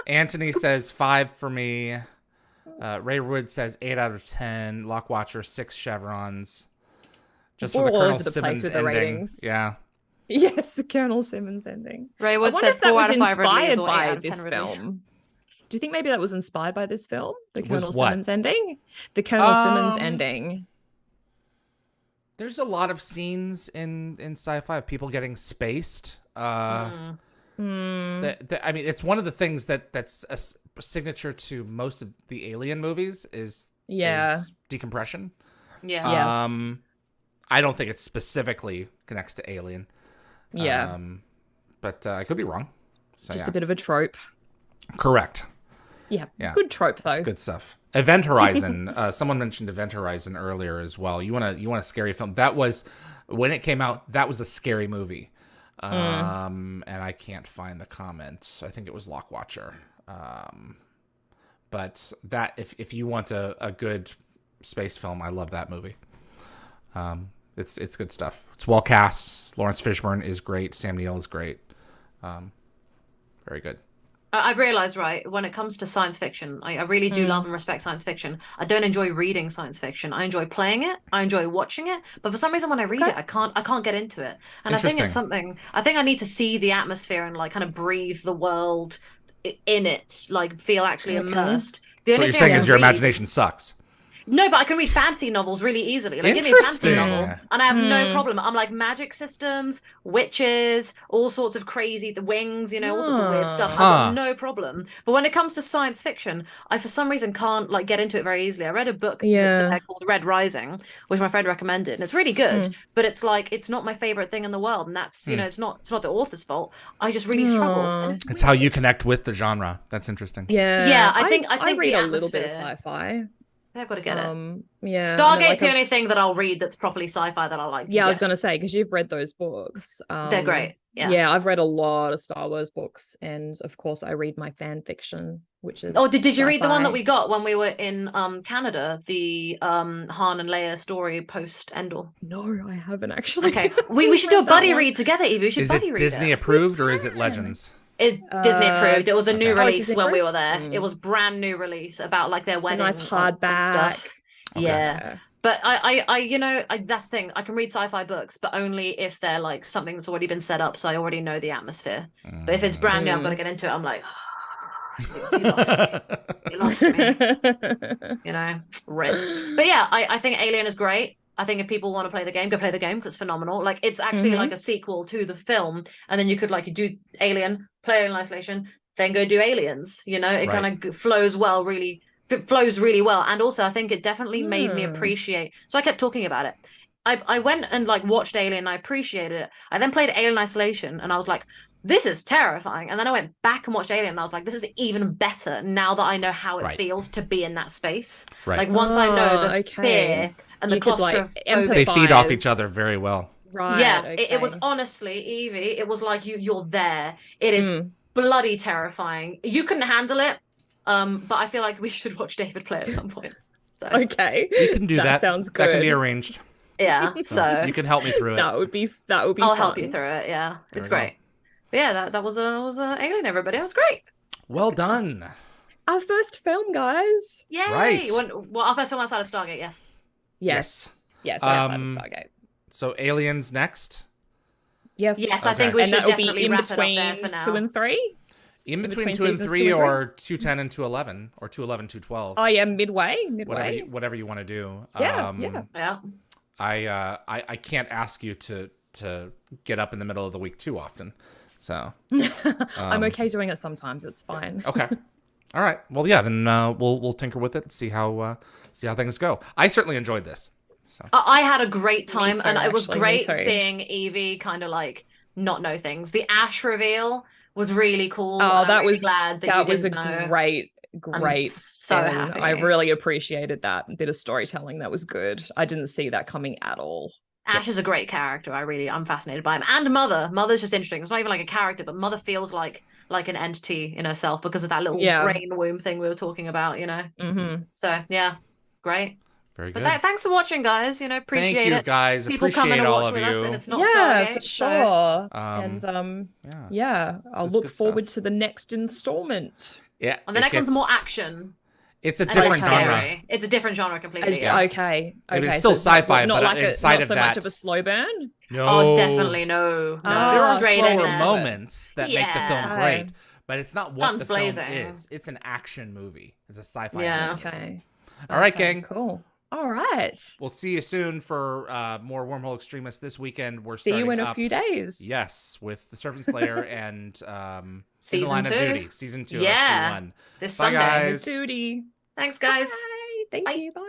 Anthony says 5 for me. Ray Wood says 8 out of 10. Lockwatcher 6 chevrons. Just for the Colonel Simmons ending. Ratings. Yeah. Yes, the Colonel Simmons ending. Ray Wood said 4 out of 5 Ridleys or 8 out of 10 this Ridleys. film. Do you think maybe that was inspired by this film? The Colonel what? Simmons ending? The Colonel Simmons ending. There's a lot of scenes in sci-fi of people getting spaced. I mean, it's one of the things that's a signature to most of the Alien movies is decompression. Yeah. Yes. I don't think it specifically connects to Alien. Yeah. But I could be wrong. So, Just a bit of a trope. Correct. Yeah. Good trope though. That's good stuff. Event Horizon. Someone mentioned Event Horizon earlier as well. You want a scary film? That was when it came out. That was a scary movie. And I can't find the comment. I think it was Lockwatcher. But that if you want a good space film, I love that movie. It's good stuff. It's well cast. Lawrence Fishburne is great. Sam Neill is great. Very good. I've realized, right, when it comes to science fiction, I really do love and respect science fiction. I don't enjoy reading science fiction. I enjoy playing it. I enjoy watching it. But for some reason, when I read it, I can't get into it. And I think it's something. I think I need to see the atmosphere and like kind of breathe the world in it, like feel actually immersed. So what you're saying is your imagination sucks. No, but I can read fantasy novels really easily. Like, give me a fantasy novel, and I have no problem. I'm like magic systems, witches, all sorts of crazy, the wings, all sorts of weird stuff. I've got no problem. But when it comes to science fiction, I for some reason can't like get into it very easily. I read a book that's called Red Rising, which my friend recommended, and it's really good. But it's like it's not my favorite thing in the world, and that's it's not the author's fault. I just really struggle. And it's how you connect with the genre. That's interesting. Yeah. I think I read a little bit of sci-fi. I've got to get it. Stargate's the only thing that I'll read that's properly sci-fi that I like. Yeah, I was going to say, because you've read those books. They're great. Yeah, I've read a lot of Star Wars books, and of course I read my fan fiction, which is did you read the one that we got when we were in Canada, the Han and Leia story post Endor? No, I haven't actually. Okay, we should do a buddy read together, Evie. We should buddy read. Is it Disney approved or is it Legends? It's Disney approved. It was a new release when we were there. Mm. It was brand new release about like their wedding, nice hardback stuff. Okay. Yeah. But I that's the thing. I can read sci-fi books, but only if they're like something that's already been set up, so I already know the atmosphere. But if it's brand new, I've got to get into it. I'm like, you lost me. You lost me. Rip. But yeah, I think Alien is great. I think if people want to play the game, go play the game because it's phenomenal. Like it's actually like a sequel to the film, and then you could like do Alien, play Alien Isolation, then go do Aliens. It kind of flows really well. And also, I think it definitely made me appreciate. So I kept talking about it. I went and like watched Alien, and I appreciated it. I then played Alien Isolation, and I was like, this is terrifying. And then I went back and watched Alien, and I was like, this is even better now that I know how it feels to be in that space. Right. Like once I know the fear and the claustrophobia. They feed off each other very well. Right. Yeah. Okay. It was honestly, Evie, it was like you're there. It is bloody terrifying. You couldn't handle it. But I feel like we should watch David play at some point. So. Okay. You can do that. Sounds good. That can be arranged. Yeah. So you can help me through it. That would be I'll fun. Help you through it. Yeah. It's great. But yeah, that was Alien, everybody. It was great. Well done. Our first film, guys. Yay. Right. Well, our first film outside of Stargate, yes. Yes, outside of Stargate. So Aliens next? Yes. Yes, okay. I think we should definitely wrap it up there for now. 2 and 3? In between 2 and 3 or 210 and 211 or 211, 212. Oh, yeah, midway. Whatever you want to do. Yeah. I can't ask you to get up in the middle of the week too often. So I'm okay doing it sometimes. It's fine. Okay. All right. Well, yeah. Then we'll tinker with it and see how things go. I certainly enjoyed this. So I had a great time, too, and it was actually, me great too. seeing Yvie kind of like not know things. The Ash reveal was really cool. Oh, and that I'm really was glad that that you was a didn't know. great I'm so thing. happy. I really appreciated that bit of storytelling. That was good. I didn't see that coming at all. Ash is a great character. I'm fascinated by him. And Mother. Mother's just interesting. It's not even like a character, but Mother feels like an entity in herself because of that little brain womb thing we were talking about, you know? Mm-hmm. So, yeah, it's great. very good. But thanks for watching, guys. You know, appreciate Thank you, it. guys. People Appreciate coming to all watch of with you. us, and it's not Yeah, Stargate. for So, sure. Yeah. I'll is look good forward stuff. to the next installment. Yeah. and the next one's more action. It's a And different less genre. scary. It's a different genre completely. Yeah. Okay. I mean, Okay. it's still so it's sci-fi, not but like inside not of so that, much of a slow burn. No. Oh, it's definitely no. There are straight slower in there. moments that make the film Yeah. great, but it's not what Guns the film blazing. is. It's an action movie. It's a sci-fi Yeah. action movie. Okay. All right, Okay, gang. Cool. All right. We'll see you soon for more Wormhole Extremists this weekend. We're See starting you in a up, few days. Yes, with the Serpent Slayer and In the Season Line 2. of Duty, season 2, Yeah. SG1. This Bye, Sunday. guys. Duty. Thanks, guys. Bye. Thank Bye. you. Bye.